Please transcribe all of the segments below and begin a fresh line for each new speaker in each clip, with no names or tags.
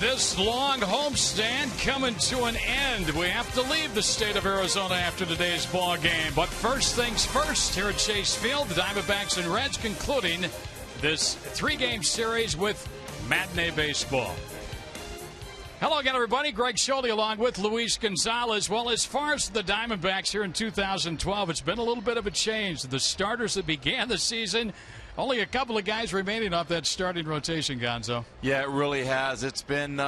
This long homestand coming to an end. We have to leave the state of Arizona after today's ball game. But first things first, here at Chase Field, the Diamondbacks and Reds concluding this three-game series with matinee baseball. Hello again, everybody. Greg Schulte along with Luis Gonzalez. Well, as far as the Diamondbacks here in 2012, it's been a little bit of a change. The starters that began the season, only a couple of guys remaining off that starting rotation, Gonzo.
Yeah, it really has. It's been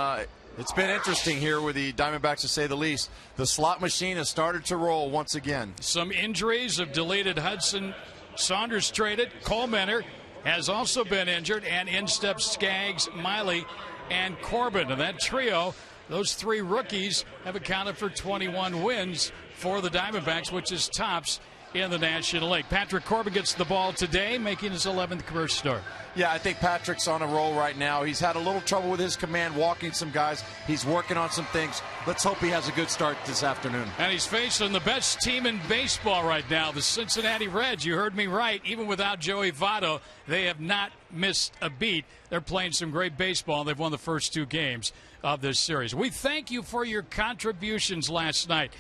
interesting here with the Diamondbacks, to say the least. The slot machine has started to roll once again. Some
injuries have deleted Hudson. Saunders traded. Cole Menner has also been injured, and in steps Skaggs, Miley, and Corbin. And that trio, those three rookies, have accounted for 21 wins for the Diamondbacks, which is tops in the National League. Patrick Corbin gets the ball today, making his 11th career start.
Yeah, I think Patrick's on a roll right now. He's had a little trouble with his command, walking some guys. He's working on some things. Let's hope he has a good start this afternoon.
And he's facing the best team in baseball right now, the Cincinnati Reds. You heard me right. Even without Joey Votto, they have not missed a beat. They're playing some great baseball, and they've won the first two games of this series. We thank you for your contributions last night.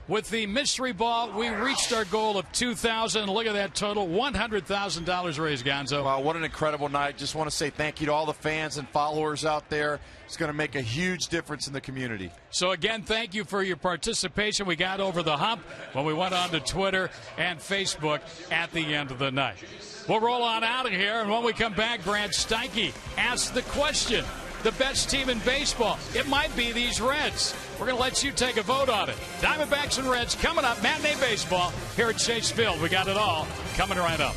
With the mystery ball, we reached our goal of $2,000. Look at that total, $100,000 raised, Gonzo.
Wow, what an incredible night. Just want to say thank you to all the fans and followers out there. It's going to make a huge difference in the community.
So, again, thank you for your participation. We got over the hump when we went on to Twitter and Facebook at the end of the night. We'll roll on out of here, and when we come back, Grant Steinke asks the question. The best team in baseball. It might be these Reds. We're going to let you take a vote on it. Diamondbacks and Reds coming up. Matinee baseball here at Chase Field. We got it all coming right up.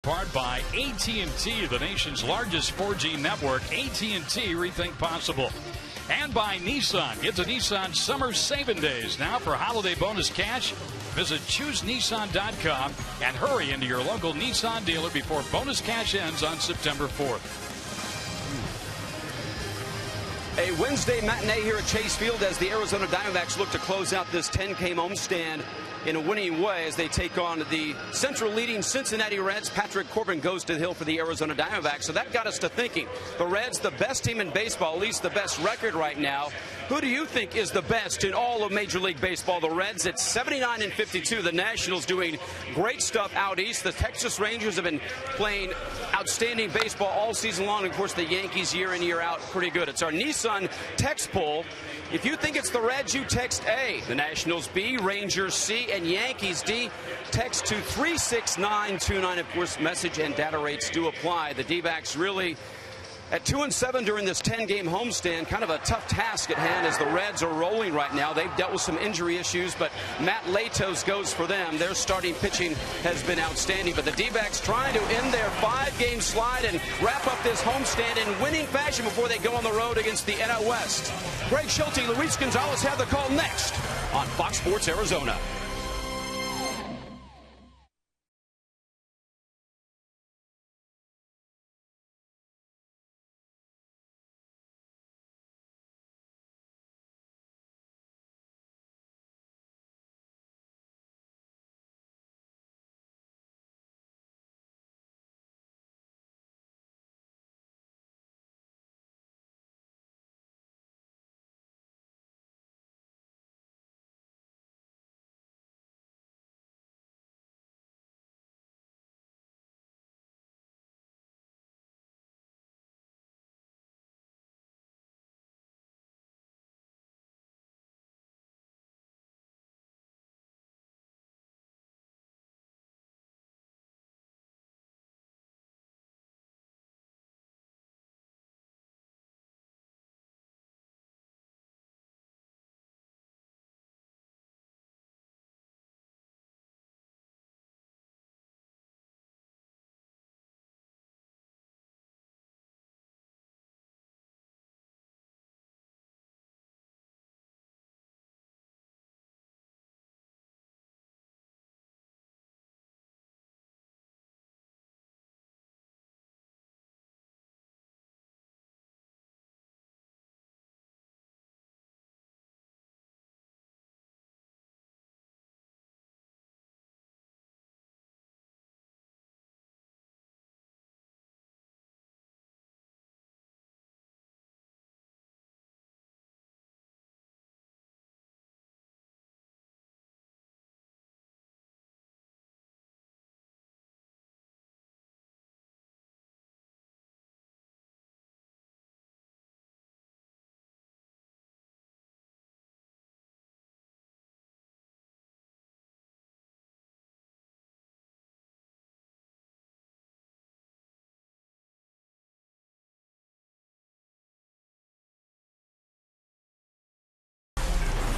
Powered by AT&T, the nation's largest 4G network. AT&T, rethink possible. And by Nissan. Get to Nissan Summer Saving Days. Now for holiday bonus cash, visit ChooseNissan.com and hurry into your local Nissan dealer before bonus cash ends on September 4th.
A Wednesday matinee here at Chase Field as the Arizona Diamondbacks look to close out this 10-game homestand in a winning way as they take on the Central leading Cincinnati Reds. Patrick Corbin goes to the hill for the Arizona Diamondbacks. So that got us to thinking. The Reds, the best team in baseball, at least the best record right now. Who do you think is the best in all of Major League Baseball? The Reds at 79-52. The Nationals doing great stuff out east. The Texas Rangers have been playing outstanding baseball all season long. Of course, the Yankees year in, year out, pretty good. It's our Nissan text poll. If you think it's the Reds, you text A. The Nationals B, Rangers C, and Yankees D. Text to 36929. Of course, message and data rates do apply. The D-backs really at 2-7 during this 10-game homestand. Kind of a tough task at hand as the Reds are rolling right now. They've dealt with some injury issues, but Matt Latos goes for them. Their starting pitching has been outstanding, but the D-backs trying to end their 5-game slide and wrap up this homestand in winning fashion before they go on the road against the NL West. Greg Schulte, Luis Gonzalez have the call next on Fox Sports Arizona.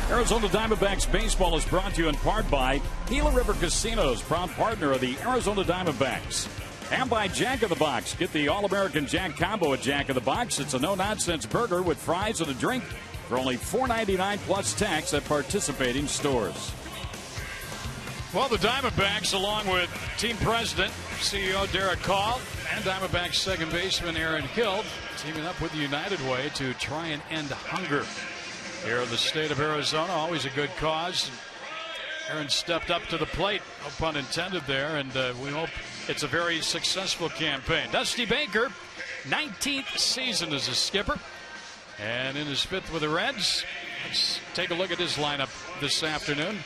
Arizona Diamondbacks baseball is brought to you in part by Gila River Casinos, proud partner of the Arizona Diamondbacks. And by Jack in the Box. Get the All-American Jack Combo at Jack in the Box. It's a no-nonsense burger with fries and a drink for only $4.99 plus tax at participating stores. Well, the Diamondbacks, along with team president, CEO Derek Call, and Diamondbacks second baseman Aaron Hill, teaming up with the United Way to try and end hunger here in the state of Arizona. Always a good cause. Aaron stepped up to the plate, no pun intended there, and we hope it's a very successful campaign. Dusty Baker, 19th season as a skipper, and in his 5th with the Reds. Let's take a look at his lineup this afternoon.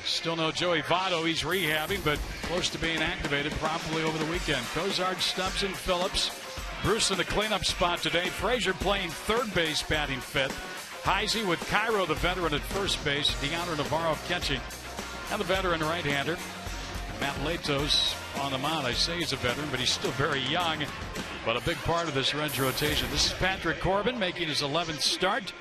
Still no Joey Votto. He's rehabbing, but close to being activated probably over the weekend. COZART, Stubbs, and Phillips. Bruce in the cleanup spot today. Frazier playing third base, batting 5th. HEISEY with Cairo, the veteran, at first base. Deandre Navarro catching. And the veteran right-hander, Matt Latos, on the mound. I say he's a veteran, but he's still very young. But a big part of this Reds rotation. This is Patrick Corbin making his 11th start.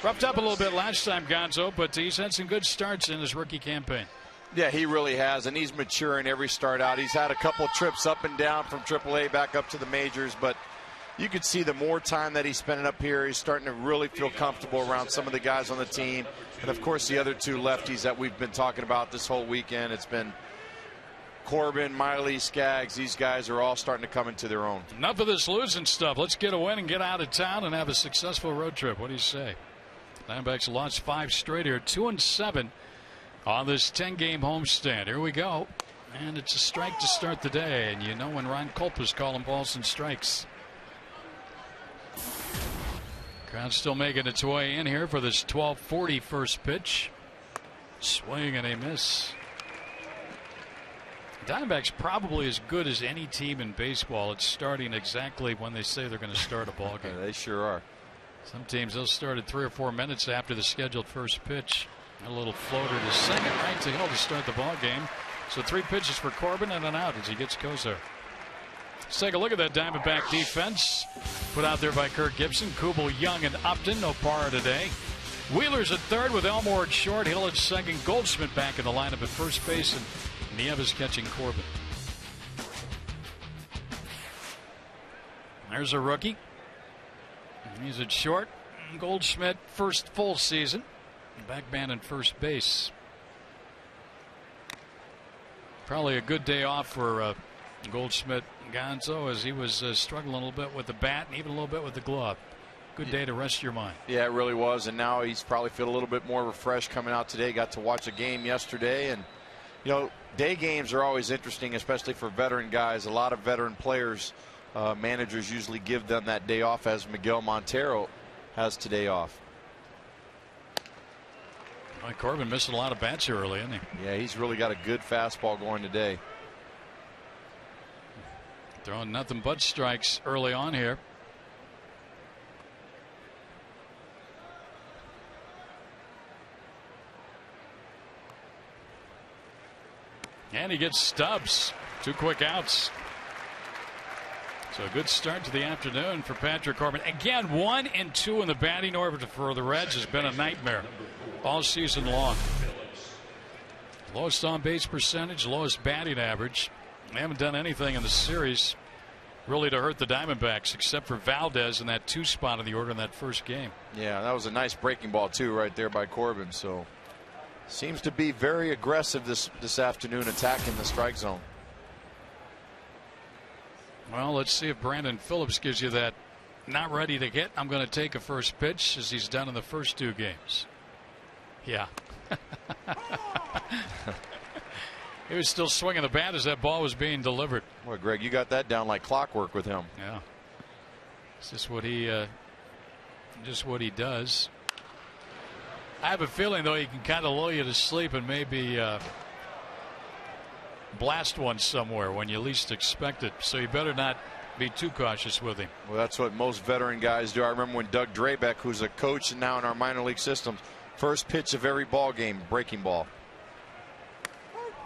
Roughed up a little bit last time, Gonzo, but he's had some good starts in his rookie campaign.
Yeah, he really has, and he's maturing every start out. He's had a couple trips up and down from AAA back up to the majors, but you could see the more time that he's spending up here, he's starting to really feel comfortable around some of the guys on the team. And, of course, the other two lefties that we've been talking about this whole weekend. It's been Corbin, Miley, Skaggs, these guys are all starting to come into their own.
Enough of this losing stuff. Let's get a win and get out of town and have a successful road trip. What do you say? Diamondbacks lost 5 straight here, 2-7 on this 10-game homestand. Here we go. And it's a strike to start the day. And you know when Ron Culp is calling balls and strikes. Crowd still making its way in here for this 12:40 first pitch. Swing and a miss. Diamondbacks probably as good as any team in baseball. It's starting exactly when they say they're going to start a ball game.
Yeah, they sure are.
Some teams, they'll start at 3 or 4 minutes after the scheduled first pitch. A little floater to second, right to Hill to start the ball game. So 3 pitches for Corbin and an out as he gets COZART. Let's take a look at that Diamondback defense. Put out there by Kirk Gibson, Kubel, Young, and Upton. No par today. Wheeler's at third with Elmore at short. Hill at second. Goldschmidt back in the lineup at first base. And Nieves catching Corbin. There's a rookie. He's at short. Goldschmidt, first full season. Backman in first base. Probably a good day off for Goldschmidt Gonzo, as he was struggling a little bit with the bat and even a little bit with the glove. Good day to rest your mind.
Yeah, it really was. And now he's probably feel a little bit more refreshed coming out today. Got to watch a game yesterday. And, you know, day games are always interesting, especially for veteran guys. A lot of veteran players, managers usually give them that day off, as Miguel Montero has today off.
Well, Corbin missing a lot of bats here early, isn't he?
Yeah, he's really got a good fastball going today.
Throwing nothing but strikes early on here. And he gets stubs. 2 quick outs. So a good start to the afternoon for Patrick Corbin. Again, 1 and 2 in the batting order for the Reds has been a nightmare all season long. Lowest on base percentage, lowest batting average. They haven't done anything in the series really to hurt the Diamondbacks, except for Valdez in that 2 spot in the order in that first game.
Yeah, that was a nice breaking ball too right there by Corbin. So seems to be very aggressive this afternoon, attacking the strike zone.
Well, let's see if Brandon Phillips gives you that not ready to hit, I'm going to take a first pitch, as he's done in the first 2 games. Yeah. He was still swinging the bat as that ball was being delivered.
Boy, Greg, you got that down like clockwork with him.
Yeah. It's just what he does. I have a feeling, though, he can kind of lull you to sleep and maybe blast one somewhere when you least expect it. So you better not be too cautious with him.
Well, that's what most veteran guys do. I remember when Doug Drabeck, who's a coach and now in our minor league systems, first pitch of every ball game, breaking ball.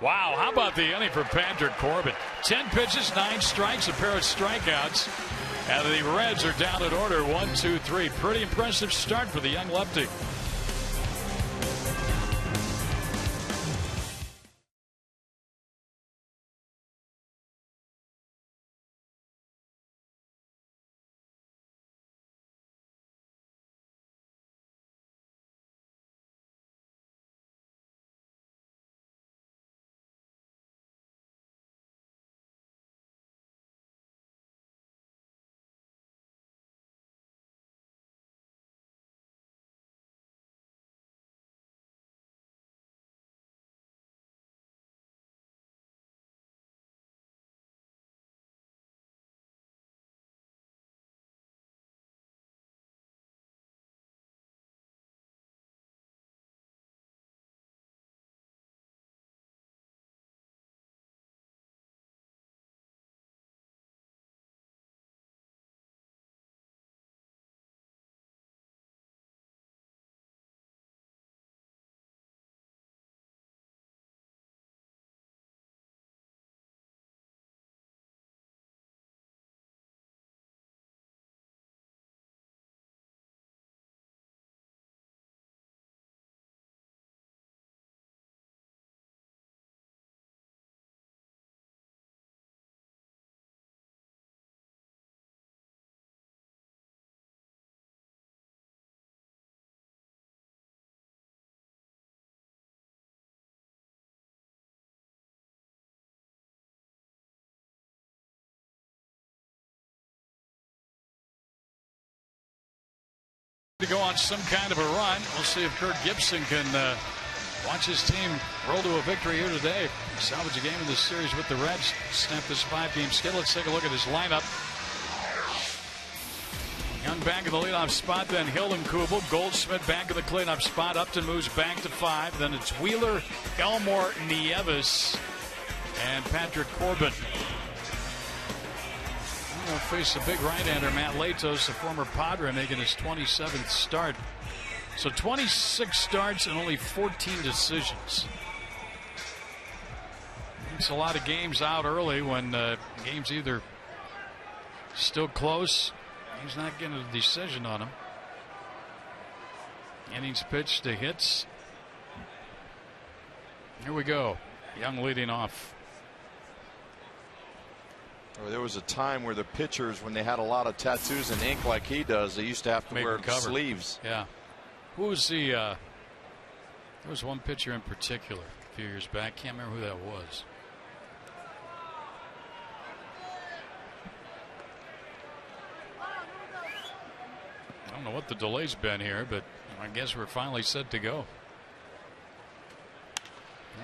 Wow, how about the inning for Patrick Corbin? 10 pitches, 9 strikes, a pair of strikeouts. And the Reds are down at order 1, 2, 3. Pretty impressive start for the young lefty. To go on some kind of a run. We'll see if Kirk Gibson can watch his team roll to a victory here today. Salvage a game in this series with the Reds. Snap this 5-game skid. Let's take a look at his lineup. Young back in the leadoff spot, then Hill and Kubel. Goldschmidt back in the cleanup spot. Upton moves back to 5. Then it's Wheeler, Elmore, Nieves, and Patrick Corbin. We'll face a big right-hander, Matt Latos, the former Padre, making his 27th start. So 26 starts and only 14 decisions. It's a lot of games out early when games either still close. He's not getting a decision on them. Innings pitched to hits. Here we go. Young leading off.
There was a time where the pitchers, when they had a lot of tattoos and ink like he does, they used to have to wear sleeves.
Yeah. Who was the there was one pitcher in particular a few years back. Can't remember who that was. I don't know what the delay's been here, but I guess we're finally set to go.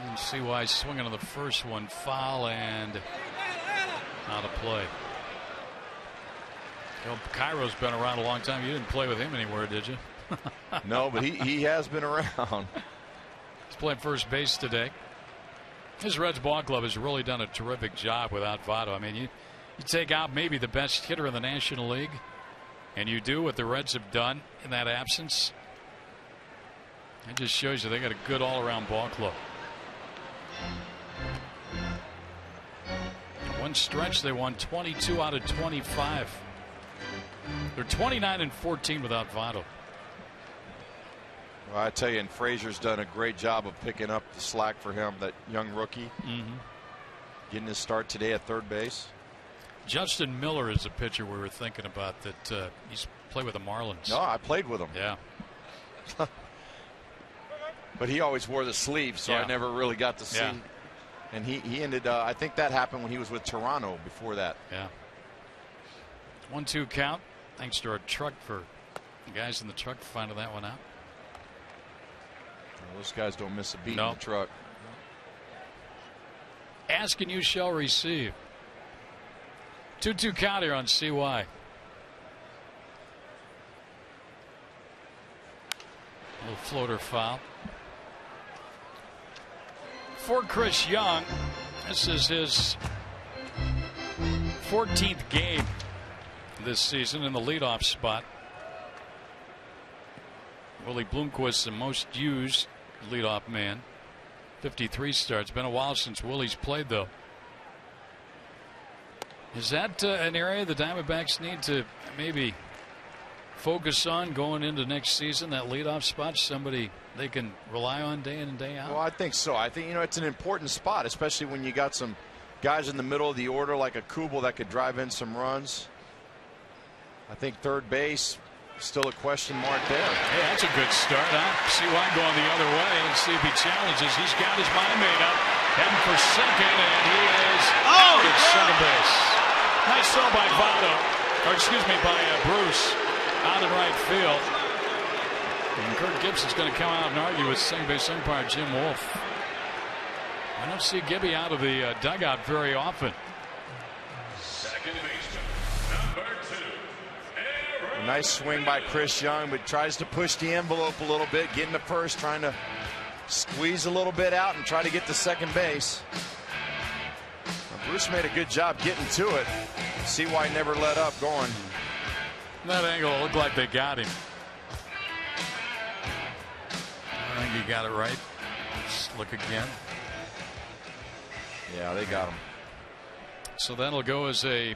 And CY swinging on the first one, foul and out of play. You know, Cairo's been around a long time. You didn't play with him anywhere, did you?
No, but he has been around.
He's playing first base today. His Reds ball club has really done a terrific job without Votto. I mean, you take out maybe the best hitter in the National League, and you do what the Reds have done in that absence. It just shows you they got a good all-around ball club. One stretch they won 22 out of 25. They're 29-14 without Votto.
Well, I tell you, and Frazier's done a great job of picking up the slack for him, that young rookie. Getting his start today at third base.
Justin Miller is a pitcher we were thinking about that he's played with the Marlins.
No, I played with him.
Yeah.
But he always wore the sleeve, so I never really got to see.
Yeah.
And he ended I think that happened when he was with Toronto before that.
Yeah. 1-2 count. Thanks to our truck for the guys in the truck for finding that one out.
Well, those guys don't miss a beat in the truck.
Ask and you shall receive. 2-2 count here on CY. A little floater foul. For Chris Young, this is his 14th game this season in the leadoff spot. Willie Bloomquist, the most used leadoff man. 53 starts. Been a while since Willie's played, though. Is that an area the Diamondbacks need to maybe focus on going into next season? That leadoff spot, somebody they can rely on day in and day out?
Well, I think so. I think, it's an important spot, especially when you got some guys in the middle of the order like a Kubel that could drive in some runs. I think third base, still a question mark there.
Hey, that's a good start. CY going the other way and see if he challenges. He's got his mind made up. Heading for second, and he is out at second base. Nice throw by Votto, or excuse me, by Bruce, out in right field. And Kirk Gibson's going to come out and argue with second base umpire Jim Wolf. I don't see Gibby out of the dugout very often.
Second baseman, number 2.
A nice swing by Chris Young, but tries to push the envelope a little bit, getting to first, trying to squeeze a little bit out and try to get to second base. Bruce made a good job getting to it. CY never let up going.
That angle looked like they got him. I think you got it right. Let's look again.
Yeah, they got him.
So that'll go as a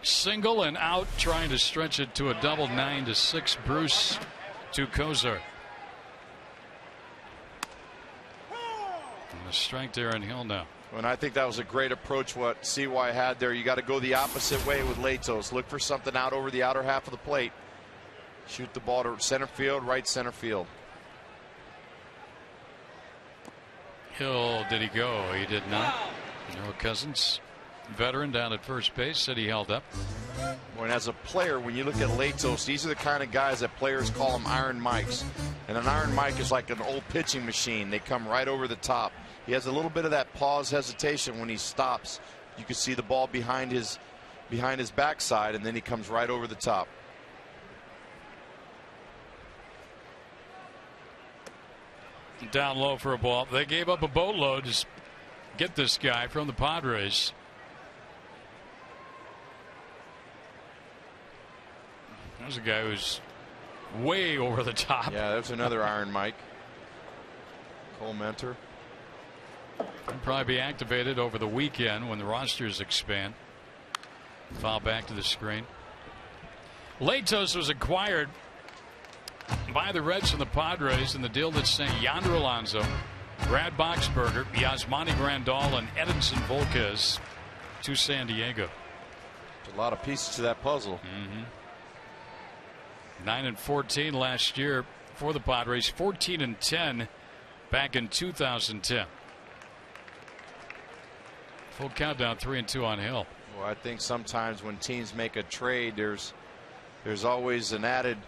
single and out, trying to stretch it to a double. 9-6. Bruce to COZART. And the strike there in Hill now.
And I think that was a great approach what CY had there. You got to go the opposite way with Latos. Look for something out over the outer half of the plate. Shoot the ball to center field, right center field.
Hill, did he go? He did not. Noah Cousins, veteran down at first base, said he held up.
Well, and as a player, when you look at Latos, these are the kind of guys that players call them Iron Mikes. And an Iron Mike is like an old pitching machine. They come right over the top. He has a little bit of that pause hesitation when he stops. You can see the ball behind his backside, and then he comes right over the top.
Down low for a ball. They gave up a boatload to get this guy from the Padres. There's a guy who's way over the top.
Yeah, there's another Iron Mike. Cole Mentor.
He'll probably be activated over the weekend when the rosters expand. Foul back to the screen. Latos was acquired by the Reds and the Padres in the deal that sent Yonder Alonso, Brad Boxberger, Yasmani Grandal, and Edinson Volquez to San Diego.
A lot of pieces to that puzzle.
9-14 last year for the Padres. 14-10 back in 2010. Full countdown, 3-2 on Hill.
Well, I think sometimes when teams make a trade, there's always an added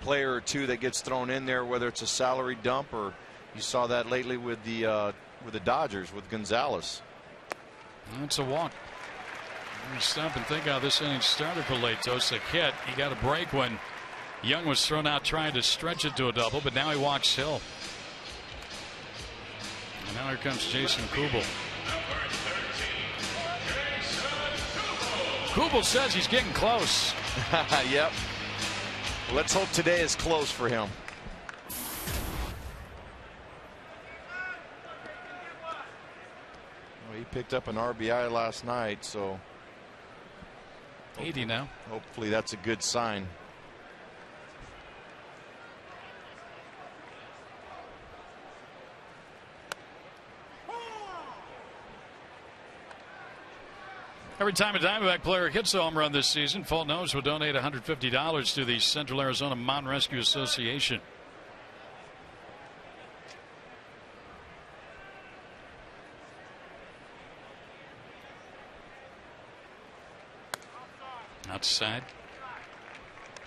player or two that gets thrown in there, whether it's a salary dump or you saw that lately with the Dodgers with Gonzalez.
That's a walk. Let me stop and think how this inning started for Latos. A hit. He got a break when Young was thrown out trying to stretch it to a double, but now he walks Hill. And now here comes Jason Kubel. Kubel says he's getting close.
Yep. Let's hope today is close for him. Well, he picked up an RBI last night, so
80 now.
Hopefully that's a good sign.
Every time a Diamondback player hits a home run this season, Fulton Homes will donate $150 to the Central Arizona Mountain Rescue Association. Outside.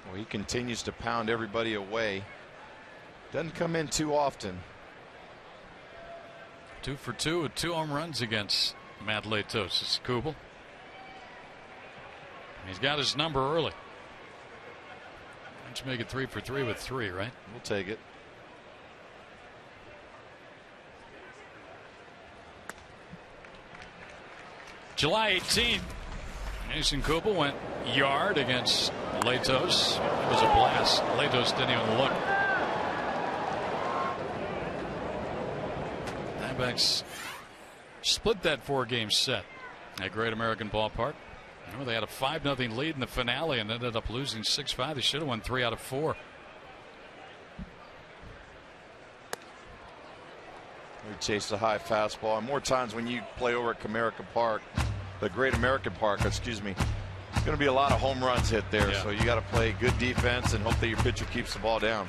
Well, he continues to pound everybody away. Doesn't come in too often.
2 for 2 with 2 home runs against Matt Latos. It's Kubel. He's got his number early. Let's make it 3 for 3 with 3, right?
We'll take it.
July 18th, Jason Kubel went yard against Latos. It was a blast. Latos didn't even look. Diamondbacks split that 4-game set at Great American Ballpark. Remember, they had a 5-0 lead in the finale and ended up losing 6-5. They should have won 3 out of 4.
We chased a high fastball. And more times when you play over at the Great American Park, excuse me, it's going to be a lot of home runs hit there.
Yeah.
So you got to play good defense and hope that your pitcher keeps the ball down.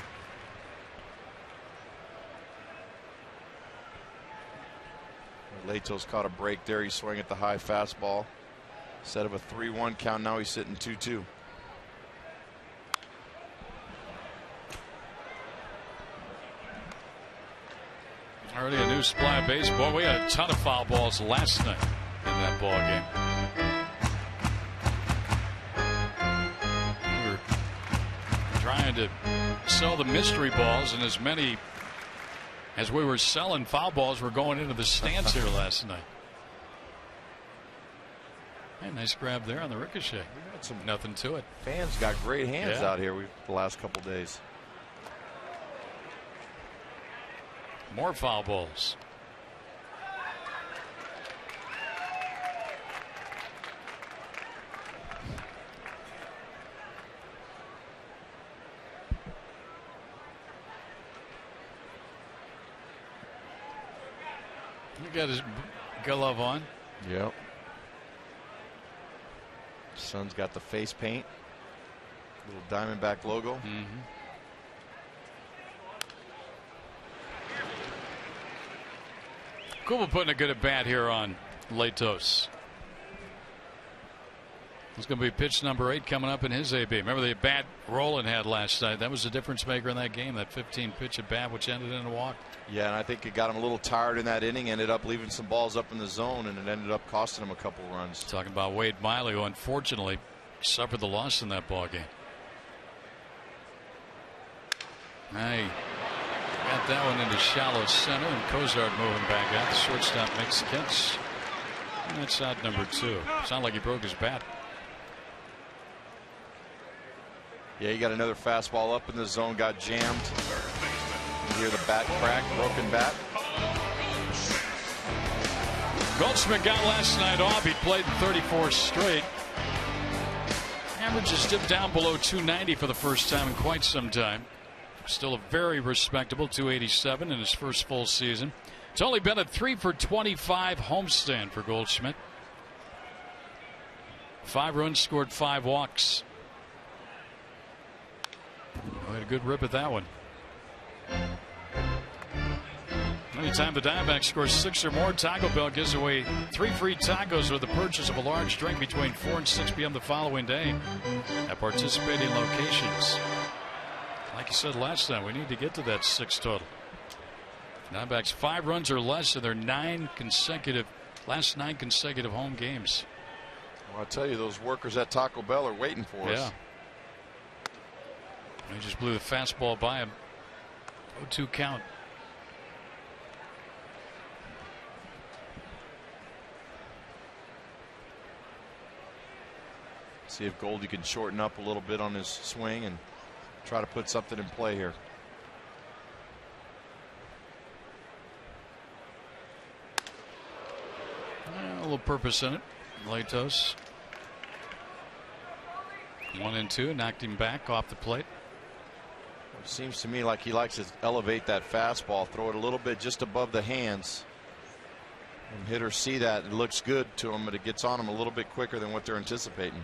Latos caught a break there. He swung at the high fastball. Instead of a 3-1 count, now he's sitting 2-2.
Already a new supply of baseball. We had a ton of foul balls last night in that ball game. We were trying to sell the mystery balls, and as many as we were selling foul balls were going into the stands here last night. Hey, nice grab there on the ricochet. Nothing to it.
Fans got great hands out here the last couple days.
More foul balls. He got his glove on.
Yep. Son's got the face paint. Little Diamondback logo.
Mm-hmm. Kubel putting a good at bat here on Latos. It's going to be pitch number 8 coming up in his AB. Remember the bat Roland had last night? That was the difference maker in that game, that 15 pitch at bat, which ended in a walk.
Yeah, and I think it got him a little tired in that inning, ended up leaving some balls up in the zone, and it ended up costing him a couple runs.
Talking about Wade Miley, who unfortunately suffered the loss in that ball game. Hey, got that one into shallow center, and COZART moving back out. The shortstop makes the catch. And that's out number 2. Sounded like he broke his bat.
Yeah, he got another fastball up in the zone, got jammed. You hear the bat crack, broken bat.
Goldschmidt got last night off. He played 34 straight. Average has dipped down below 290 for the first time in quite some time. Still a very respectable 287 in his first full season. It's only been a 3 for 25 homestand for Goldschmidt. 5 runs scored, 5 walks. We had a good rip at that one. Anytime the Diamondbacks score 6 or more, Taco Bell gives away 3 free tacos with the purchase of a large drink between 4 and 6 p.m. the following day at participating locations. Like you said last time, we need to get to that 6 total. Diamondbacks 5 runs or less in their last 9 consecutive home games.
Well, I'll tell you, those workers at Taco Bell are waiting for us.
Yeah. He just blew the fastball by him. 0-2 count.
See if Goldie can shorten up a little bit on his swing and try to put something in play here.
A little purpose in it. Latos. 1-2, knocked him back off the plate.
It seems to me like he likes to elevate that fastball, throw it a little bit just above the hands. And hitters see that. It looks good to them, but it gets on them a little bit quicker than what they're anticipating.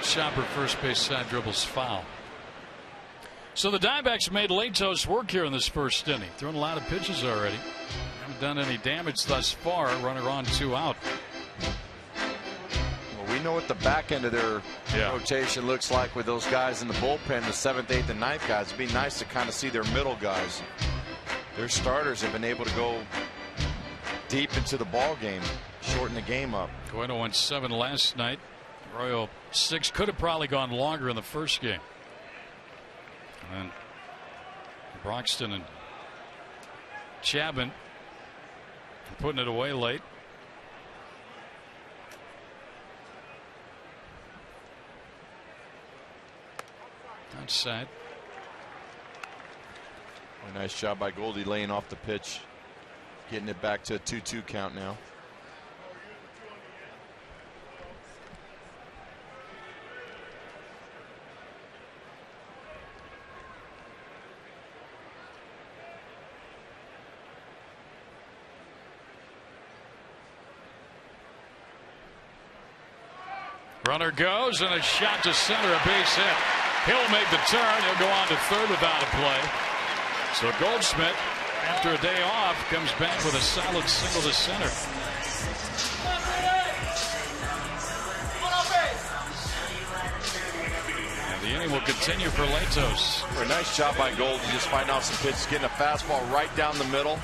Chopper first base side dribbles foul. So the Diamondbacks made Latos work here in this first inning. Thrown a lot of pitches already. Haven't done any damage thus far. Runner on, 2 out.
Well, we know what the back end of their rotation looks like with those guys in the bullpen, the 7th, 8th, and 9th guys. It'd be nice to kind of see their middle guys. Their starters have been able to go deep into the ball game, shorten the game up.
Coito went 7 last night. Arroyo 6. Could have probably gone longer in the first game. And Broxton and Chapman putting it away late. Outside.
A nice job by Goldie laying off the pitch, getting it back to a 2-2 count now.
Runner goes, and a shot to center, a base hit. He'll make the turn. He'll go on to third without a play. So Goldschmidt, after a day off, comes back with a solid single to center. And the inning will continue for Latos.
A nice job by Goldie, just fighting off some pitches, getting a fastball right down the middle,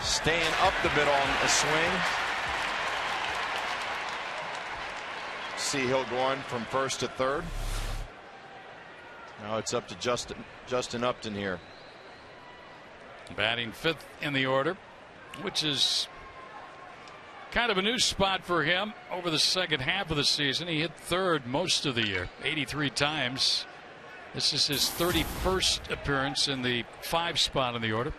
staying up the middle on a swing. See Hill going from first to third. Now it's up to Justin Upton here.
Batting 5th in the order, which is kind of a new spot for him over the second half of the season. He hit 3rd most of the year, 83 times. This is his 31st appearance in the 5 spot in the order.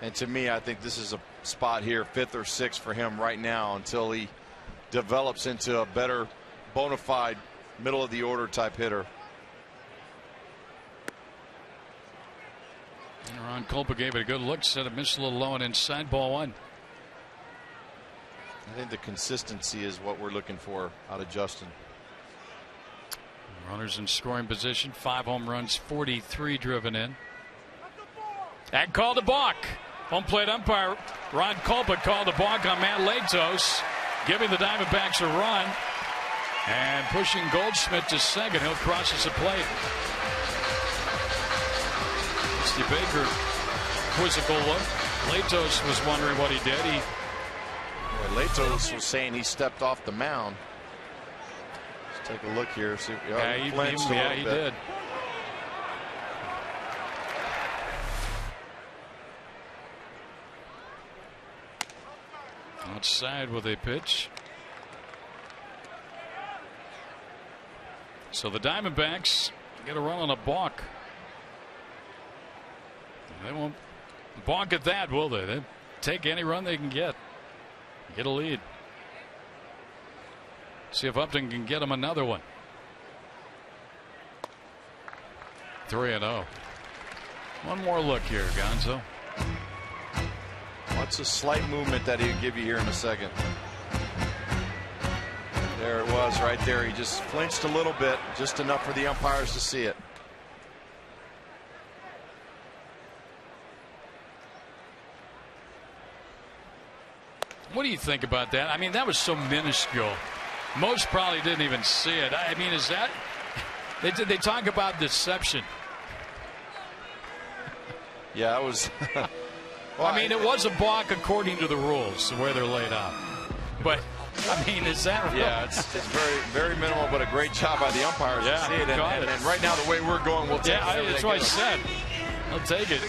And to me, I think this is a spot here, 5th or 6th for him right now until he develops into a better bona fide middle of the order type hitter.
Ron Culpa gave it a good look, said it missed a little low and inside, ball 1.
I think the consistency is what we're looking for out of Justin.
Runners in scoring position, 5 home runs, 43 driven in. That called a balk. Home plate umpire Ron Colbert called a balk on Matt Latos, giving the Diamondbacks a run and pushing Goldschmidt to second. He'll crosses the plate. Steve Baker, quizzical look. Latos was wondering what he did.
Latos was saying he stepped off the mound. Let's take a look here. See, he flinched a little bit.
Did. Outside with a pitch. So the Diamondbacks get a run on a balk. They won't balk at that, will they? They take any run they can get a lead. See if Upton can get them another one. 3-0. One more look here, Gonzo.
What's a slight movement that he'll give you here in a second? There it was right there. He just flinched a little bit, just enough for the umpires to see it.
What do you think about that? I mean, that was so minuscule. Most probably didn't even see it. I mean, is that they talk about deception?
Yeah, it was.
Well, I mean, it was a balk according to the rules, the way they're laid out. But I mean, is that real?
Yeah, it's very, very minimal, but a great job by the umpires to see it. And right now, the way we're going, we'll take it.
Yeah, that's what I said. I'll take it.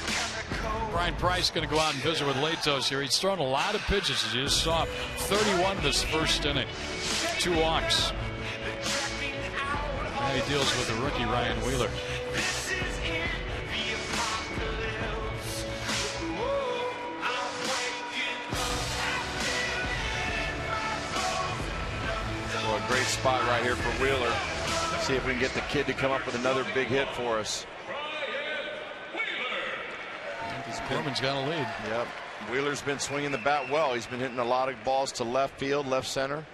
Brian Price going to go out and visit with Latos here. He's thrown a lot of pitches, as you just saw. 31 this first inning. 2 walks. Now he deals with the rookie Ryan Wheeler.
Well, a great spot right here for Wheeler. See if we can get the kid to come up with another big hit for us.
Corbin's got a lead.
Yep. Wheeler's been swinging the bat well. He's been hitting a lot of balls to left field, left center.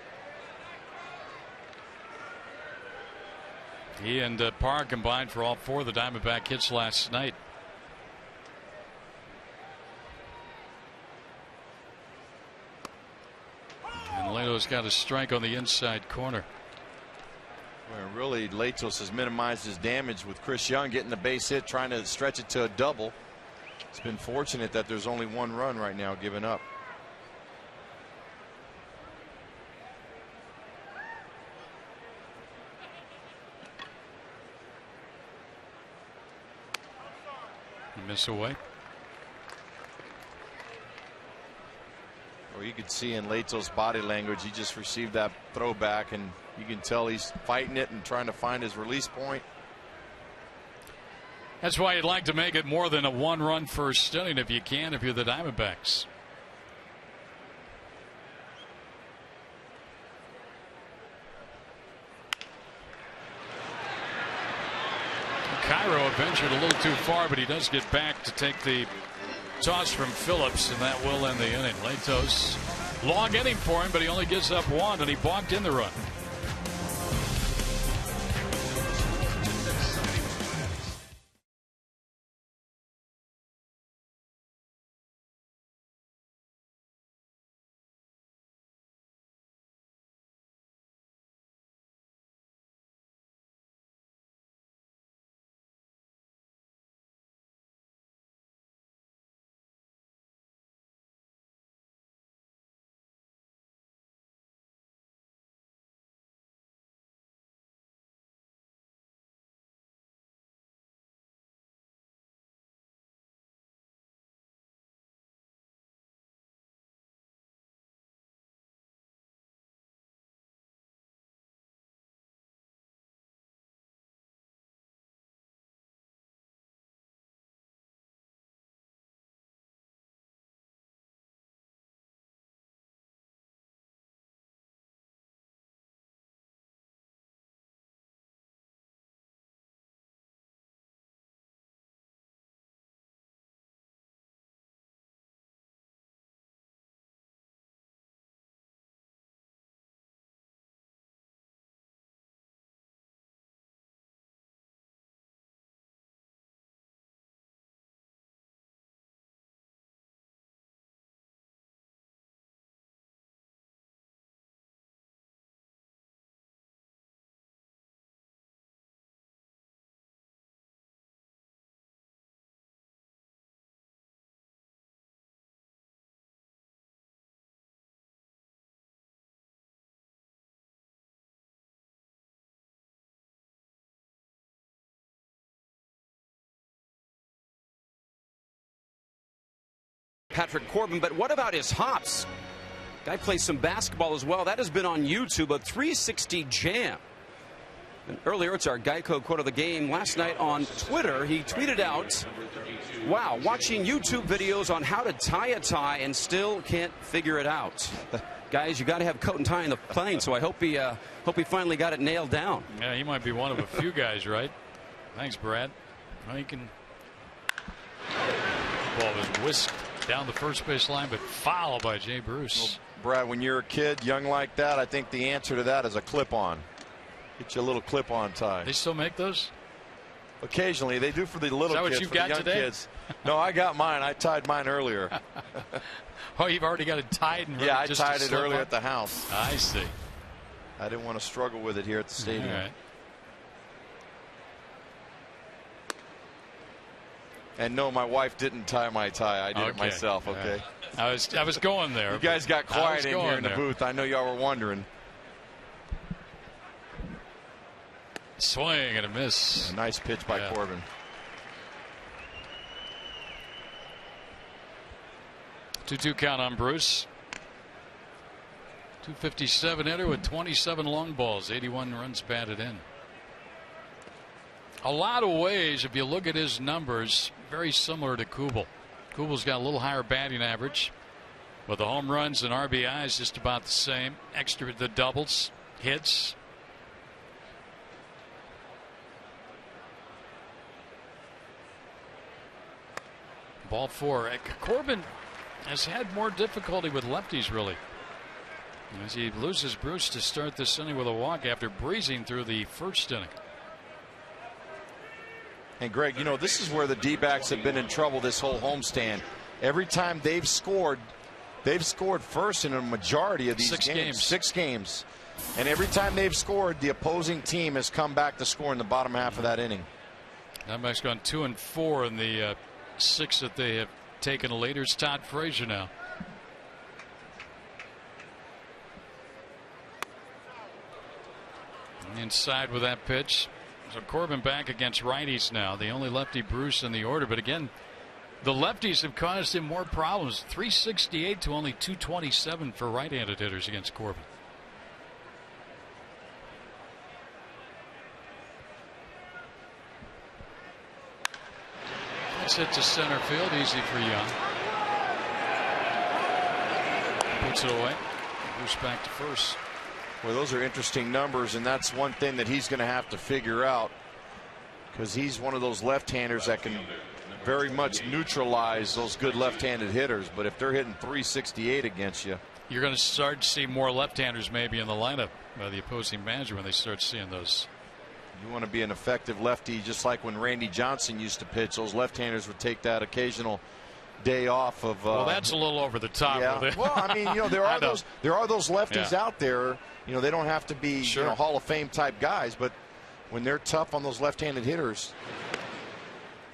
He and Parr combined for all 4 of the Diamondback hits last night. And Latos got a strike on the inside corner.
Well, really, Latos has minimized his damage with Chris Young getting the base hit, trying to stretch it to a double. It's been fortunate that there's only 1 run right now given up.
Miss away.
Well, you could see in Latos' body language, he just received that throwback, and you can tell he's fighting it and trying to find his release point.
That's why you'd like to make it more than a 1-run first inning if you can, if you're the Diamondbacks. Cairo ventured a little too far, but he does get back to take the toss from Phillips, and that will end the inning. Latos, long inning for him, but he only gives up 1, and he balked in the run.
Patrick Corbin. But what about his hops? Guy plays some basketball as well. That has been on YouTube, a 360 jam. And earlier, it's our Geico quote of the game. Last night on Twitter, he tweeted out, "Wow, watching YouTube videos on how to tie a tie and still can't figure it out." Guys, you got to have coat and tie in the plane, so I hope he finally got it nailed down.
Yeah, he might be one of a few guys, right? Thanks, Brad. Well, he can. The ball was whisked down the first base line, but foul by Jay Bruce.
Well, Brad, when you're a kid, young like that, I think the answer to that is a clip-on. Get you a little clip-on tie.
They still make those?
Occasionally, they do for the little kids.
Is that what you've
for
got
the young
today?
Kids. No, I got mine. I tied mine earlier.
Oh, you've already got it tied and ready.
Yeah, I
just
tied
to
it
slip
earlier
up?
at the house.
I see.
I didn't want to struggle with it here at the stadium.
All right.
And no, my wife didn't tie my tie. I did it
Okay.
myself. Okay.
I was going there.
You guys got quiet in here in the
there.
booth. I know y'all were wondering.
Swing and a miss.
A nice pitch by Corbin.
Two-two count on Bruce. 257 hitter with 27 long balls, 81 runs batted in. A lot of ways, if you look at his numbers, very similar to Kubel. Kubel's got a little higher batting average, but the home runs and RBIs just about the same. Extra the doubles, hits. Ball four. Corbin has had more difficulty with lefties, really, as he loses Bruce to start this inning with a walk after breezing through the first inning.
And Greg, you know, this is where the D-backs have been in trouble this whole homestand. Every time they've scored first in a majority of these games. 6 games. And every time they've scored, the opposing team has come back to score in the bottom half of that inning.
Diamondbacks gone 2 and 4 in the 6 that they have taken later. It's Todd Frazier now. Inside with that pitch. So Corbin back against righties now. The only lefty Bruce in the order. But again, the lefties have caused him more problems. 368 to only 227 for right-handed hitters against Corbin. That's hit to center field. Easy for Young. Puts it away. Bruce back to first.
Well, those are interesting numbers, and that's one thing that he's going to have to figure out, because he's one of those left-handers that can very much neutralize those good left-handed hitters. But if they're hitting 368 against you,
you're going to start to see more left-handers maybe in the lineup by the opposing manager when they start seeing those.
You want to be an effective lefty, just like when Randy Johnson used to pitch. Those left-handers would take that occasional day off of.
Well, that's a little over the top.
Yeah. Well, I mean, you know, there are those lefties out there. You know, they don't have to be you know, Hall of Fame type guys, but when they're tough on those left-handed hitters,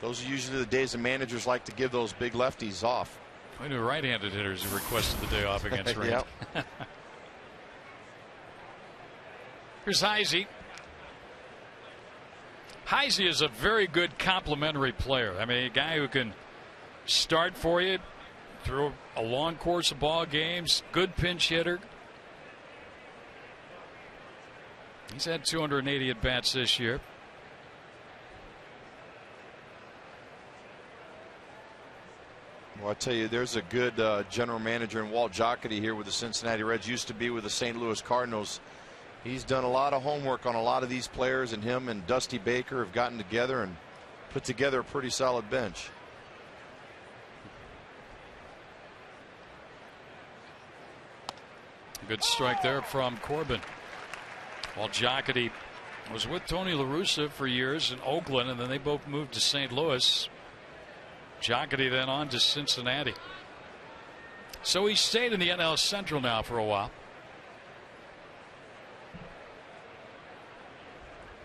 those are usually the days the managers like to give those big lefties off.
I knew right-handed hitters who requested the day off against Randy. Here's HEISEY. HEISEY is a very good complementary player. I mean, a guy who can start for you through a long course of ball games, good pinch hitter. He's had 280 at bats this year.
Well, I tell you, there's a good general manager in Walt Jocketty here with the Cincinnati Reds. Used to be with the St. Louis Cardinals. He's done a lot of homework on a lot of these players, and him and Dusty Baker have gotten together and put together a pretty solid bench.
Good strike there from Corbin. While Jocketty was with Tony La Russa for years in Oakland, and then they both moved to St. Louis. Jocketty then on to Cincinnati. So he stayed in the NL Central now for a while.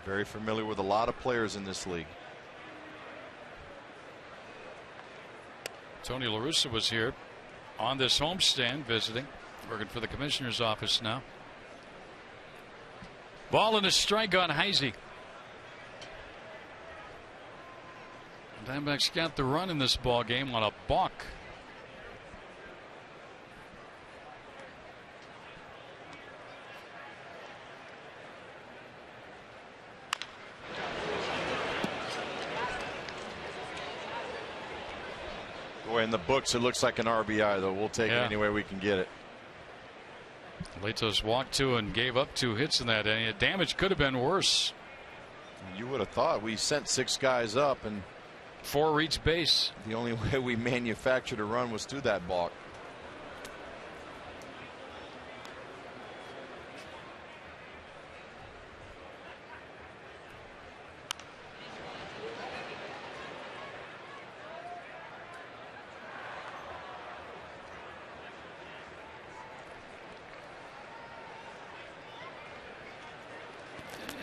Very familiar with a lot of players in this league.
Tony La Russa was here on this homestand visiting, working for the commissioner's office now. Ball and a strike on HEISEY. Diamondbacks got the run in this ball game on a balk.
Boy, in the books, it looks like an RBI, though. We'll take it any way we can get it.
Latos walked 2 and gave up 2 hits in that inning. Damage could have been worse.
You would have thought. We sent 6 guys up, and
4 reached base.
The only way we manufactured a run was through that balk.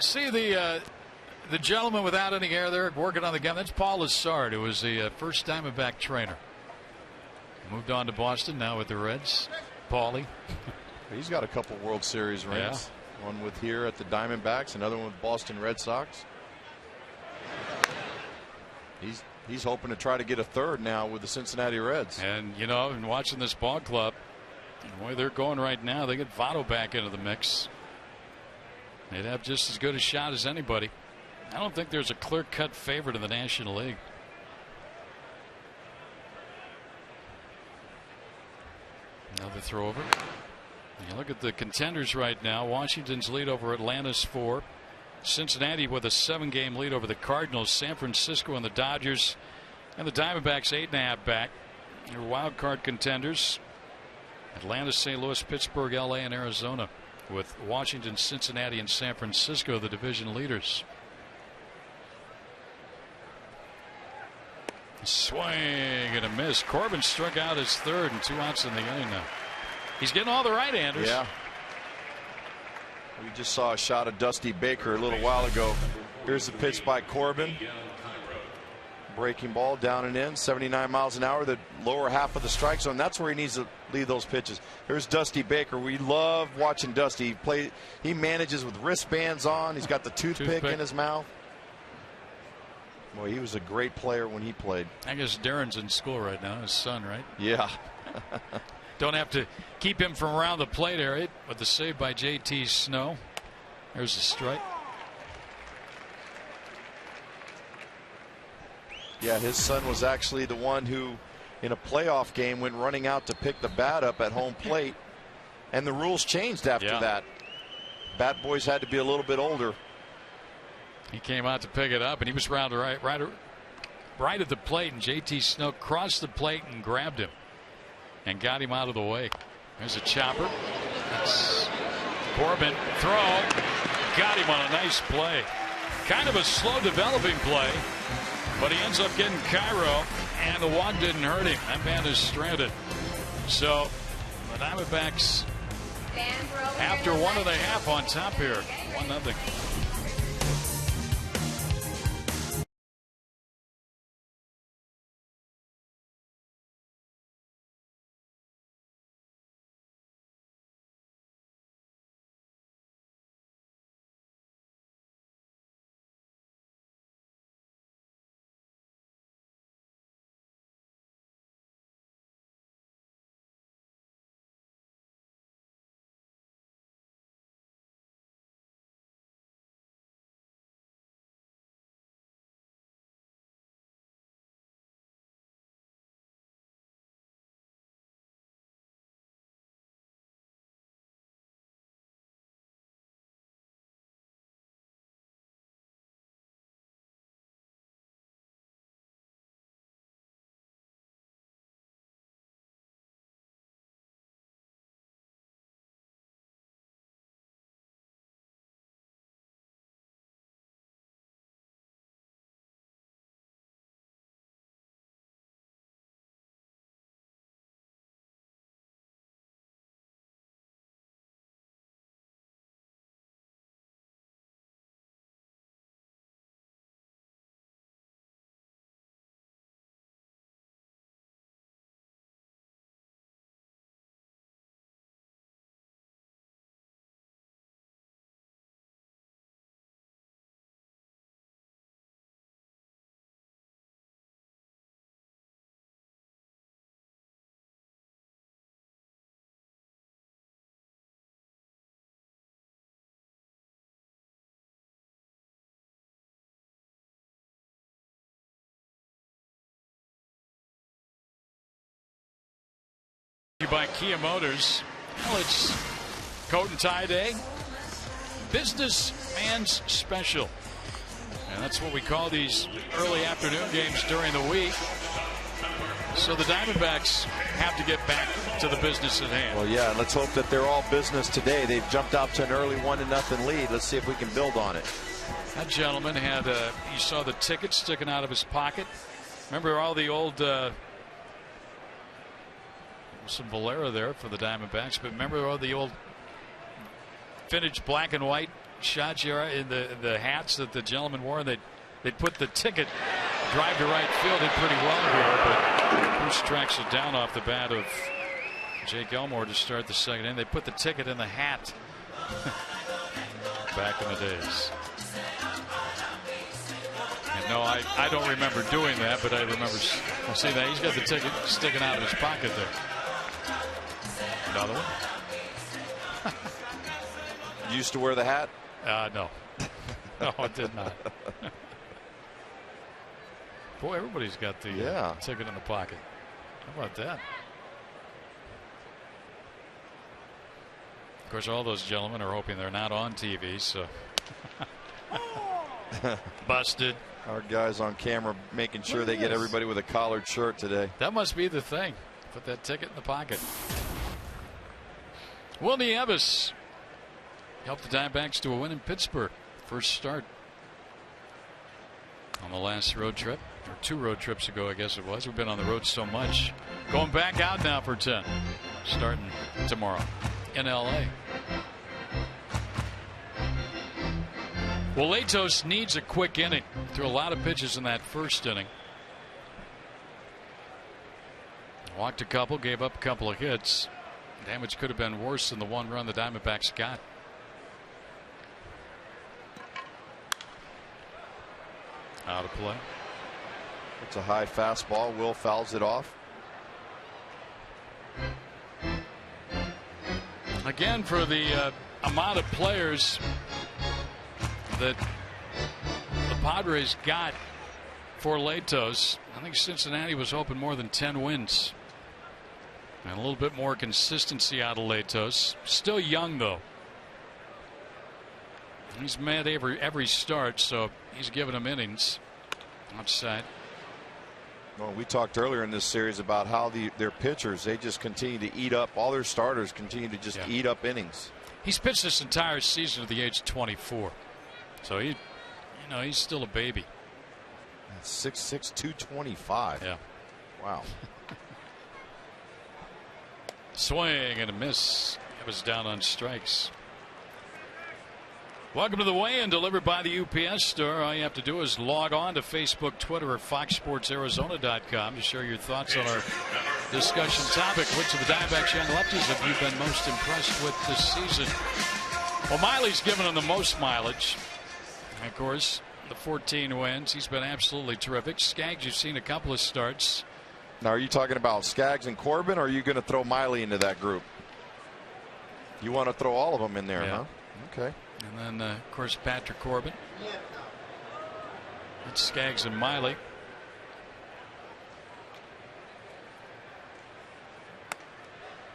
See the gentleman without any hair there working on the gun. That's Paul Lassard, who was the first Diamondback trainer. Moved on to Boston, now with the Reds. Paulie.
He's got a couple World Series rings. Yeah. One with here at the Diamondbacks, another one with Boston Red Sox. He's hoping to try to get a third now with the Cincinnati Reds.
And you know, in watching this ball club, the way they're going right now, they get Votto back into the mix. They'd have just as good a shot as anybody. I don't think there's a clear-cut favorite in the National League. Another throw over. You look at the contenders right now. Washington's lead over Atlanta's 4. Cincinnati with a 7-game lead over the Cardinals. San Francisco and the Dodgers and the Diamondbacks 8.5 back. They're wild card contenders. Atlanta, St. Louis, Pittsburgh, LA, and Arizona, with Washington, Cincinnati, and San Francisco the division leaders. Swing and a miss. Corbin struck out his 3rd and 2 outs in the inning now. He's getting all the right-handers.
Yeah. We just saw a shot of Dusty Baker a little while ago. Here's the pitch by Corbin. Breaking ball down and in, 79 miles an hour, the lower half of the strike zone. That's where he needs to lead those pitches. Here's Dusty Baker. We love watching Dusty play. He manages with wristbands on. He's got the toothpick in his mouth. Boy, he was a great player when he played.
I guess Darren's in school right now, his son, right?
Yeah.
Don't have to keep him from around the plate area, but the save by JT Snow. There's the strike.
Yeah, his son was actually the one who, in a playoff game, went running out to pick the bat up at home plate. And the rules changed after that. Bat boys had to be a little bit older.
He came out to pick it up, and he was round right at the plate, and JT Snow crossed the plate and grabbed him and got him out of the way. There's a chopper. That's Corbin. Throw. Got him on a nice play. Kind of a slow developing play, but he ends up getting Cairo, and the walk didn't hurt him. That man is stranded. So the Diamondbacks, after 1.5 on top here, 1-0. By Kia Motors. Well, it's coat and tie day. Businessman's special. And that's what we call these early afternoon games during the week. So the Diamondbacks have to get back to the business at hand.
Well, yeah, and let's hope that they're all business today. They've jumped out to an early 1-0 lead. Let's see if we can build on it.
That gentleman had, you saw the ticket sticking out of his pocket. Remember all the old, some Valera there for the Diamondbacks, but remember all the old vintage black and white shots in the hats that the gentleman wore? They'd put the ticket, drive to right field, did pretty well here, but Bruce tracks it down off the bat of Jake Elmore to start the second inning. They put the ticket in the hat back in the days. And no, I don't remember doing that, but I remember seeing that. He's got the ticket sticking out of his pocket there. Another one.
You used to wear the hat?
No. No, I did not. Boy, everybody's got the ticket in the pocket. How about that? Of course, all those gentlemen are hoping they're not on TV, so. Busted.
Our guys on camera making sure they get everybody with a collared shirt today.
That must be the thing. Put that ticket in the pocket. Will Nieves helped the Diamondbacks to a win in Pittsburgh. First start on the last road trip, or 2 road trips ago, I guess it was. We've been on the road so much. Going back out now for 10, starting tomorrow in LA. Well, Latos needs a quick inning. Threw a lot of pitches in that first inning. Walked a couple, gave up a couple of hits. Damage could have been worse than the 1 run the Diamondbacks got. Out of play.
It's a high fastball. Will fouls it off.
Again, for the amount of players that the Padres got for Latos, I think Cincinnati was hoping more than 10 wins. And a little bit more consistency out of Latos. Still young, though. He's made every start, so he's giving them innings outside.
Well, we talked earlier in this series about how their pitchers, they just continue to eat up. All their starters continue to just eat up innings.
He's pitched this entire season at the age of 24. So he's still a baby.
6'6", 225.
Yeah.
Wow.
Swing and a miss. It was down on strikes. Welcome to the weigh-in, delivered by the UPS store. All you have to do is log on to Facebook, Twitter, or FoxSportsArizona.com to share your thoughts on our discussion topic. Which of the Diamondbacks young lefties have you been most impressed with this season? Well, Miley's given him the most mileage. And of course, the 14 wins. He's been absolutely terrific. Skaggs, you've seen a couple of starts.
Now, are you talking about Skaggs and Corbin, or are you going to throw Miley into that group? You want to throw all of them in there, huh? Okay.
And then, of course, Patrick Corbin. That's Skaggs and Miley.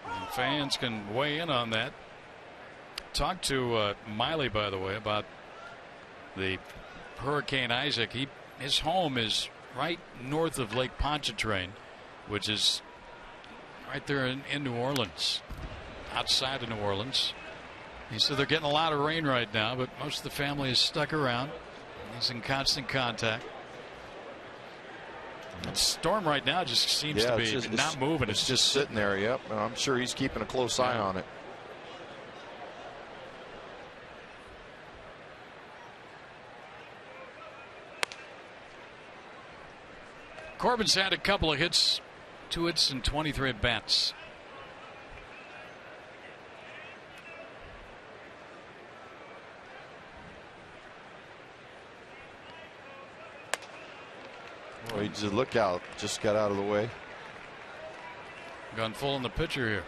And fans can weigh in on that. Talked to Miley, by the way, about the Hurricane Isaac. His home is right north of Lake Pontchartrain, which is right there in New Orleans, outside of New Orleans. He said they're getting a lot of rain right now, but most of the family is stuck around. He's in constant contact. The storm right now just seems to be not moving.
It's just sitting there. Yep. And I'm sure he's keeping a close eye on it.
Corbin's had a couple of hits, 2 hits and 23 at bats.
Well, he just look out, just got out of the way.
Gone full in the pitcher here.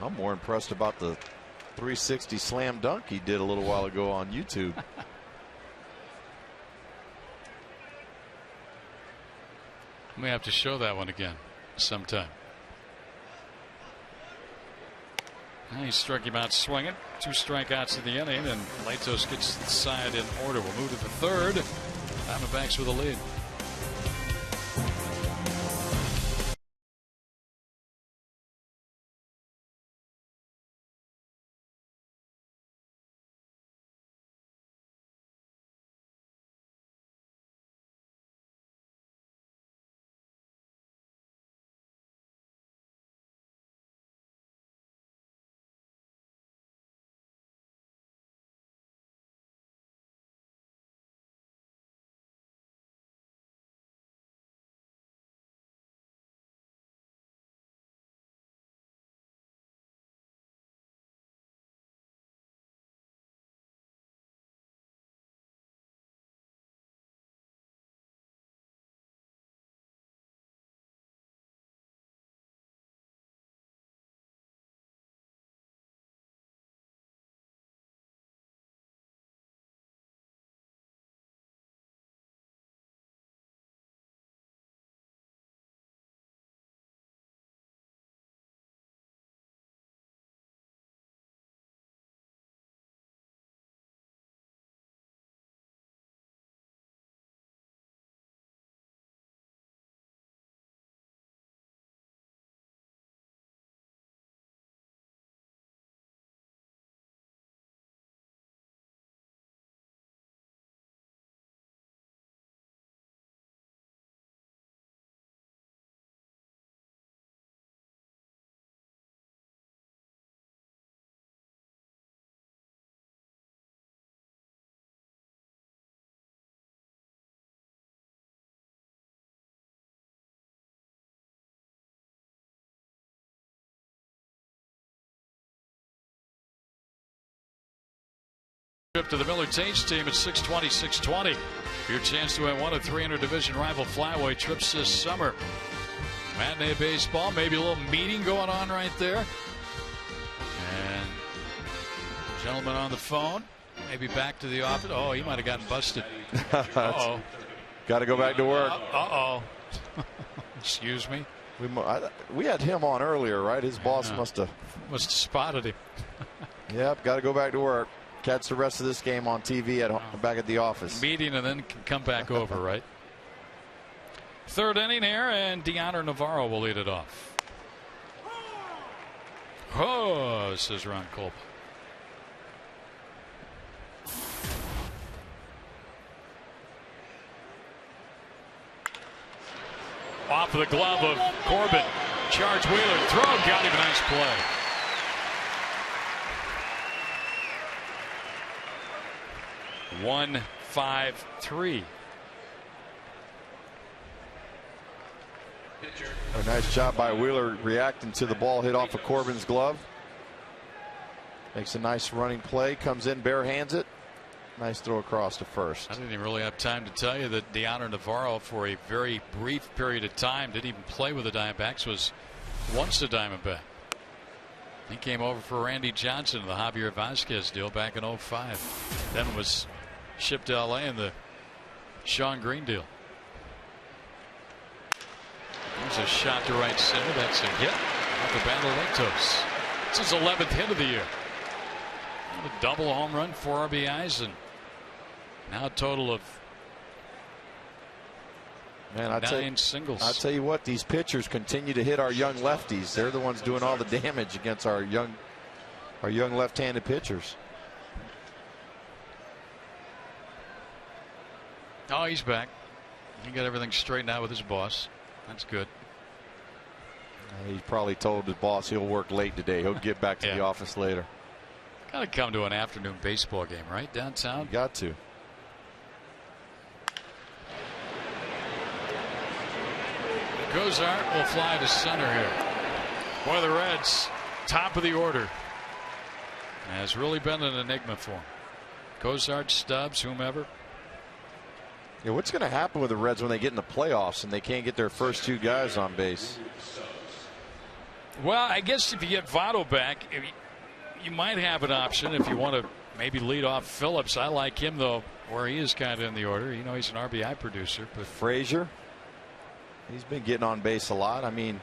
I'm more impressed about the 360 slam dunk he did a little while ago on YouTube.
We have to show that one again sometime. He struck him out swinging. 2 strikeouts in the inning, and Latos gets the side in order. We'll move to the third. Diamondbacks with a lead. To the Miller Taste team at 620, 620. Your chance to win one of 300 division rival flyaway trips this summer. Matinee baseball, maybe a little meeting going on right there. And gentleman on the phone, maybe back to the office. Oh, he might have gotten busted. Uh-oh.
Got to go back to work.
Uh-oh. Excuse me.
We had him on earlier, right? His boss must have
spotted him.
Yep, got to go back to work. Catch the rest of this game on TV back at the office.
Meeting and then come back over, right? Third inning here, and Deoner Navarro will lead it off. Oh, says Ron Kolb. Off of the glove of Corbin. Charge Wheeler. Throw. Got him. Nice play. One, 5-3.
A nice job by Wheeler reacting to the ball hit off of Corbin's glove. Makes a nice running play. Comes in, bare hands it. Nice throw across to first.
I didn't even really have time to tell you that Deoner Navarro, for a very brief period of time, didn't even play with the Diamondbacks, was once a Diamondback. He came over for Randy Johnson, the Javier Vasquez deal back in 05. Then was shipped to LA in the Sean Green deal. There's a shot to right center. That's a hit off the bat of Latos. It's his 11th hit of the year. A double home run, 4 RBIs, and now a total of 9 singles.
I'll tell you what, these pitchers continue to hit our young lefties. They're the ones doing all the damage against our young left-handed pitchers.
Oh, he's back. He got everything straightened out with his boss. That's good.
He's probably told his boss he'll work late today. He'll get back to the office later.
Got to come to an afternoon baseball game, right, downtown?
You got to.
COZART will fly to center here. Boy, the Reds, top of the order. Has really been an enigma for him. COZART, Stubbs, whomever.
Yeah, what's going to happen with the Reds when they get in the playoffs and they can't get their first 2 guys on base?
Well, I guess if you get Votto back, you might have an option if you want to maybe lead off Phillips. I like him, though, where he is kind of in the order. You know, he's an RBI producer. But
Frazier, he's been getting on base a lot. I mean,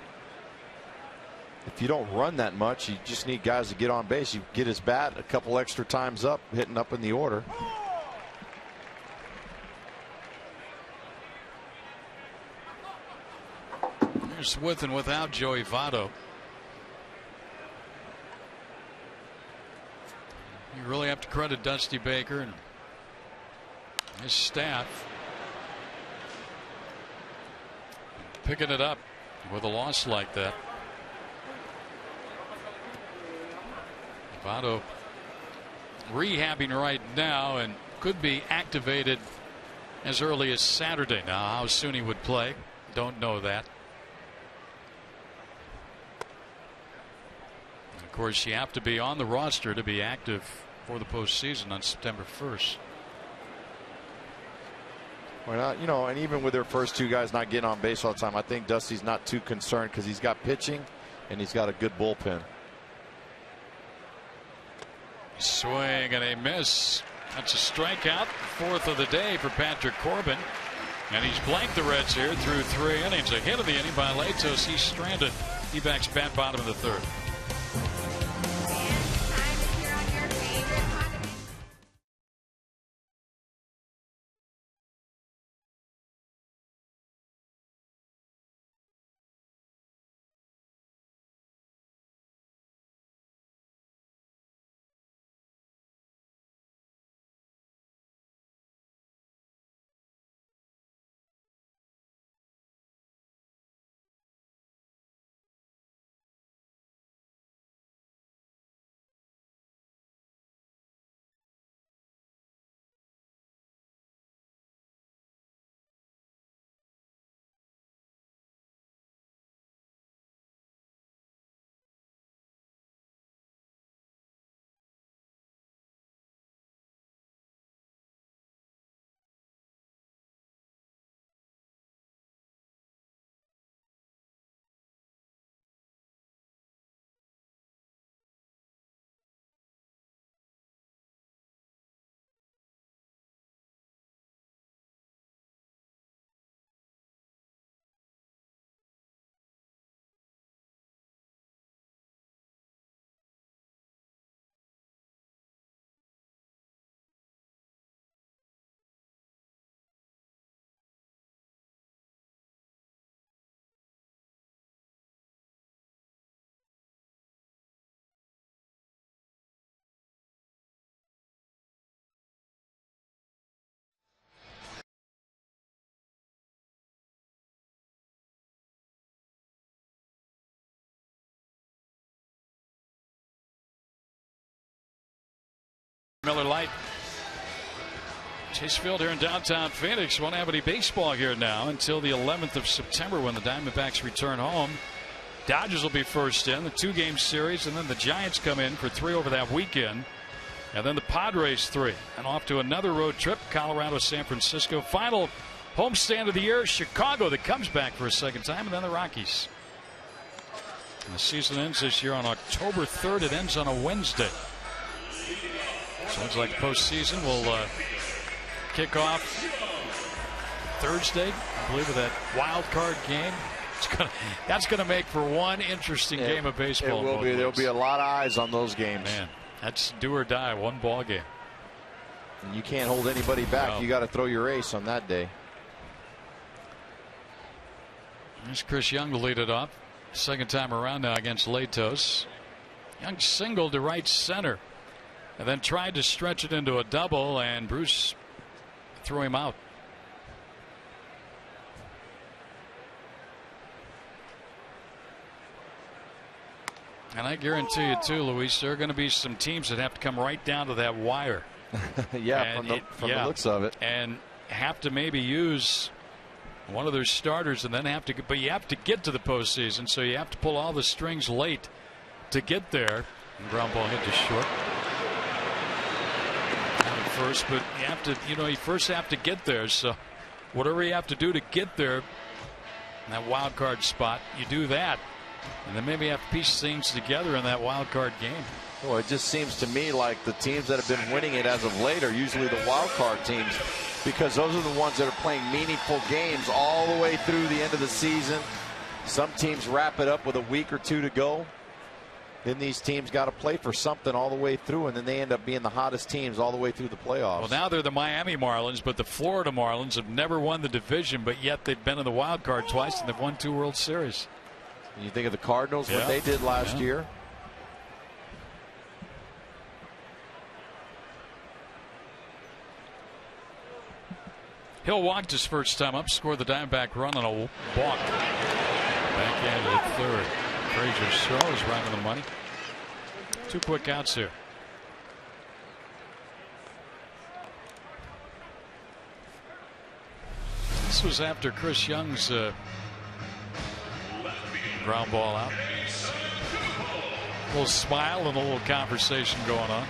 if you don't run that much, you just need guys to get on base. You get his bat a couple extra times up, hitting up in the order.
Here's with and without Joey Votto. You really have to credit Dusty Baker and his staff picking it up with a loss like that. Votto rehabbing right now and could be activated as early as Saturday. Now, how soon he would play, don't know that. And of course, you have to be on the roster to be active for the postseason on September 1st.
Well, not, you know, and even with their first two guys not getting on base all the time, I think Dusty's not too concerned because he's got pitching and he's got a good bullpen.
Swing and a miss. That's a strikeout, fourth of the day for Patrick Corbin. And he's blanked the Reds here through 3 innings. A hit of the inning by Latos. He's stranded. He backs bat bottom of the 3rd. Miller Lite. Chase Field here in downtown Phoenix won't have any baseball here now until the 11th of September when the Diamondbacks return home. Dodgers will be first in the 2-game series, and then the Giants come in for 3 over that weekend, and then the Padres 3, and off to another road trip, Colorado, San Francisco. Final homestand of the year, Chicago, that comes back for a second time, and then the Rockies. And the season ends this year on October 3rd. It ends on a Wednesday. So looks like the postseason will kick off Thursday, I believe, with that wild card game. That's going to make for one interesting game of baseball.
It will be. There'll be a lot of eyes on those games.
Man, that's do or die, one ball game.
And you can't hold anybody back.
No.
You got to throw your ace on that day.
There's Chris Young to lead it off. Second time around now against Latos. Young singled to right center, and then tried to stretch it into a double, and Bruce threw him out. And I guarantee you too, Luis, there are going to be some teams that have to come right down to that wire.
Yeah, from the looks of it,
and have to maybe use one of their starters, and then but you have to get to the postseason, so you have to pull all the strings late to get there. And ground ball hit to short. First, but you have to, you first have to get there. So whatever you have to do to get there, in that wild card spot, you do that. And then maybe have to piece things together in that wild card game.
Well, it just seems to me like the teams that have been winning it as of late are usually the wild card teams, because those are the ones that are playing meaningful games all the way through the end of the season. Some teams wrap it up with a week or two to go. Then these teams got to play for something all the way through, and then they end up being the hottest teams all the way through the playoffs.
Well, now they're the Miami Marlins, but the Florida Marlins have never won the division, but yet they've been in the wild card twice, and they've won 2 World Series.
And you think of the Cardinals, what they did last year.
Hill walked his first time up, scored the Diamondback run on a walk. Backhand to the third. Frazier's throw is right on the money. 2 quick outs here. This was after Chris Young's ground ball out. A little smile and a little conversation going on.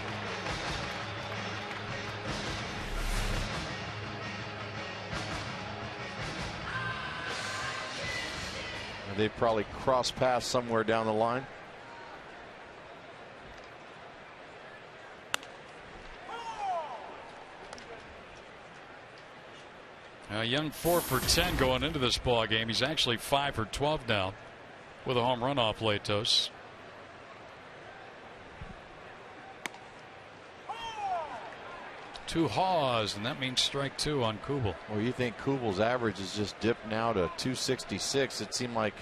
They probably cross paths somewhere down the line.
Young 4 for 10 going into this ball game. He's actually 5 for 12 now with a home run off Latos. Two haws, and that means strike 2 on Kubel.
Well, you think Kubel's average is just dipped now to 266. It seemed like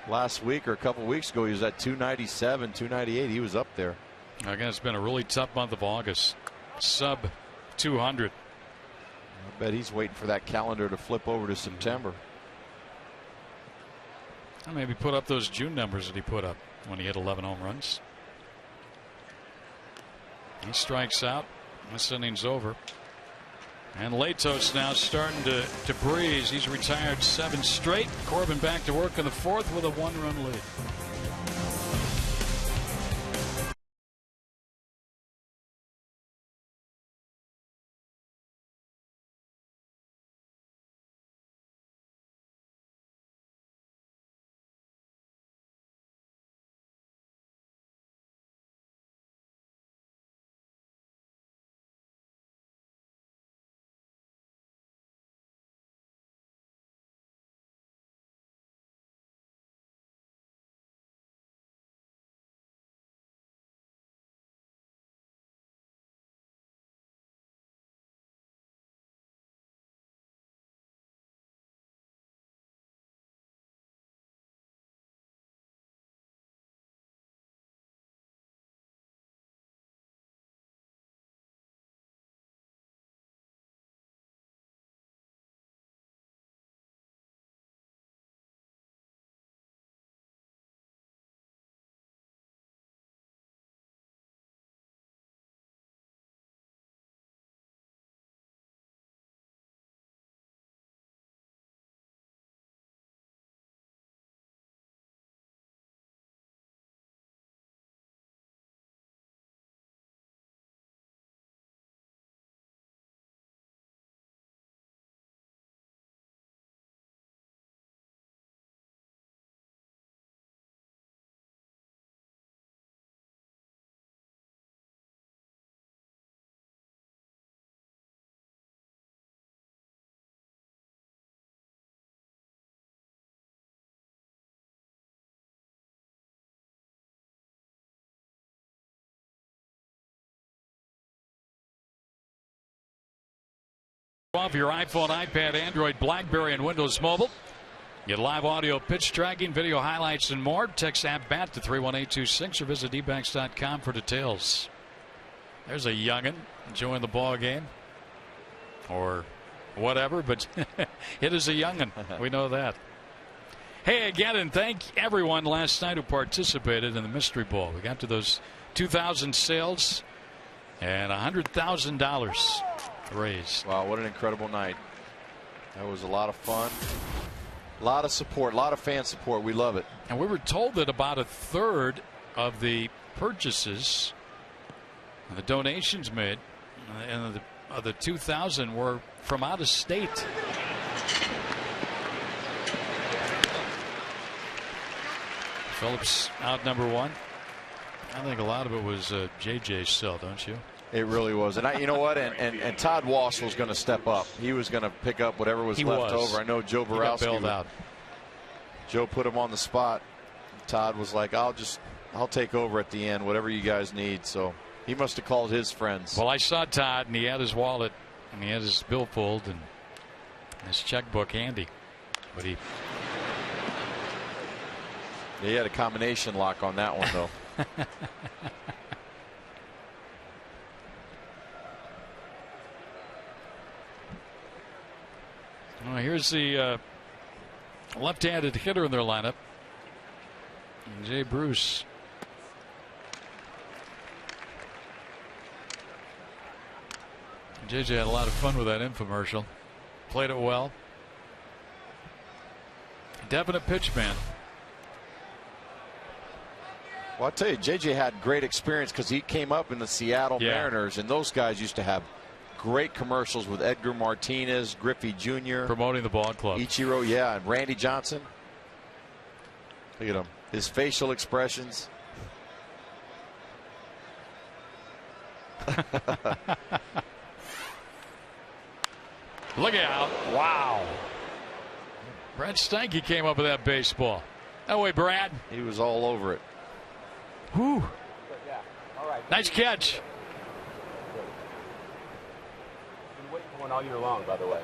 last week or a couple weeks ago he was at 297, 298. He was up there.
Again, it's been a really tough month of August. Sub 200.
I bet he's waiting for that calendar to flip over to September.
Or maybe put up those June numbers that he put up when he hit 11 home runs. He strikes out. This inning's over. And Latos now starting to breeze. He's retired 7 straight. Corbin back to work in the 4th with a 1-run lead. Off your iPhone, iPad, Android, BlackBerry, and Windows Mobile. Get live audio, pitch tracking, video highlights, and more. Text app BAT to 31826 or visit dbacks.com for details. There's a youngin enjoying the ball game, or whatever, but it is a youngin. We know that. Hey, again, and thank everyone last night who participated in the Mystery Ball. We got to those 2,000 sales and $100,000 raised.
Wow, what an incredible night. That was a lot of fun. A lot of support, a lot of fan support. We love it.
And we were told that about a third of the purchases, the donations made, and the 2,000 were from out of state. Phillips out number 1. I think a lot of it was JJ's cell, don't you?
It really was. And you know what? And Todd Walsh was going to step up. He was going to pick up whatever was left over. I know Joe Borowski
bailed out.
Joe put him on the spot. Todd was like, I'll take over at the end, whatever you guys need. So he must have called his friends.
Well, I saw Todd, and he had his wallet, and he had his billfold, and his checkbook handy. But he
had a combination lock on that one, though.
Well, here's the left-handed hitter in their lineup, Jay Bruce. JJ had a lot of fun with that infomercial. Played it well. Definite pitch man.
Well, I'll tell you, JJ had great experience because he came up in the Seattle Mariners, and those guys used to have great commercials with Edgar Martinez, Griffey Jr.
promoting the ball club.
Ichiro, and Randy Johnson. Look at him. His facial expressions.
Look out. Wow. Brad Steinke came up with that baseball. That way, Brad.
He was all over it.
Whew. Nice catch.
Been waiting for one all year long, by the way.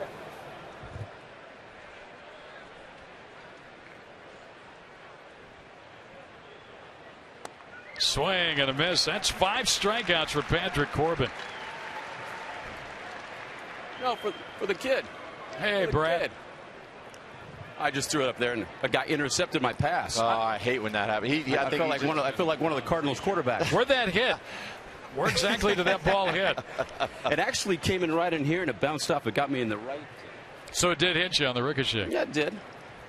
Swing and a miss. That's 5 strikeouts for Patrick Corbin.
No, for the kid.
Hey, Brad.
Kid. I just threw it up there, and a guy intercepted my pass.
Oh, I hate when that happens.
I feel like one of the Cardinals quarterbacks.
Where'd that hit? Where exactly did that ball hit?
It actually came in right in here, and it bounced off. It got me in the right.
So it did hit you on the ricochet.
Yeah, it did.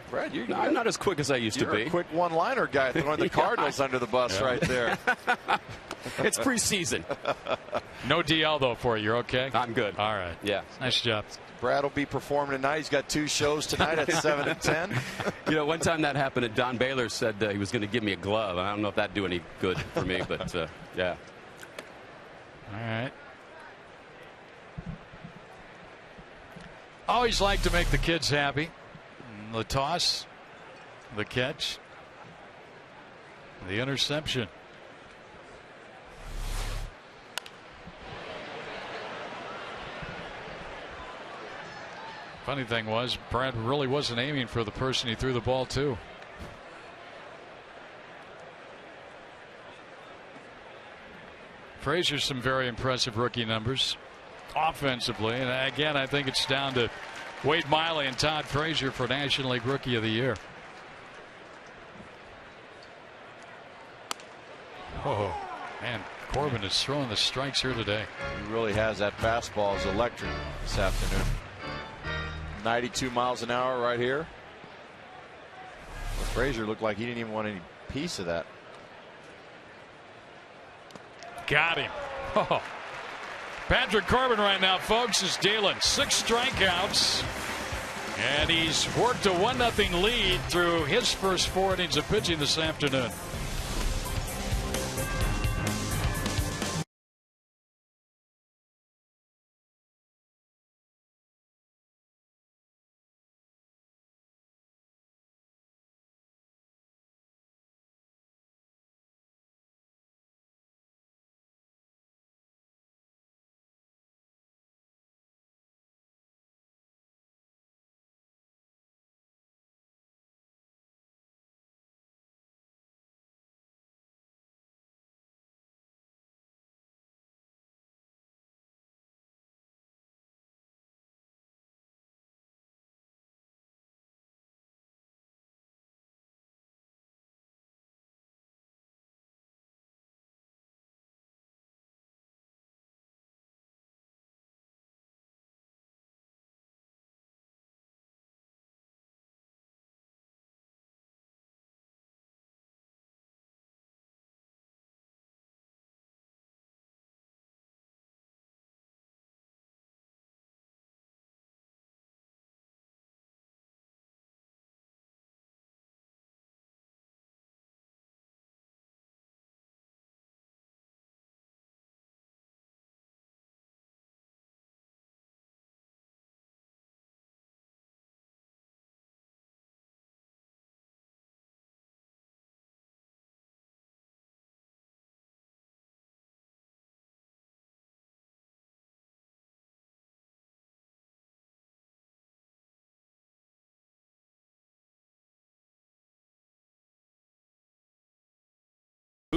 Brad,
I'm not as quick as I used to be.
You're a quick one-liner guy throwing the Cardinals under the bus right there.
It's preseason.
No DL, though, for you. You're okay?
I'm good.
All right.
Yeah.
Nice job.
Brad will be performing tonight. He's got 2 shows tonight at 7 and 10.
You know, one time that happened, Don Baylor said he was going to give me a glove. I don't know if that'd do any good for me, but yeah.
All right. Always like to make the kids happy. The toss, the catch, the interception. Funny thing was, Brad really wasn't aiming for the person he threw the ball to. Frazier's some very impressive rookie numbers offensively. And again, I think it's down to Wade Miley and Todd Frazier for National League Rookie of the Year. Oh, man, Corbin is throwing the strikes here today.
He really has. That fastball is electric this afternoon. 92 miles an hour right here. Well, Frazier looked like he didn't even want any piece of that.
Got him. Oh. Patrick Corbin right now, folks, is dealing 6 strikeouts. And he's worked a 1-0 lead through his first 4 innings of pitching this afternoon.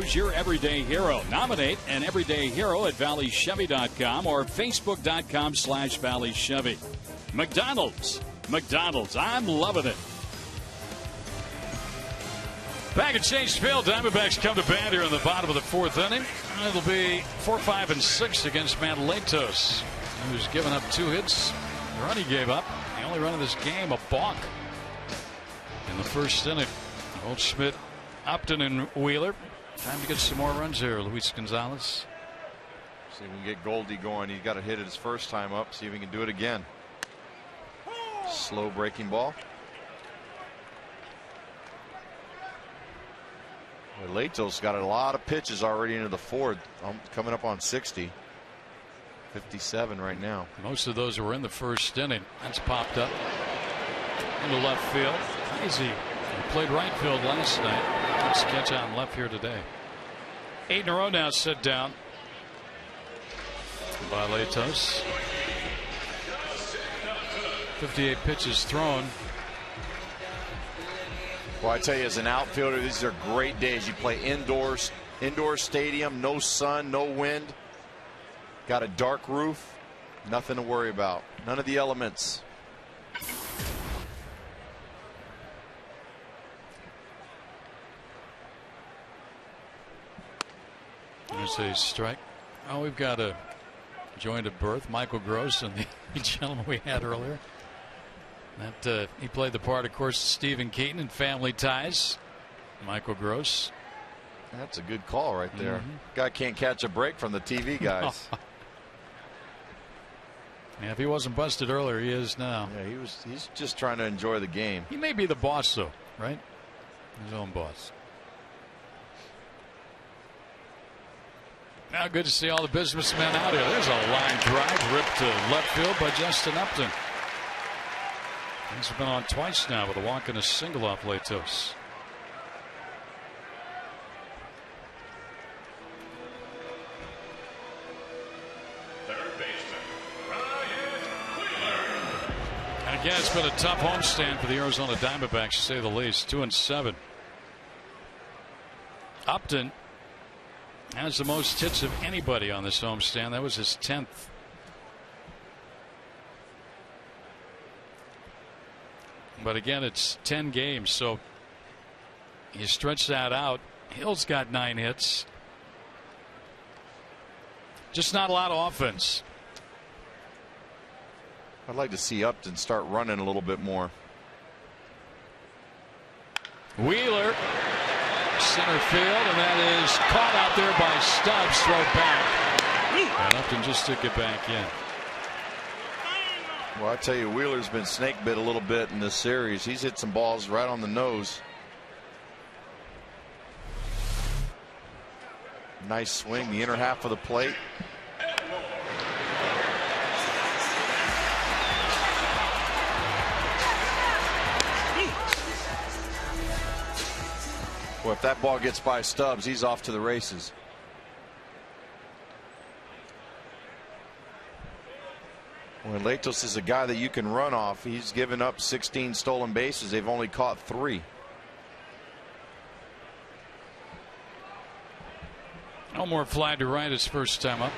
Who's your everyday hero? Nominate an everyday hero at valleychevy.com or facebook.com/valleychevy. McDonald's. I'm loving it. Back at Chase Field, Diamondbacks come to bat here in the bottom of the fourth inning. It'll be 4, 5, and 6 against Matt Latos, who's given up 2 hits. The run he gave up, the only run of this game, a balk in the first inning. Goldschmidt, Upton, and Wheeler. Time to get some more runs here, Luis Gonzalez.
See if we can get Goldie going. He's got to hit it his first time up. See if he can do it again. Slow breaking ball. Latos got a lot of pitches already into the fourth. Coming up on 60. 57 right now.
Most of those were in the first inning. That's popped up into left field. HEISEY played right field last night. Let's catch out in left here today. 8 in a row now set down by Latos. 58 pitches thrown.
Well, I tell you, as an outfielder, these are great days. You play indoor stadium, no sun, no wind. Got a dark roof, nothing to worry about. None of the elements.
There's a strike. Oh, we've got a joint of birth. Michael Gross and the gentleman we had earlier. That he played the part, of course, Stephen Keaton in Family Ties. Michael Gross.
That's a good call right there. Guy can't catch a break from the TV guys.
Yeah, if he wasn't busted earlier, he is now.
Yeah, he's just trying to enjoy the game.
He may be the boss, though, right? His own boss. Now, good to see all the businessmen out here. There's a line drive ripped to left field by Justin Upton. He's been on twice now with a walk and a single off Latos. And again, it's been a tough homestand for the Arizona Diamondbacks, to say the least. 2-7. Upton has the most hits of anybody on this homestand. That was his 10th. But again, it's 10 games, so you stretch that out. Hill's got 9 hits. Just not a lot of offense.
I'd like to see Upton start running a little bit more.
Wheeler, center field, and that is caught out there by Stubbs. Throw back. And Upton just took it back in.
Well, I tell you, Wheeler's been snake bit a little bit in this series. He's hit some balls right on the nose. Nice swing, the inner half of the plate. Well, if that ball gets by Stubbs, he's off to the races. Well, Latos is a guy that you can run off. He's given up 16 stolen bases. They've only caught 3.
Elmore fly to right his first time up.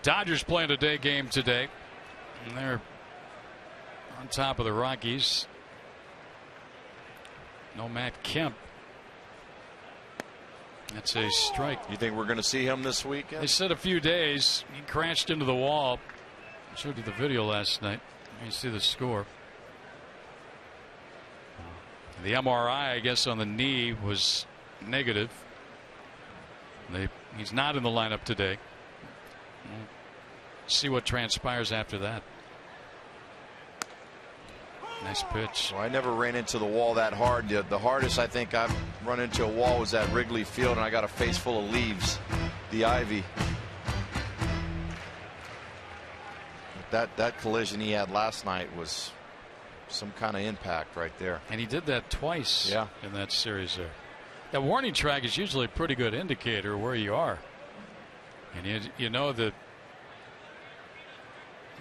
Dodgers playing a day game today, and they're on top of the Rockies. No Matt Kemp. That's a strike.
You think we're going to see him this weekend?
They said a few days. He crashed into the wall. I showed you the video last night. You see the score. The MRI, I guess, on the knee was negative. He's not in the lineup today. We'll see what transpires after that. Nice pitch.
Well, I never ran into the wall that hard. The hardest I think I've run into a wall was at Wrigley Field, and I got a face full of leaves, the ivy. That collision he had last night was some kind of impact right there.
And he did that twice.
Yeah.
In that series there. That warning track is usually a pretty good indicator where you are. And you know that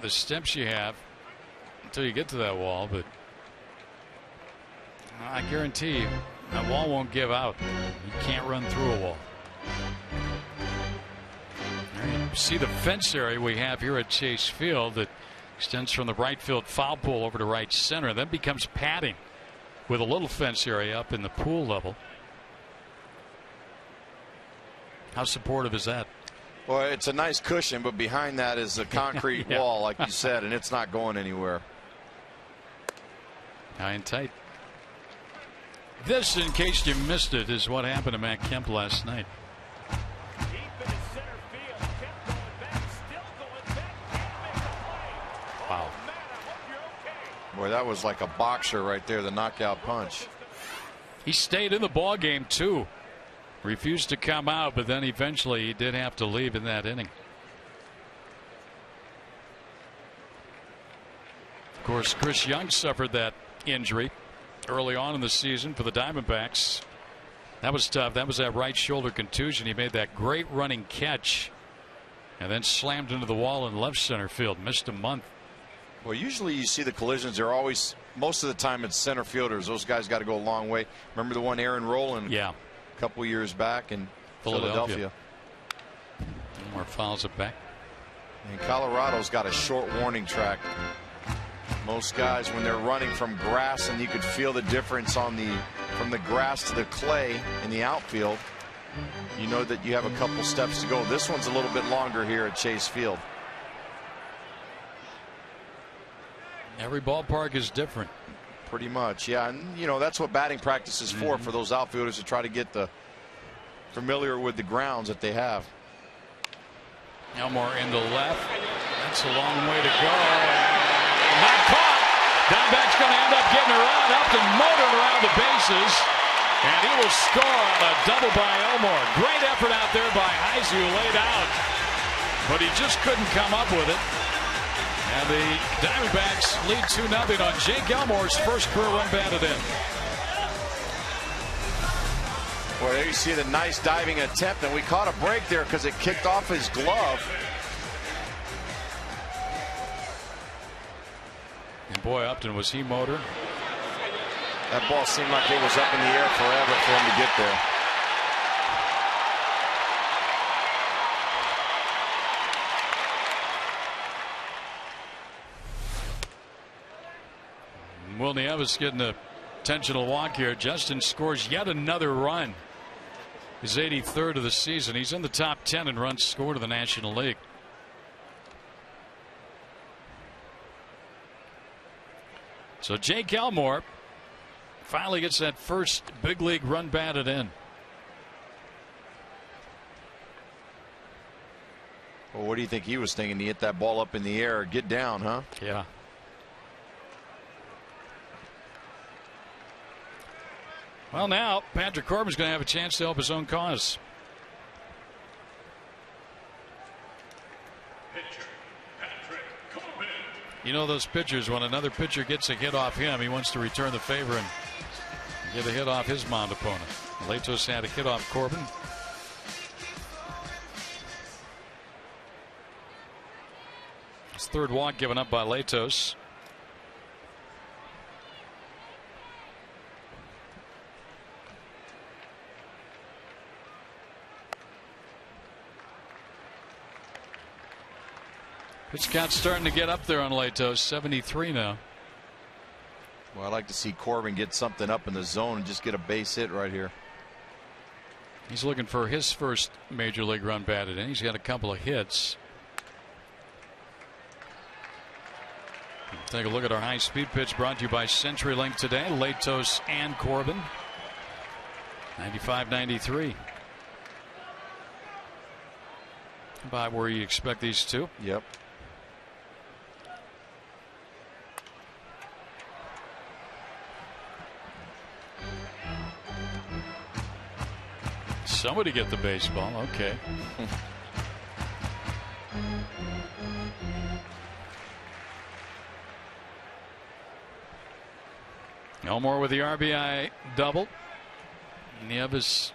the steps you have until you get to that wall, but I guarantee you that wall won't give out. You can't run through a wall. You see the fence area we have here at Chase Field that extends from the right field foul pole over to right center, then becomes padding with a little fence area up in the pool level. How supportive is that?
Well, it's a nice cushion, but behind that is a concrete
yeah.
wall, like you said, and it's not going anywhere.
High and tight. This, in case you missed it, is what happened to Matt Kemp last night. Wow.
Boy, that was like a boxer right there, the knockout punch.
He stayed in the ball game too. Refused to come out, but then eventually he did have to leave in that inning. Of course, Chris Young suffered that injury early on in the season for the Diamondbacks. That was tough. That was that right shoulder contusion. He made that great running catch and then slammed into the wall in left center field. Missed a month.
Well, usually you see the collisions. They're always, most of the time, it's center fielders. Those guys got to go a long way. Remember the one Aaron Rowland?
Yeah.
A couple years back in Philadelphia.
More fouls it back.
And Colorado's got a short warning track. Most guys, when they're running from grass, and you could feel the difference on from the grass to the clay in the outfield, you know that you have a couple steps to go. This one's a little bit longer here at Chase Field.
Every ballpark is different.
Pretty much, yeah. And you know, that's what batting practice is for those outfielders, to try to get familiar with the grounds that they have.
Elmore into left. That's a long way to go. Not caught. Diamondback's going to end up getting around up and motoring around the bases. And he will score on a double by Elmore. Great effort out there by HEISEY, who laid out. But he just couldn't come up with it. And the Diamondbacks lead 2-0 on Jake Elmore's first career run batted in.
Well, there you see the nice diving attempt, and we caught a break there because it kicked off his glove.
And boy, Upton, was he motor?
That ball seemed like it was up in the air forever for him to get there.
Will Nieves getting a intentional walk here. Justin scores yet another run. His 83rd of the season. He's in the top 10 in runs scored in the National League. So Jake Elmore finally gets that first big league run batted in.
Well, what do you think he was thinking? To hit that ball up in the air, get down, huh?
Yeah. Well, now Patrick Corbin's going to have a chance to help his own cause.
Pitcher, Patrick Corbin.
You know those pitchers, when another pitcher gets a hit off him, he wants to return the favor and get a hit off his mound opponent. Latos had a hit off Corbin. His third walk given up by Latos. Pitch count starting to get up there on Latos. 73 now.
Well, I'd like to see Corbin get something up in the zone and just get a base hit right here.
He's looking for his first major league run batted in. He's got a couple of hits. Take a look at our high speed pitch brought to you by CenturyLink today. Latos and Corbin. 95-93. About where you expect these two.
Yep.
Somebody get the baseball. Okay. Elmore with the RBI double. Nieves,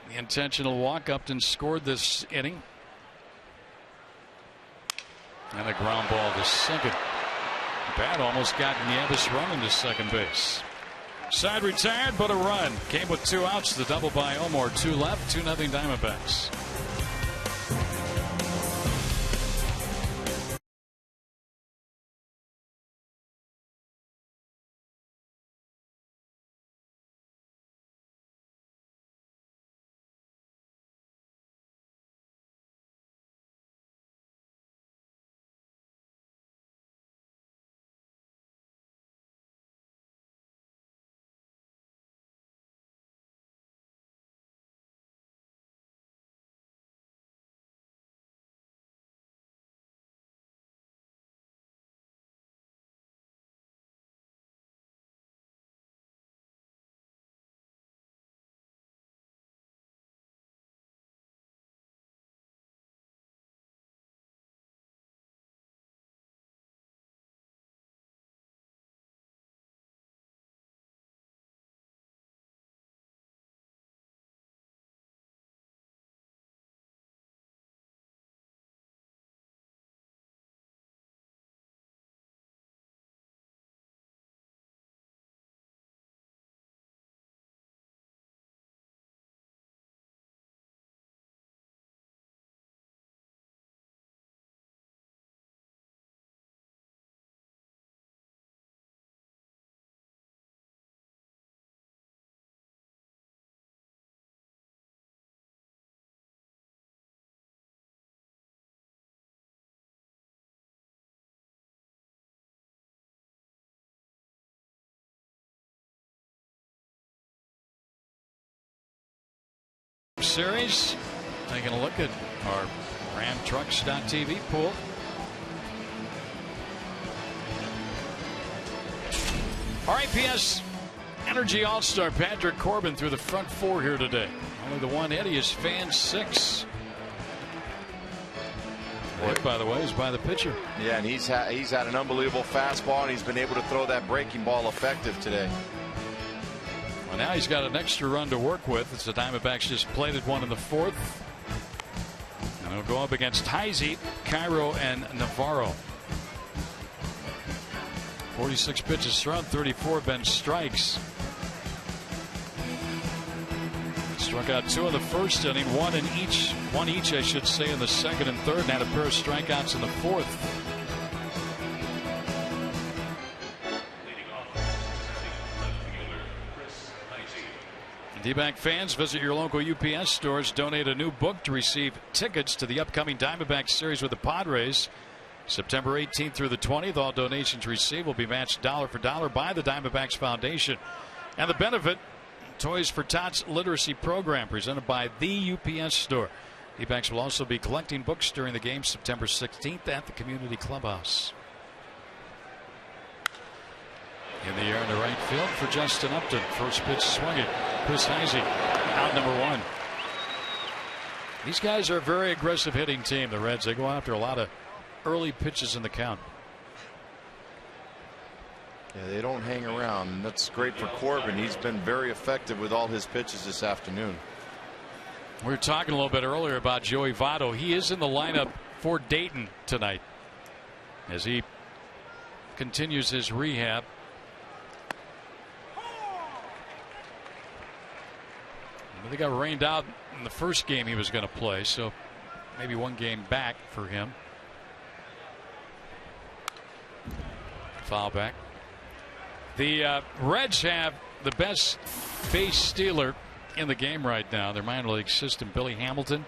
the intentional walk. Upton scored this inning. And a ground ball to second. Bat almost got Nieves running to second base. Side retired, but a run came with 2 outs. The double by Omar. 2 left. 2-0 Diamondbacks. Series, taking a look at our RamTrucks.tv pool. RAPS Energy All-Star Patrick Corbin through the front 4 here today. Only the one Eddie is fan 6. Hit, by the way, is by the pitcher.
Yeah, and he's had an unbelievable fastball, and he's been able to throw that breaking ball effective today.
Well, now he's got an extra run to work with. It's the Diamondbacks just plated one in the 4th. And he'll go up against HEISEY, Cairo, and Navarro. 46 pitches thrown, 34 been strikes. Struck out 2 in the first inning, one each, I should say, in the second and third, and had a pair of strikeouts in the 4th. D-back fans, visit your local UPS stores. Donate a new book to receive tickets to the upcoming Diamondbacks series with the Padres. September 18th through the 20th. All donations received will be matched dollar for dollar by the Diamondbacks Foundation. And the benefit, Toys for Tots Literacy Program presented by the UPS store. D-backs will also be collecting books during the game September 16th at the Community Clubhouse. In the air in the right field for Justin Upton. First pitch swinging. Chris HEISEY out number 1. These guys are a very aggressive hitting team, the Reds. They go after a lot of early pitches in the count.
Yeah, they don't hang around. And that's great for Corbin. He's been very effective with all his pitches this afternoon.
We were talking a little bit earlier about Joey Votto. He is in the lineup for Dayton tonight as he continues his rehab. They got rained out in the first game he was going to play, so maybe one game back for him. Foul back. The Reds have the best base stealer in the game right now. Their minor league system, Billy Hamilton.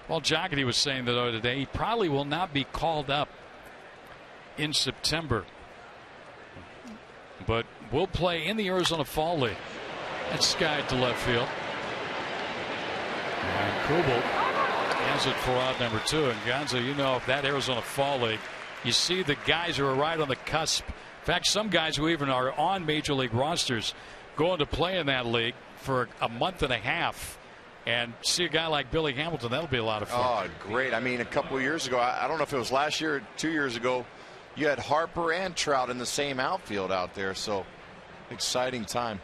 Well, Jocketty was saying that today he probably will not be called up in September, but will play in the Arizona Fall League. That's skied to left field. And Kubel has it for out number 2. And Gonzo, you know, that Arizona Fall League, you see the guys who are right on the cusp. In fact, some guys who even are on major league rosters going to play in that league for a month and a half. And see a guy like Billy Hamilton, that'll be a lot of fun.
Oh, great. I mean, a couple of years ago, I don't know if it was last year or 2 years ago, you had Harper and Trout in the same outfield out there. So exciting time.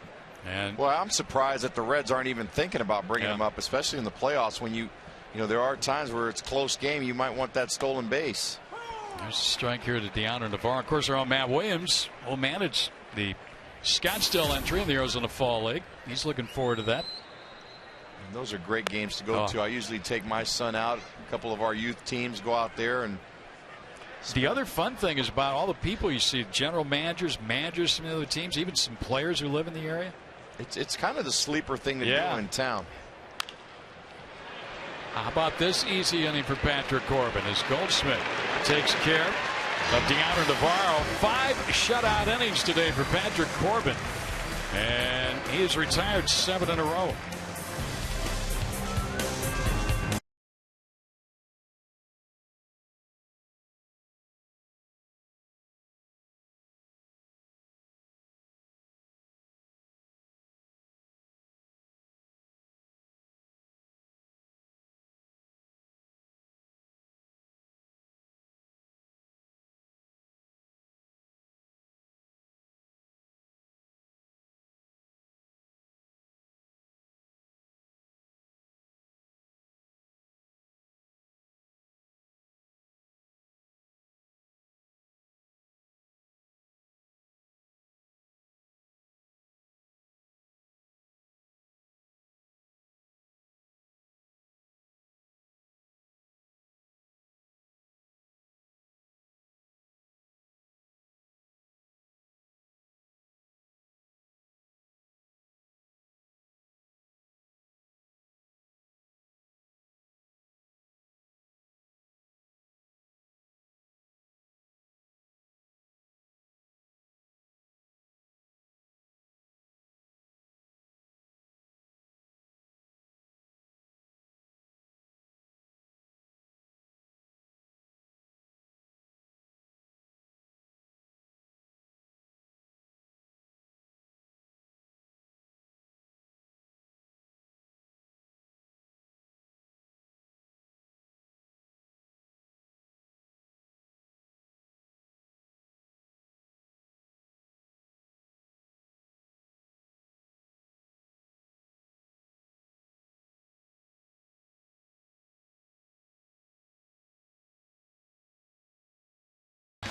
And
well, I'm surprised that the Reds aren't even thinking about bringing him up, especially in the playoffs when you know there are times where it's a close game. You might want that stolen base.
There's a strike here to Deanna Navarro. Of course, our own Matt Williams will manage the Scottsdale entry in the Arizona Fall League. He's looking forward to that.
And those are great games to go to. I usually take my son out. A couple of our youth teams go out there. And
the other fun thing is about all the people you see, general managers, managers from the other teams, even some players who live in the area.
It's kind of the sleeper thing to do in town.
How about this easy inning for Patrick Corbin as Goldschmidt takes care of Deanna Navarro. 5 shutout innings today for Patrick Corbin, and he has retired 7 in a row.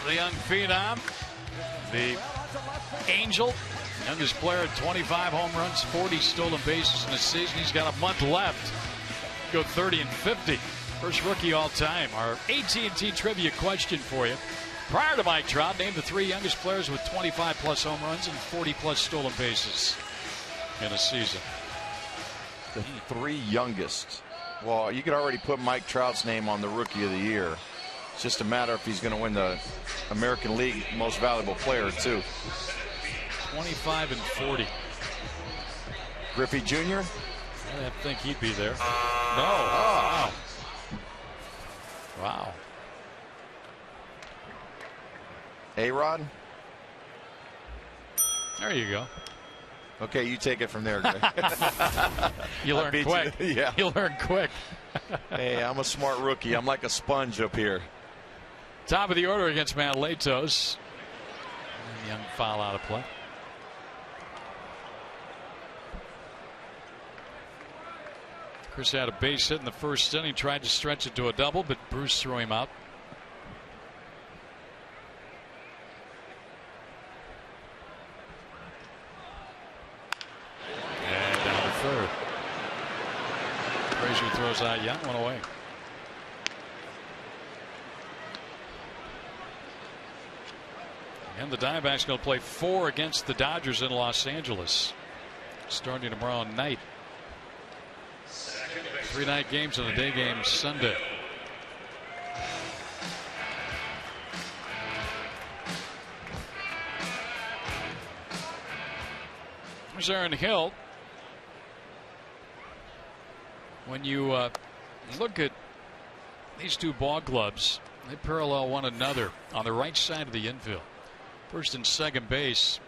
The young phenom, the Angel, youngest player at 25 home runs, 40 stolen bases in a season. He's got a month left. Go 30 and 50. First rookie all time. Our AT&T trivia question for you. Prior to Mike Trout, name the 3 youngest players with 25 plus home runs and 40 plus stolen bases in a season.
The 3 youngest. Well, you could already put Mike Trout's name on the Rookie of the Year. It's just a matter if he's going to win the American League Most Valuable Player, too.
25 and 40.
Griffey Jr.?
I think he'd be there. No. Oh. Wow.
A-Rod?
There you go.
Okay, you take it from there, Greg.
You learn quick.
Yeah.
You learn quick.
Hey, I'm a smart rookie. I'm like a sponge up here.
Top of the order against Matt Latos. Young foul out of play. Chris had a base hit in the first inning. Tried to stretch it to a double, but Bruce threw him out. And down to third. Frazier throws out Young, one away. And the Diamondbacks going to play 4 against the Dodgers in Los Angeles starting tomorrow night. 3 night games and a day game Sunday. There's Aaron Hill. When you look at these 2 ball clubs, they parallel one another on the right side of the infield. First and second base.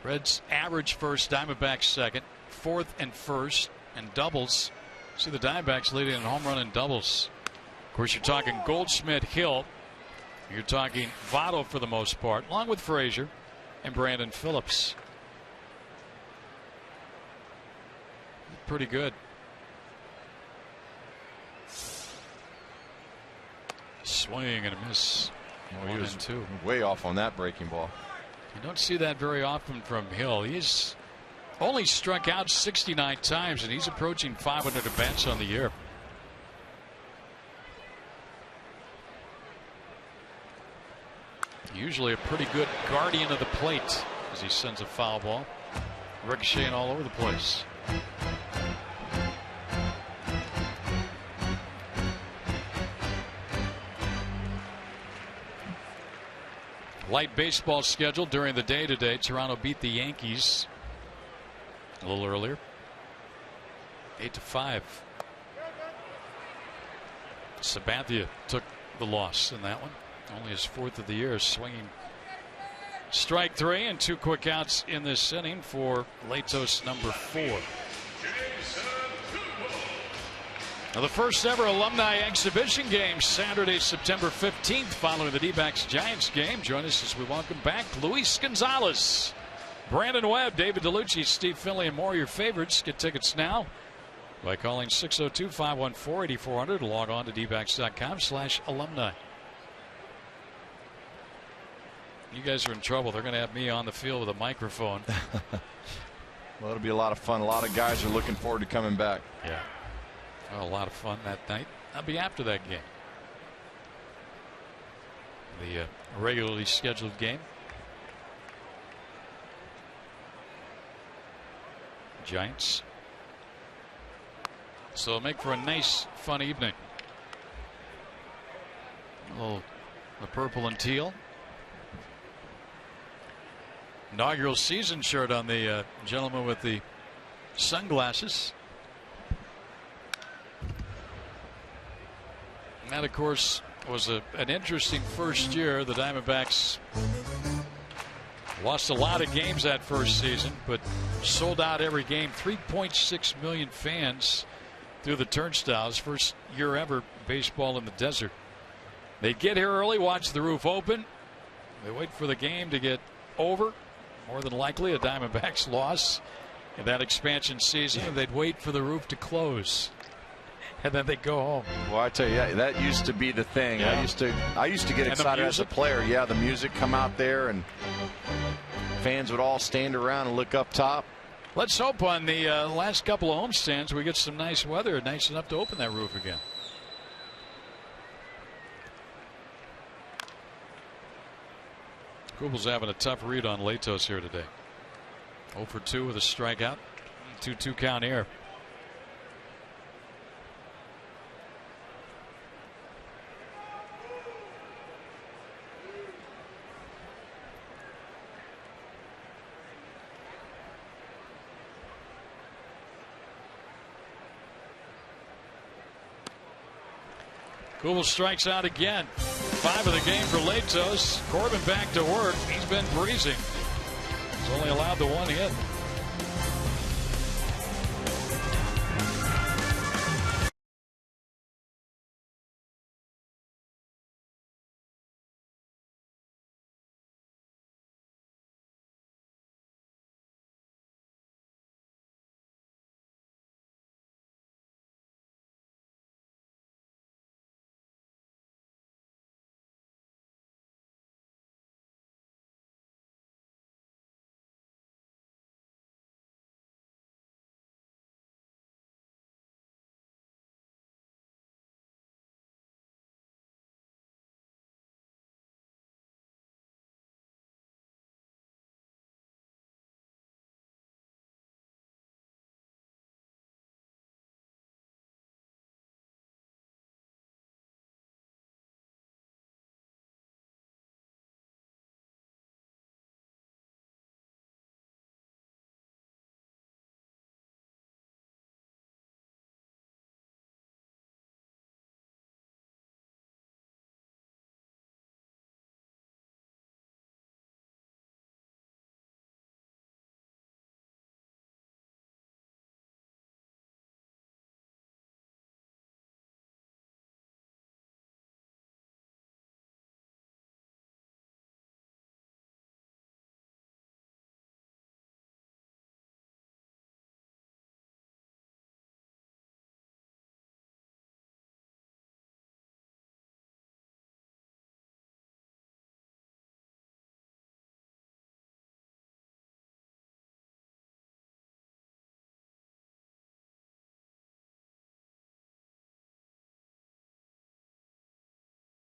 Reds average first, Diamondbacks second, fourth and first, and doubles. See the Diamondbacks leading in home run and doubles. Of course, you're talking Goldschmidt, Hill. You're talking Votto for the most part, along with Frazier and Brandon Phillips. Pretty good. Swing and a miss.
Well, he was
1-2.
way off on that breaking ball.
You don't see that very often from Hill. He's only struck out 69 times, and he's approaching 500 at-bats on the year. Usually a pretty good guardian of the plate as he sends a foul ball, ricocheting all over the place. Light baseball schedule during the day today. Toronto beat the Yankees a little earlier, 8-5. Sabathia took the loss in that one. Only his 4th of the year, swinging strike 3 and 2 quick outs in this inning for Latos number 4. Now, the first ever alumni exhibition game Saturday, September 15th, following the D-backs Giants game. Join us as we welcome back Luis Gonzalez, Brandon Webb, David DeLucci, Steve Finley, and more of your favorites. Get tickets now by calling 602-514-8400. Log on to dbacks.com/alumni. You guys are in trouble. They're going to have me on the field with a microphone.
Well, it'll be a lot of fun. A lot of guys are looking forward to coming back.
Yeah. Well, a lot of fun that night. I'll be after that game. The regularly scheduled game. Giants. So it'll make for a nice, fun evening. Oh, the purple and teal. Inaugural season shirt on the gentleman with the sunglasses. And that, of course, was an interesting first year. The Diamondbacks lost a lot of games that first season, but sold out every game. 3.6 million fans through the turnstiles. First year ever baseball in the desert. They get here early, watch the roof open. They wait for the game to get over. More than likely a Diamondbacks loss in that expansion season, and they'd wait for the roof to close, and then they'd go home.
Well, I tell you, that used to be the thing.
Yeah.
I used to get excited as a player. Yeah, the music come out there, and fans would all stand around and look up top.
Let's hope on the last couple of homestands we get some nice weather, nice enough to open that roof again. Kubel's having a tough read on Latos here today. 0 for 2 with a strikeout. 2-2 count here. Kubel strikes out again. 5 of the game for Latos. Corbin back to work. He's been breezing. He's only allowed the 1 hit.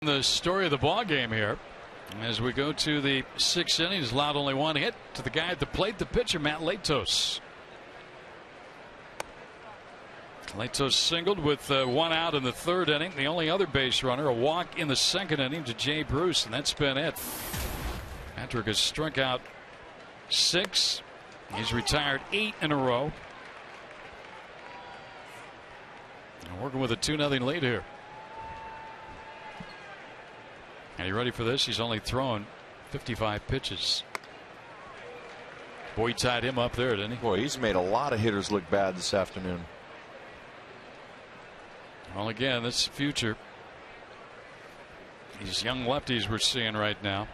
The story of the ball game here as we go to the 6th inning. He's allowed only one hit to the guy at the plate, the pitcher Matt Latos. Latos singled with one out in the 3rd inning. The only other base runner, a walk in the 2nd inning to Jay Bruce, and that's been it. Patrick has struck out 6. He's retired 8 in a row. And working with a 2-0 lead here. And you ready for this? He's only thrown 55 pitches. Boy, he tied him up there, didn't he?
Boy, he's made a lot of hitters look bad this afternoon.
Well, again, this future. These young lefties we're seeing right now.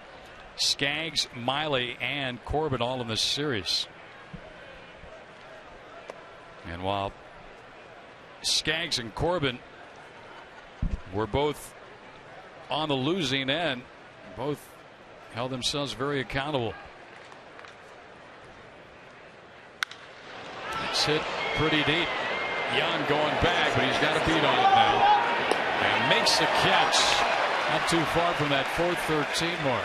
Skaggs, Miley, and Corbin all in this series. And while Skaggs and Corbin were both on the losing end, both held themselves very accountable. It's hit pretty deep. Young going back, but he's got a beat on it now. And makes the catch. Not too far from that 413 mark.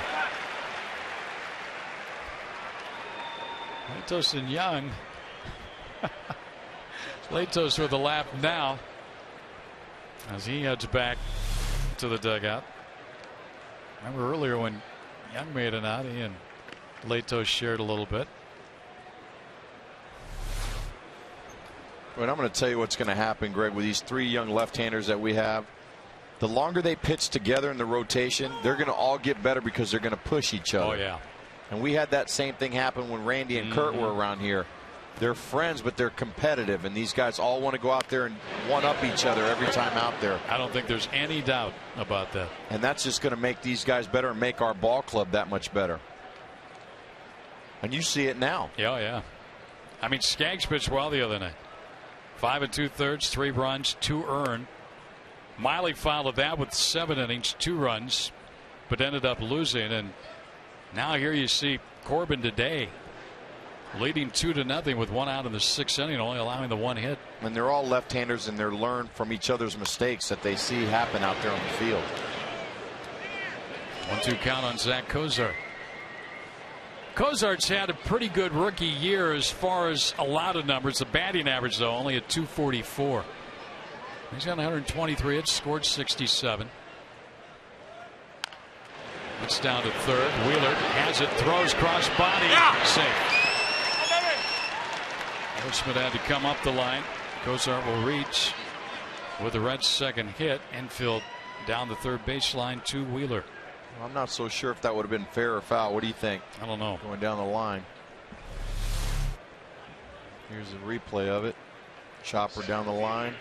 Latos and Young. Latos with a lap now as he heads back to the dugout. Remember earlier when Young made an out, he and Latos shared a little bit.
But I'm going to tell you what's going to happen, Greg, with these 3 young left-handers that we have. The longer they pitch together in the rotation, they're going to all get better because they're going to push each other.
Oh, yeah.
And we had that same thing happen when Randy and Kurt were around here. They're friends, but they're competitive, and these guys all want to go out there and one-up each other every time out there.
I don't think there's any doubt about that.
And that's just going to make these guys better and make our ball club that much better. And you see it now.
Yeah, yeah. I mean, Skaggs pitched well the other night. 5 2/3, 3 runs, 2 earned. Miley followed that with 7 innings, 2 runs, but ended up losing. And now here you see Corbin today leading 2-0 with 1 out in the 6th inning, only allowing the 1 hit.
And they're all left-handers, and they're learned from each other's mistakes that they see happen out there on the field.
1-2 count on Zach COZART. COZART's had a pretty good rookie year as far as a lot of numbers. The batting average, though, only at .244. He's got 123 hits, scored 67. It's down to 3rd. Wheeler has it, throws cross body, safe. Goldschmidt had to come up the line. COZART will reach with the Reds' 2nd hit. Infield down the 3rd baseline to Wheeler.
I'm not so sure if that would have been fair or foul. What do you think?
I don't know.
Going down the line. Here's a replay of it. Chopper down the line.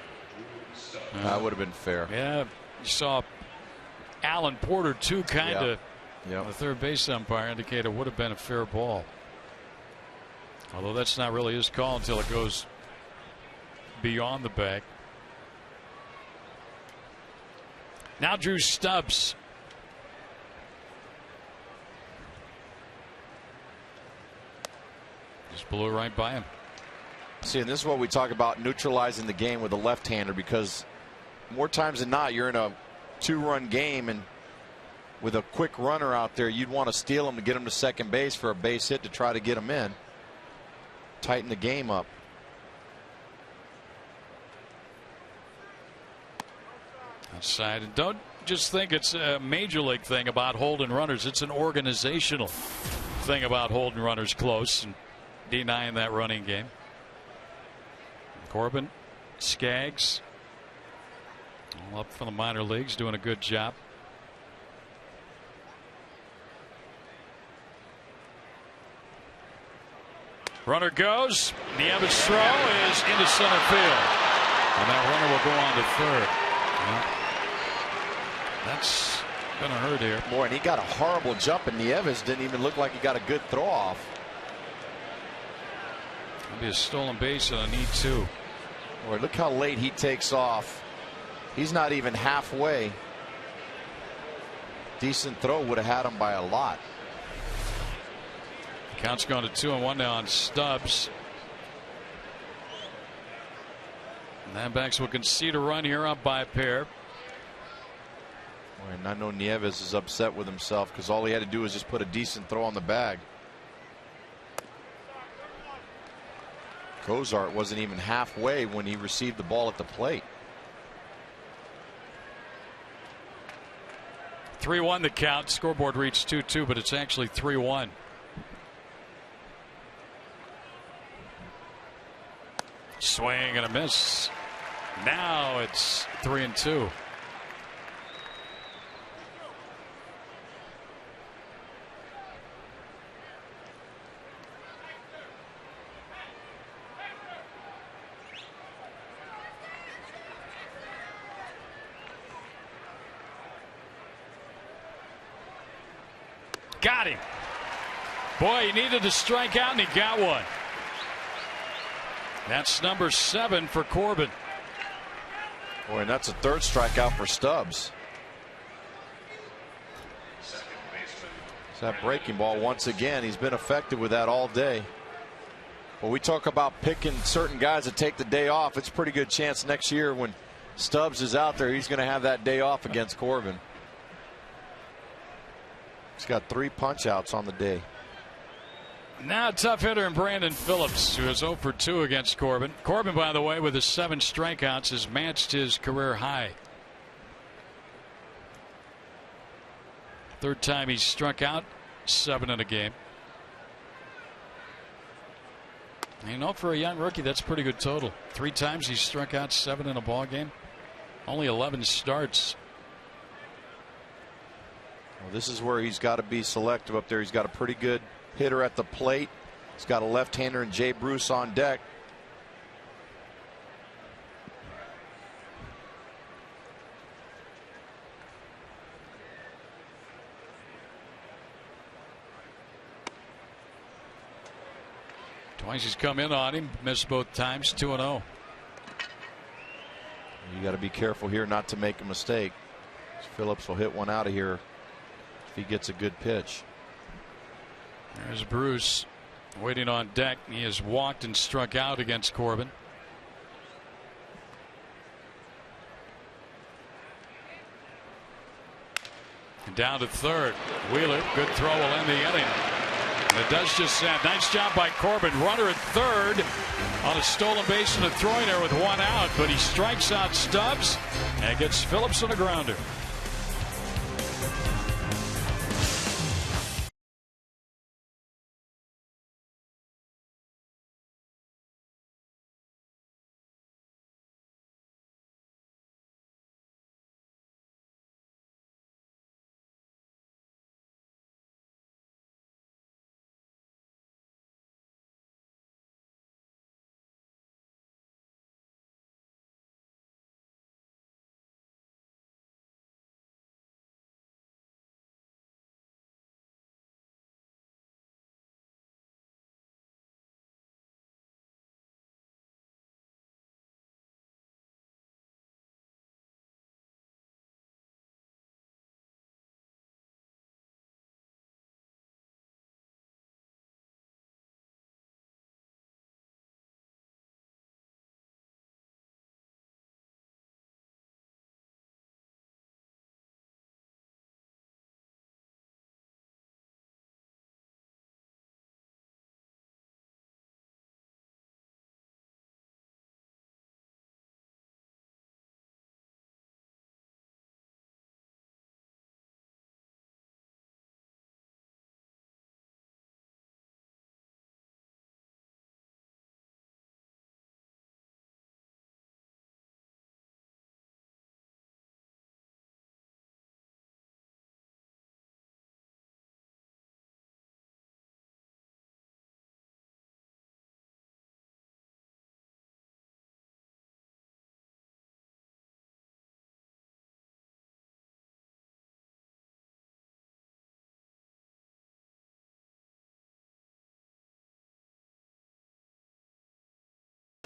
That would have been fair.
Yeah, you saw Alan Porter too, kind of.
Yep.
The 3rd base umpire indicated it would have been a fair ball. Although that's not really his call until it goes beyond the bag. Now Drew Stubbs. Just blew it right by him.
See, and this is what we talk about, neutralizing the game with a left-hander, because more times than not, you're in a 2-run game, and with a quick runner out there, you'd want to steal him to get him to 2nd base for a base hit to try to get him in. Tighten the game up.
Outside, and don't just think it's a major league thing about holding runners. It's an organizational thing about holding runners close and denying that running game. Corbin, Skaggs, all up from the minor leagues, doing a good job. Runner goes. Nieves' throw is into center field, and that runner will go on to 3rd. Well, that's gonna hurt here.
Boy, and he got a horrible jump, and Nieves didn't even look like he got a good throw off.
It'll be a stolen base and a need 2.
Boy, look how late he takes off. He's not even halfway. Decent throw would have had him by a lot.
Count's going to 2-1 now on Stubbs. And Diamondbacks will concede a run here up by a pair.
And I know Nieves is upset with himself because all he had to do was just put a decent throw on the bag. COZART wasn't even halfway when he received the ball at the plate.
3-1 the count. Scoreboard reads 2-2, but it's actually 3-1. Swing and a miss. Now it's 3-2. Got him. Boy, he needed to strike out, and he got one. That's number 7 for Corbin.
Boy, and that's a third strikeout for Stubbs. It's that breaking ball once again. He's been effective with that all day. When we talk about picking certain guys to take the day off, it's a pretty good chance next year when Stubbs is out there, he's going to have that day off against Corbin. He's got 3 punch outs on the day.
Now a tough hitter in Brandon Phillips, who is 0 for 2 against Corbin. Corbin, by the way, with his 7 strikeouts, has matched his career high. Third time he's struck out, 7 in a game. You know, for a young rookie, that's a pretty good total. 3 times he's struck out, 7 in a ball game. Only 11 starts.
Well, this is where he's got to be selective up there. He's got a pretty good hitter at the plate. He's got a left-hander and Jay Bruce on deck.
Twice he's come in on him, missed both times, 2-0.
You got to be careful here not to make a mistake. Phillips will hit one out of here if he gets a good pitch.
There's Bruce waiting on deck. He has walked and struck out against Corbin. And down to third. Wheeler, good throw, will end the inning. And it does just that. Nice job by Corbin. Runner at third on a stolen base and a throwing error with 1 out, but he strikes out Stubbs and gets Phillips on a grounder.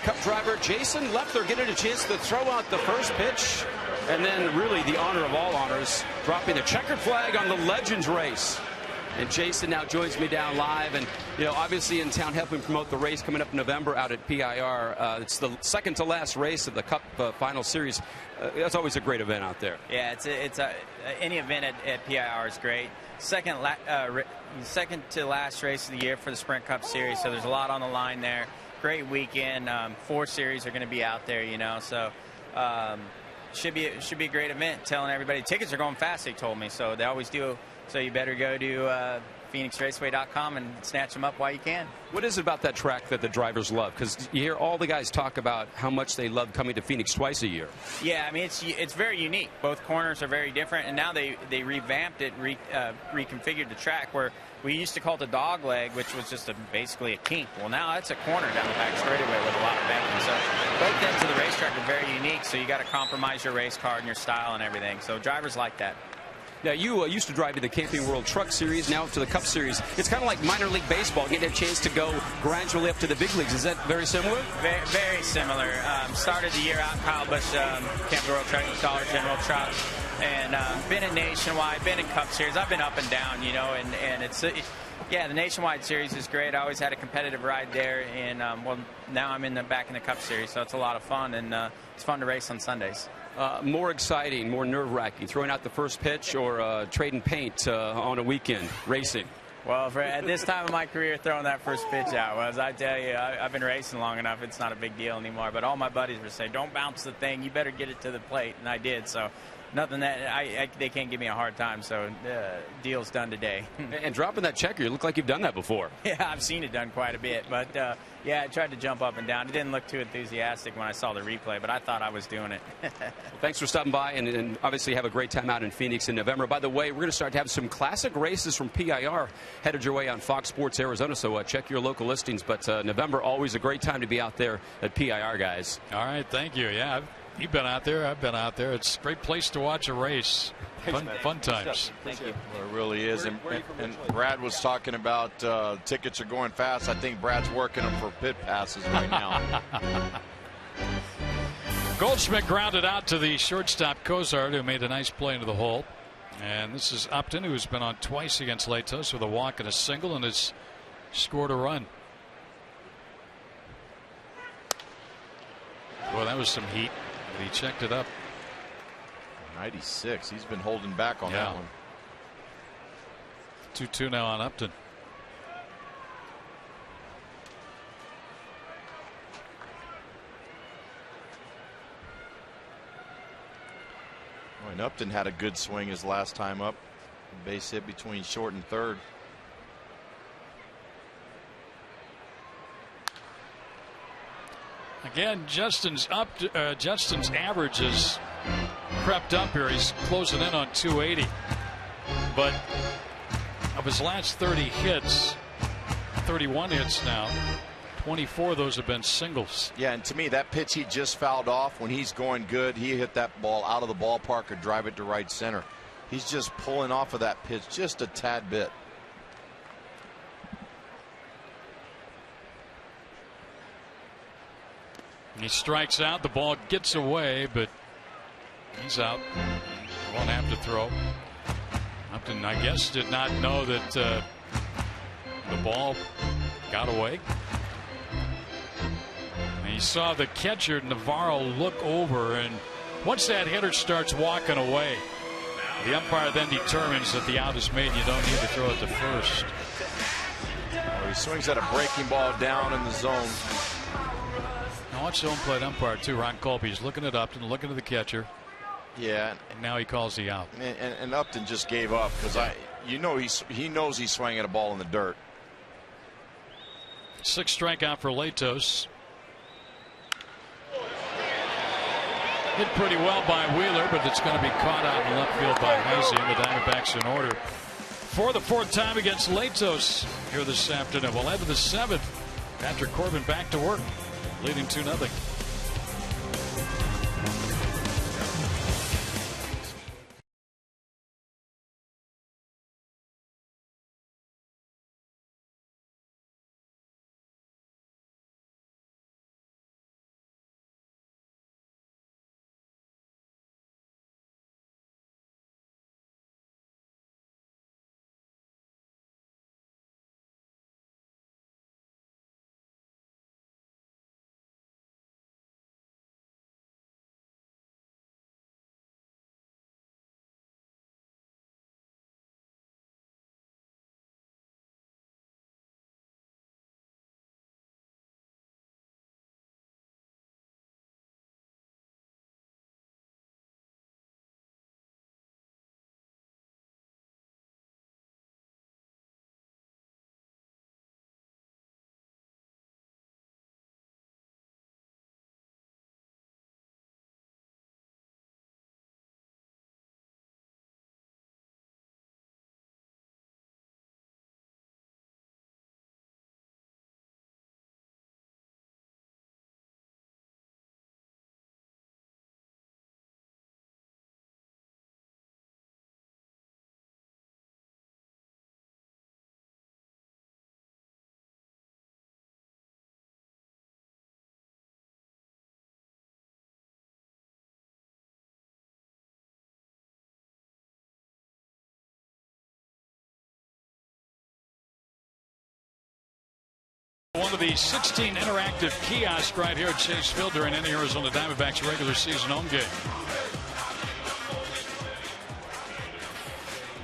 Cup driver Jason Leffler getting a chance to throw out the first pitch, and then really the honor of all honors, dropping the checkered flag on the Legends race. And Jason now joins me down live, and obviously in town helping promote the race coming up in November out at PIR. It's the second to last race of the Cup Final Series. That's always a great event out there.
Yeah, any event at PIR is great. Second to last race of the year for the Sprint Cup Series, so there's a lot on the line there. Great weekend. 4 series are going to be out there, so should be a great event. Telling everybody tickets are going fast, they told me, so they always do. So you better go to PhoenixRaceway.com and snatch them up while you can.
What is it about that track that the drivers love? Because you hear all the guys talk about how much they love coming to Phoenix twice a year.
Yeah, I mean, it's very unique. Both corners are very different, and now they revamped it, reconfigured the track where we used to call it the dog leg, which was just basically a kink. Well, now that's a corner down the back straightaway with a lot of banking. So both ends of the racetrack are very unique, so you got to compromise your race car and your style and everything. So drivers like that.
Now, you used to drive in the Camping World Truck Series, now up to the Cup Series. It's kind of like minor league baseball, getting a chance to go gradually up to the big leagues. Is that very similar?
Very, very similar. Started the year out Kyle Busch, Camping World Truck, Dollar General Truck, and been in Nationwide, been in Cup Series. I've been up and down, and yeah, the Nationwide Series is great. I always had a competitive ride there, and well, now I'm back in the Cup Series, so it's a lot of fun, and it's fun to race on Sundays.
More exciting, more nerve-wracking, throwing out the first pitch or trading paint on a weekend racing?
Well, at this time of my career, throwing that first pitch out was, I tell you, I've been racing long enough, it's not a big deal anymore. But all my buddies were saying, don't bounce the thing, you better get it to the plate, and I did. So nothing that they can't give me a hard time, so deal's done today.
And dropping that checker, you look like you've done that before.
Yeah, I've seen it done quite a bit, but yeah, I tried to jump up and down. It didn't look too enthusiastic when I saw the replay, but I thought I was doing it.
Well, thanks for stopping by, and obviously have a great time out in Phoenix in November. By the way, we're going to start to have some classic races from PIR headed your way on Fox Sports Arizona, so check your local listings. But November, always a great time to be out there at PIR, guys.
All right, thank you. Yeah, you've been out there. I've been out there. It's a great place to watch a race. Fun times.
Thank you.
Well, it really is. And Brad was talking about tickets are going fast. I think Brad's working them for pit passes right now.
Goldschmidt grounded out to the shortstop COZART, who made a nice play into the hole. And this is Upton, who's been on twice against Latos with a walk and a single and has scored a run. Well, that was some heat. He checked it up.
96. He's been holding back on that one.
2-2 now on Upton.
Oh, and Upton had a good swing his last time up. Base hit between short and third.
Again, Justin's average is crept up here. He's closing in on 280. But of his last 30 hits, 31 hits now, 24 of those have been singles.
Yeah, and to me, that pitch he just fouled off, when he's going good, he hit that ball out of the ballpark or drive it to right center. He's just pulling off of that pitch just a tad bit.
He strikes out. The ball gets away, but he's out. Won't have to throw. Upton, I guess, did not know that the ball got away. And he saw the catcher, Navarro, look over, and once that hitter starts walking away, the umpire then determines that the out is made. You don't need to throw it to first.
Well, he swings at a breaking ball down in the zone.
Now watch the home plate umpire too, Ron Colby. He's looking at Upton, looking at the catcher.
Yeah,
and now he calls the out.
And Upton just gave up because he knows he's swinging a ball in the dirt.
6th strikeout for Latos. Hit pretty well by Wheeler, but it's going to be caught out in left field by HEISEY, and the Diamondbacks in order for the 4th time against Latos here this afternoon. We'll head to the 7th. Patrick Corbin back to work, leading 2-0. One of the 16 interactive kiosks right here at Chase Field during any Arizona Diamondbacks regular season home game.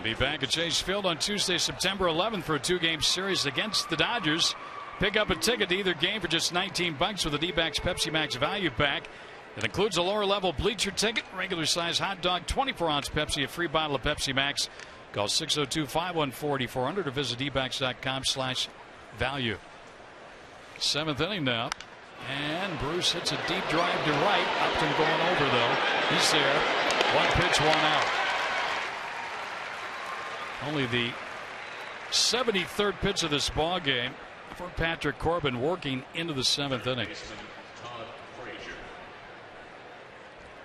Be back at Chase Field on Tuesday, September 11th for a 2-game series against the Dodgers. Pick up a ticket to either game for just $19 with a D-Backs Pepsi Max value pack. It includes a lower level bleacher ticket, regular size hot dog, 24-ounce Pepsi, a free bottle of Pepsi Max. Call 602-514-4400 or visit dbacks.com/value. 7th inning now, and Bruce hits a deep drive to right. Upton going over though. He's there. 1 pitch, 1 out. Only the 73rd pitch of this ball game for Patrick Corbin, working into the 7th inning.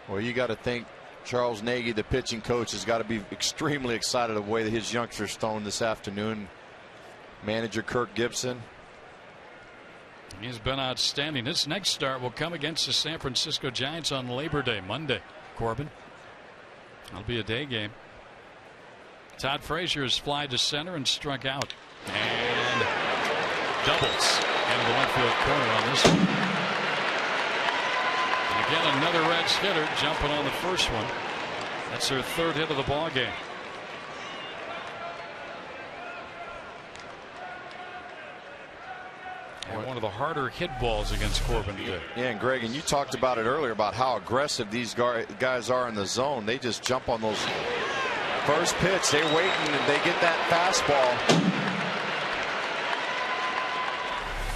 Well, you got to think Charles Nagy, the pitching coach, has got to be extremely excited of the way that his youngsters thrown this afternoon. Manager Kirk Gibson.
He's been outstanding. His next start will come against the San Francisco Giants on Labor Day, Monday. Corbin. That'll be a day game. Todd Frazier has flied to center and struck out. And doubles into the left field corner on this one. And again, another Reds hitter jumping on the first one. That's their 3rd hit of the ball game. And one of the harder hit balls against Corbin today.
Yeah, and Greg, and you talked about it earlier about how aggressive these guys are in the zone. They just jump on those first pitch. They're waiting and they get that fastball.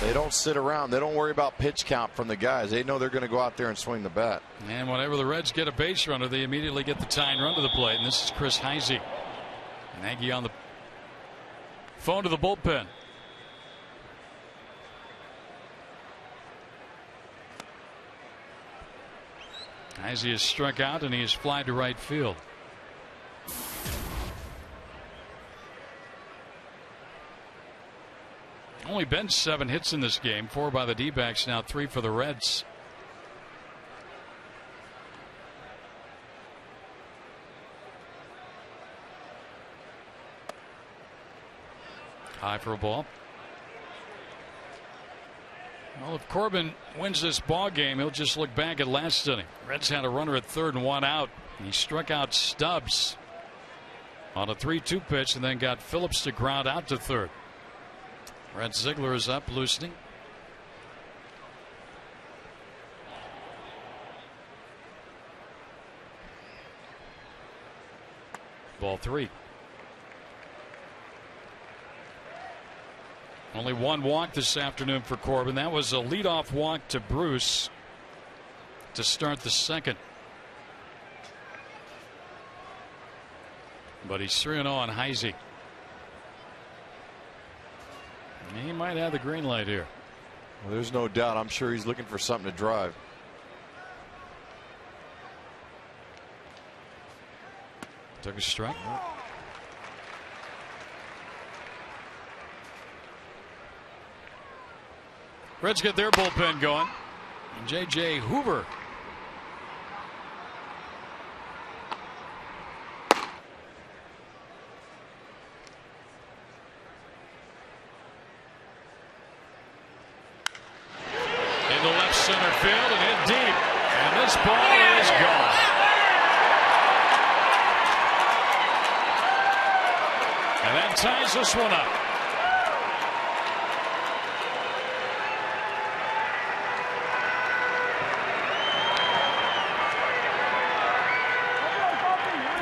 They don't sit around. They don't worry about pitch count from the guys. They know they're going to go out there and swing the bat.
And whenever the Reds get a base runner, they immediately get the tying run to the plate. And this is Chris HEISEY. Nagy on the phone to the bullpen. HEISEY has struck out and he has flied to right field. Only been 7 hits in this game, 4 by the D-backs, now 3 for the Reds. High for a ball. Well, if Corbin wins this ball game, he'll just look back at last inning. Reds had a runner at 3rd and 1 out. He struck out Stubbs on a 3-2 pitch and then got Phillips to ground out to 3rd. Red Ziegler is up, loosening. Ball 3. Only 1 walk this afternoon for Corbin. That was a leadoff walk to Bruce to start the 2nd. But he's 3-0 on HEISEY. He might have the green light here.
Well, there's no doubt. I'm sure he's looking for something to drive.
Took a strike. Reds get their bullpen going. And J.J. Hoover. Into left center field and hit deep. And this ball is gone. And that ties this one up.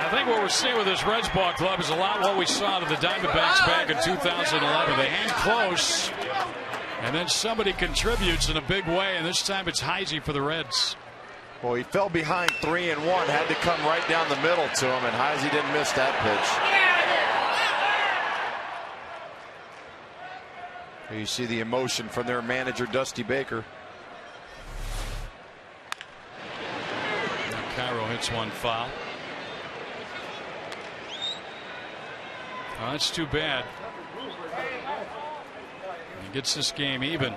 I think what we're seeing with this Reds ball club is a lot what we saw to the Diamondbacks back in 2011. They hang close, and then somebody contributes in a big way, and this time it's HEISEY for the Reds.
Well, he fell behind 3-1, had to come right down the middle to him, and HEISEY didn't miss that pitch. You see the emotion from their manager, Dusty Baker.
Cairo hits one foul. Oh, that's too bad. He gets this game even.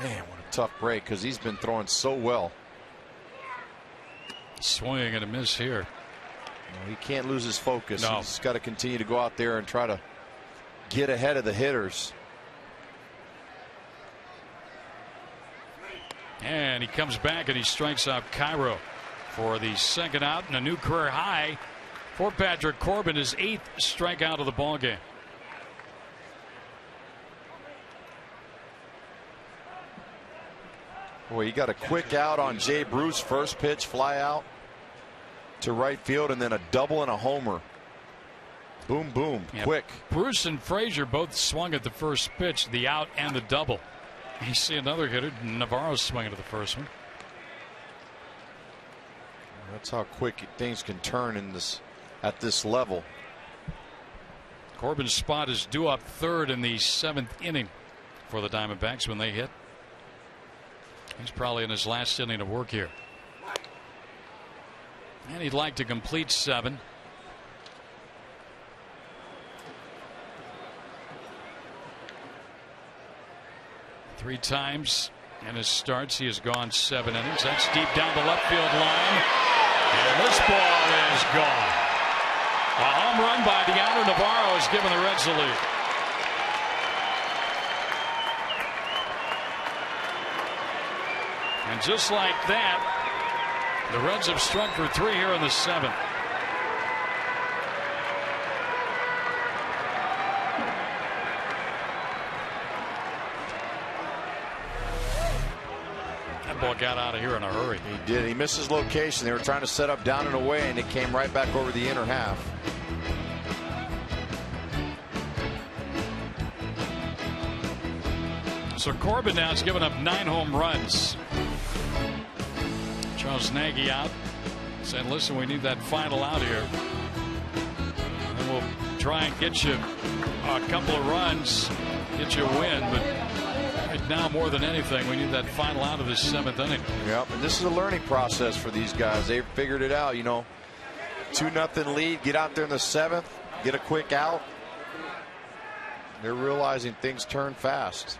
Man, what a tough break, because he's been throwing so well.
Swinging and a miss here.
Well, he can't lose his focus.
No.
He's got to continue to go out there and try to get ahead of the hitters.
And he comes back and he strikes out Cairo for the second out, and a new career high for Patrick Corbin, his 8th strikeout of the ball game.
Well, he got a quick out on Jay Bruce, first pitch, fly out to right field, and then a double and a homer. Boom, boom, quick.
Bruce and Frazier both swung at the first pitch, the out and the double. You see another hitter, Navarro, swinging to the first one.
That's how quick things can turn in this at this level.
Corbin's spot is due up third in the 7th inning for the Diamondbacks when they hit. He's probably in his last inning of work here. And he'd like to complete 7. Three times in his starts he has gone 7 innings. That's deep down the left field line. And this ball is gone. A home run by Deanna Navarro has given the Reds the lead. And just like that, the Reds have struck for 3 here in the 7th. That ball got out of here in a hurry.
He did. He missed his location. They were trying to set up down and away, and it came right back over the inner half.
So Corbin now has given up 9 home runs. Charles Nagy out, saying, listen, we need that final out here. And then we'll try and get you a couple of runs, get you a win. But right now, more than anything, we need that final out of this 7th inning.
Yep, and this is a learning process for these guys. They've figured it out, you know. 2-0 lead, get out there in the 7th, get a quick out. They're realizing things turn fast.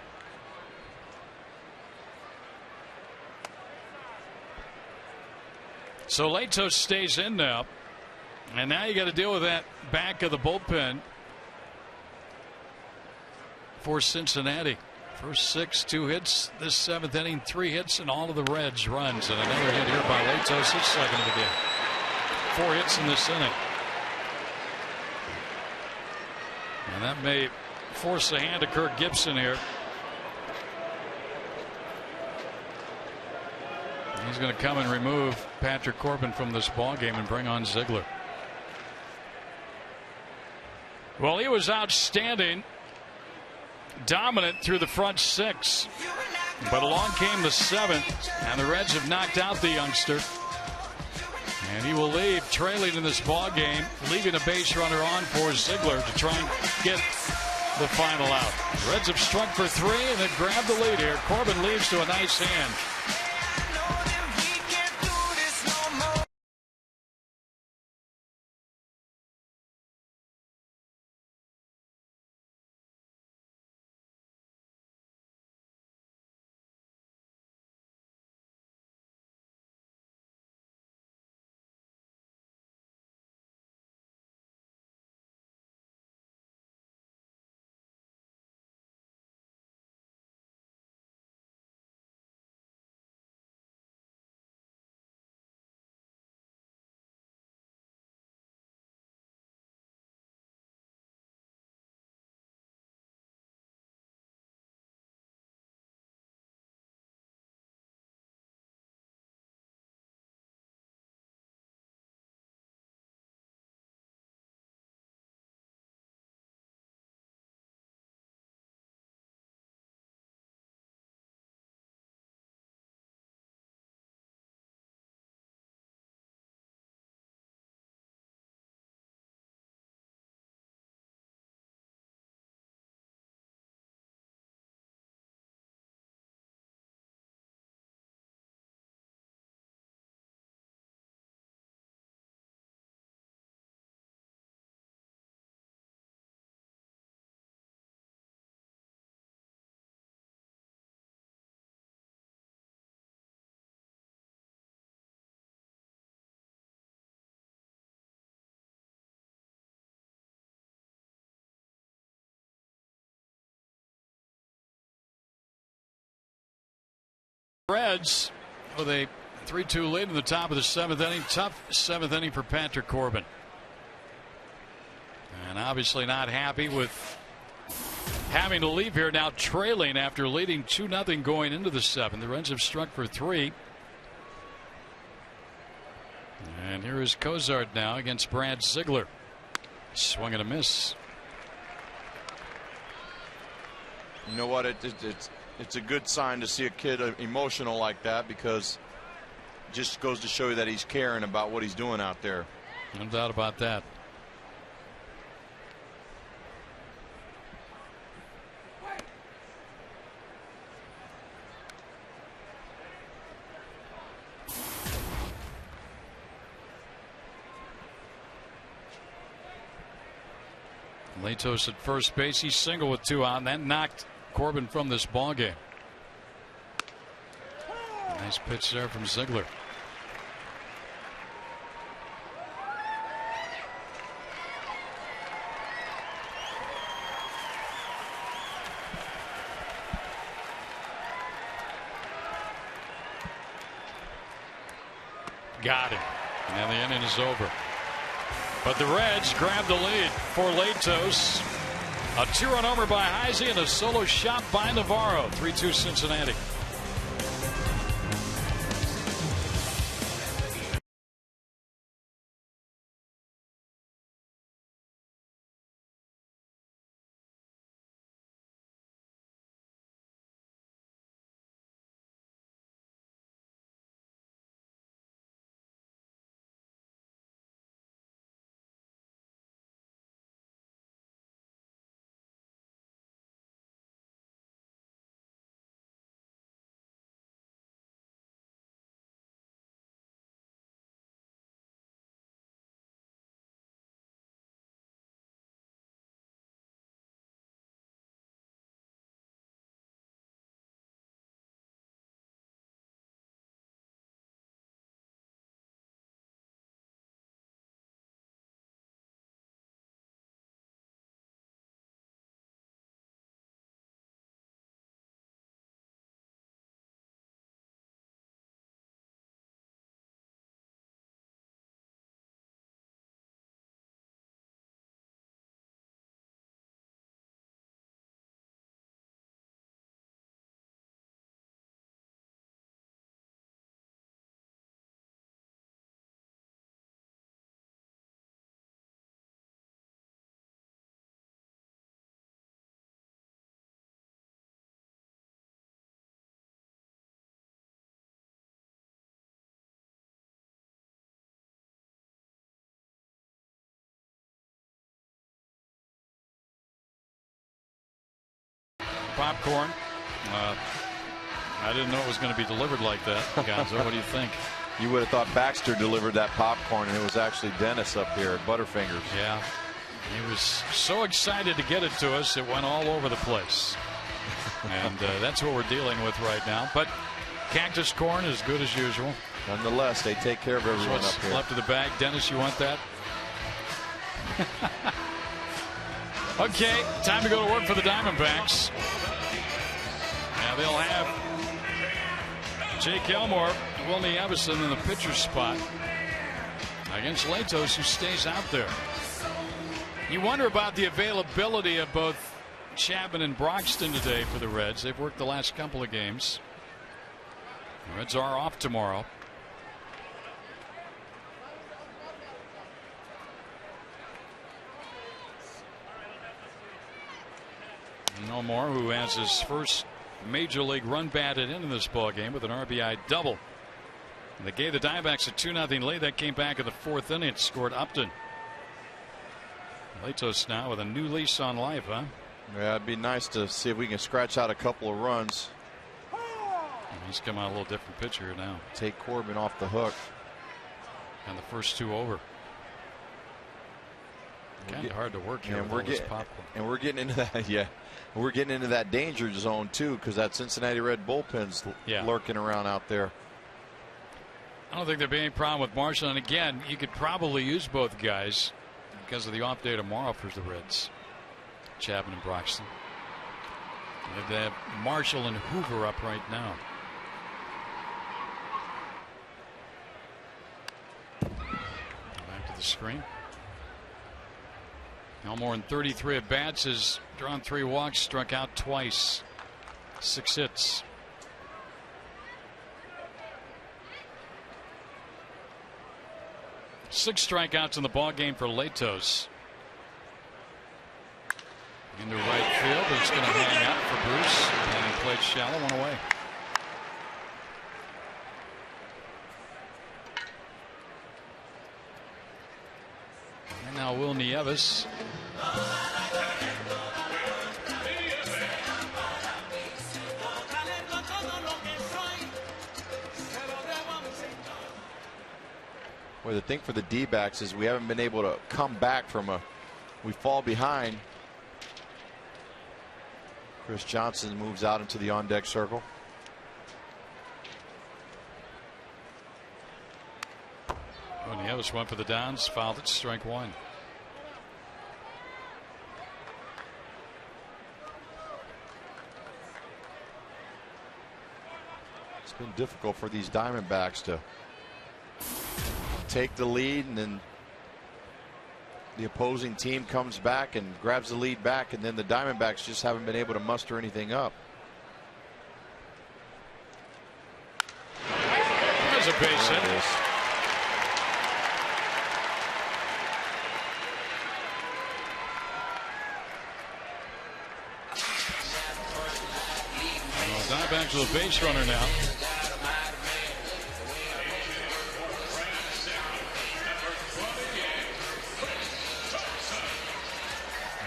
So Latos stays in now, and now you got to deal with that back of the bullpen for Cincinnati. First 6, 2 hits this 7th inning, 3 hits, and all of the Reds runs, and another hit here by Latos, his second of the game. 4 hits in this inning, and that may force a hand to Kirk Gibson here. He's going to come and remove Patrick Corbin from this ball game and bring on Ziegler. Well, he was outstanding, dominant through the front 6, but along came the 7th, and the Reds have knocked out the youngster, and he will leave trailing in this ball game, leaving a base runner on for Ziegler to try and get the final out. The Reds have struck for 3 and then grabbed the lead here. Corbin leaves to a nice hand. Reds with a 3-2 lead in the top of the 7th inning. Tough 7th inning for Patrick Corbin. And obviously not happy with having to leave here now, trailing after leading 2-0 going into the 7th. The Reds have struck for 3. And here is COZART now against Brad Ziegler. Swing and a miss.
You know what? It's a good sign to see a kid emotional like that, because it just goes to show you that he's caring about what he's doing out there.
No doubt about that. Latos at first base. He singled with 2 out, and that knocked Corbin from this ball game. Nice pitch there from Ziegler. Got him. And the inning is over. But the Reds grab the lead for Latos. A 2-run homer by HEISEY and a solo shot by Navarro. 3-2 Cincinnati. Popcorn. I didn't know it was going to be delivered like that. Gonzo, what do you think?
You would have thought Baxter delivered that popcorn, and it was actually Dennis up here at Butterfingers.
Yeah. He was so excited to get it to us, it went all over the place. And that's what we're dealing with right now. But cactus corn is good as usual.
Nonetheless, they take care of everyone up here.
Left of the bag. Dennis, you want that? Okay, time to go to work for the Diamondbacks. Now they'll have Jake Elmore, Willie Evison in the pitcher's spot against Latos, who stays out there. You wonder about the availability of both Chapman and Broxton today for the Reds. They've worked the last couple of games. The Reds are off tomorrow. No more, who has his first major league run batted into this ball game with an RBI double. And they gave the Diamondbacks a 2-0 lead. That came back in the 4th inning. It scored Upton. Latos now with a new lease on life, huh?
Yeah, it'd be nice to see if we can scratch out a couple of runs.
He's come out a little different pitcher now.
Take Corbin off the hook.
And the first 2 over. Kind of hard to work here.
And
we're
getting into that. Yeah, we're getting into that danger zone too, because that Cincinnati Red bullpen's lurking around out there.
I don't think there'd be any problem with Marshall. And again, you could probably use both guys because of the off day tomorrow for the Reds. Chapman and Broxton. They have Marshall and Hoover up right now. screen. Elmore in 33 at bats has drawn 3 walks, struck out twice, 6 hits. Six strikeouts in the ball game for Latos. Into right field, but it's going to hang out for Bruce, and he played shallow, one away. And now Will Nieves.
Well, the thing for the D-backs is we haven't been able to come back from we fall behind. Chris Johnson moves out into the on-deck circle.
Well, Nieves went for the downs, fouled it, strike 1.
It's been difficult for these Diamondbacks to take the lead, and then the opposing team comes back and grabs the lead back, and then the Diamondbacks just haven't been able to muster anything up.
There's a base hit. Diamondbacks with a base runner now.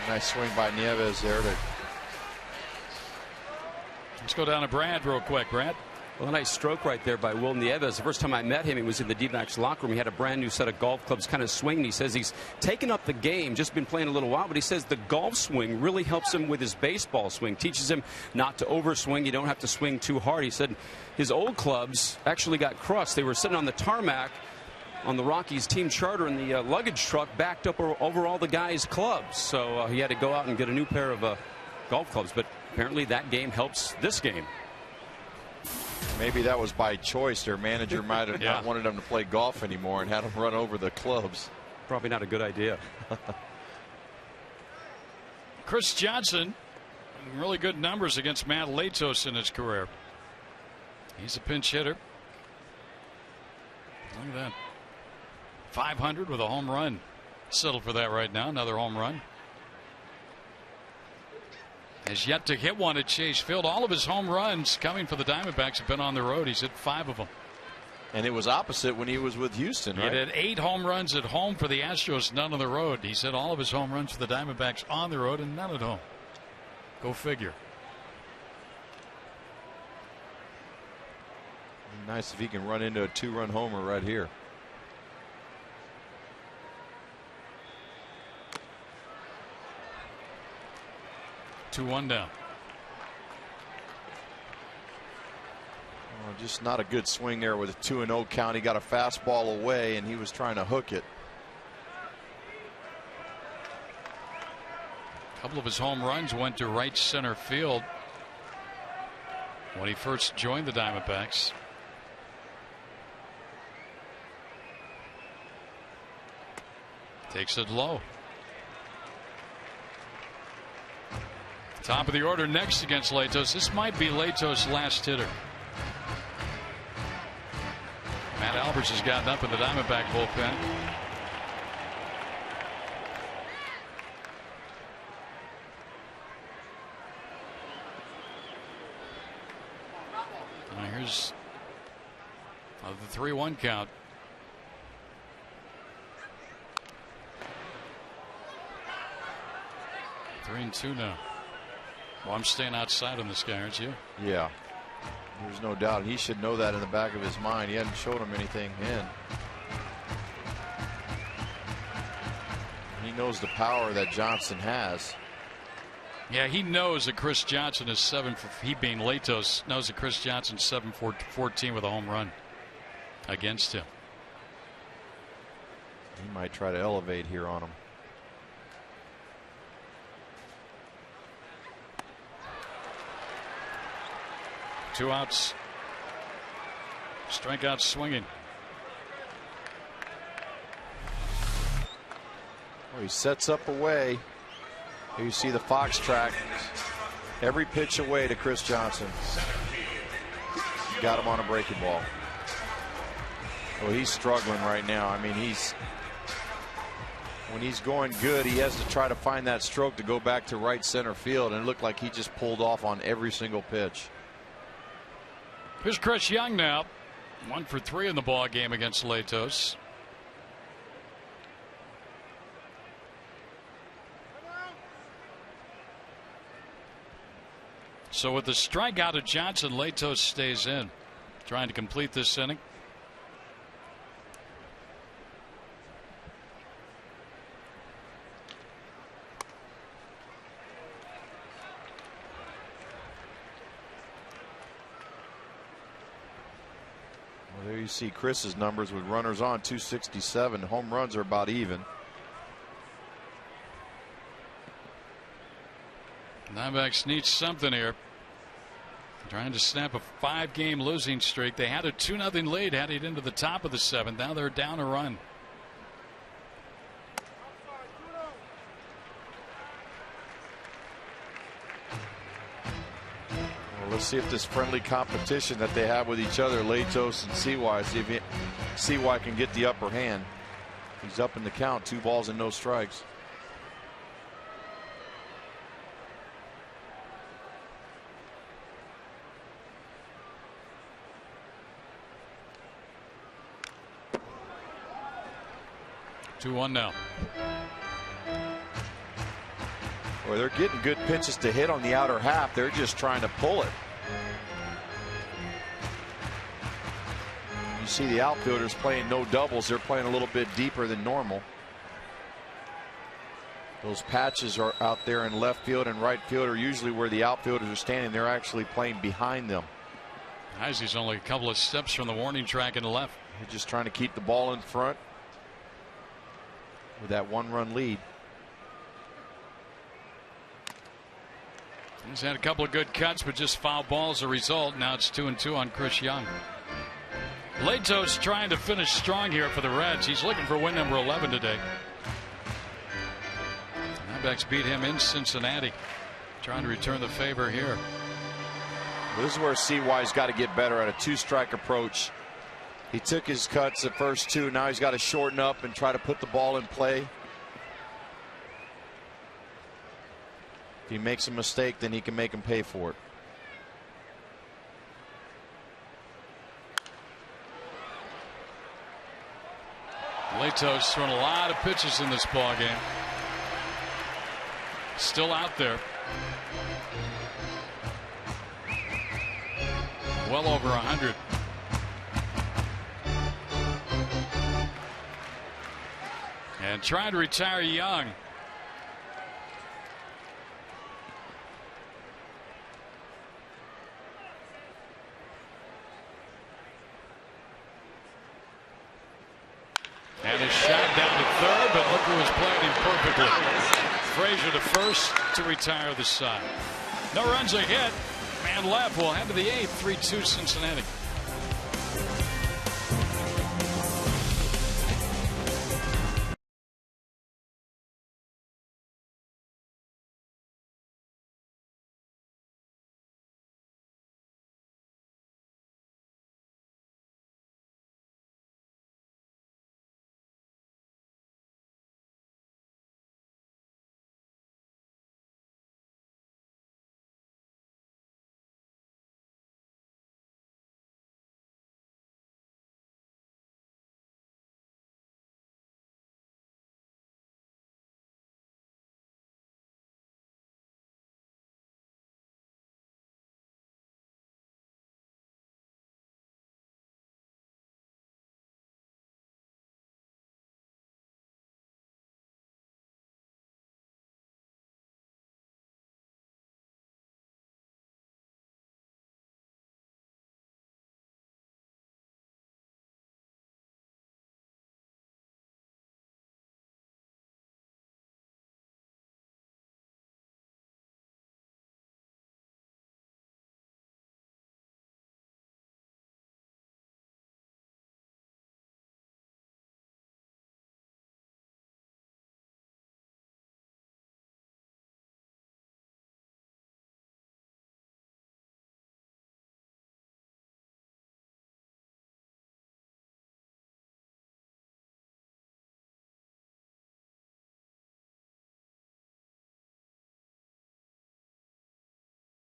Nice swing by Nieves there.
Let's go down to Brad real quick. Brad.
Well, a nice stroke right there by Will Nieves. The first time I met him, he was in the D-backs locker room. He had a brand new set of golf clubs, kind of swinging. He says he's taken up the game, just been playing a little while, but he says the golf swing really helps him with his baseball swing, teaches him not to overswing. You don't have to swing too hard. He said his old clubs actually got crushed. They were sitting on the tarmac on the Rockies team charter, and the luggage truck backed up over all the guys' clubs. So he had to go out and get a new pair of golf clubs. But apparently that game helps this game.
Maybe that was by choice. Their manager might have not wanted them to play golf anymore and had them run over the clubs.
Probably not a good idea.
Chris Johnson, really good numbers against Matt Latos in his career. He's a pinch hitter. Look at that. 500 with a home run. Settled for that right now. Another home run. Has yet to hit one at Chase Field. All of his home runs coming for the Diamondbacks have been on the road. He's hit 5 of them.
And it was opposite when he was with Houston, right?
He had 8 home runs at home for the Astros, none on the road. He said all of his home runs for the Diamondbacks on the road and none at home. Go figure.
Nice if he can run into a 2-run homer right here.
One down.
Well, just not a good swing there with a 2-0 count. He got a fastball away and he was trying to hook it.
A couple of his home runs went to right center field when he first joined the Diamondbacks. Takes it low. Top of the order next against Latos. This might be Latos' last hitter. Matt Alberts has gotten up in the Diamondback bullpen. Here's the 3-1 count. Three and 2 now. Well, I'm staying outside on this guy, aren't you?
Yeah. There's no doubt. He should know that in the back of his mind. He hadn't showed him anything in. He knows the power that Johnson has.
Yeah, he knows that Chris Johnson is 7 for, he being Latos, knows that Chris Johnson's 7 for 14 with a home run against him.
He might try to elevate here on him.
Two outs. Strikeout swinging.
Oh, he sets up away. Here you see the fox track. Every pitch away to Chris Johnson. Got him on a breaking ball. Well, he's struggling right now. I mean, when he's going good, he has to try to find that stroke to go back to right center field, and it looked like he just pulled off on every single pitch.
Here's Chris Young now. 1 for 3 in the ball game against Latos. So with the strikeout of Johnson, Latos stays in, trying to complete this inning.
Well, there you see Chris's numbers with runners on, 267. Home runs are about even.
Diamondbacks need something here. Trying to snap a 5-game losing streak. They had a 2-0 lead heading into the top of the 7th. Now they're down a run.
Well, let's see if this friendly competition that they have with each other, Latos and CY, see if CY can get the upper hand. He's up in the count, 2 balls and no strikes.
Two one now.
Well, they're getting good pitches to hit on the outer half. They're just trying to pull it. You see the outfielders playing no doubles. They're playing a little bit deeper than normal. Those patches are out there in left field and right field are usually where the outfielders are standing. They're actually playing behind them.
Heisey's only a couple of steps from the warning track in the left.
They're just trying to keep the ball in front with that 1-run lead.
He's had a couple of good cuts, but just foul balls as a result. Now it's 2-2 on Chris Young. Latos trying to finish strong here for the Reds. He's looking for win number 11 today. Diamondbacks beat him in Cincinnati. Trying to return the favor here.
Well, this is where CY's got to get better at a 2-strike approach. He took his cuts the first 2. Now he's got to shorten up and try to put the ball in play. If he makes a mistake, then he can make him pay for it.
Latos throwing a lot of pitches in this ball game. Still out there. Well over 100. And trying to retire Young. And a shot down to third, but look who was playing him perfectly. Frazier to first to retire the side. No runs, a hit. Man left. We'll head to the 8th. 3-2 Cincinnati.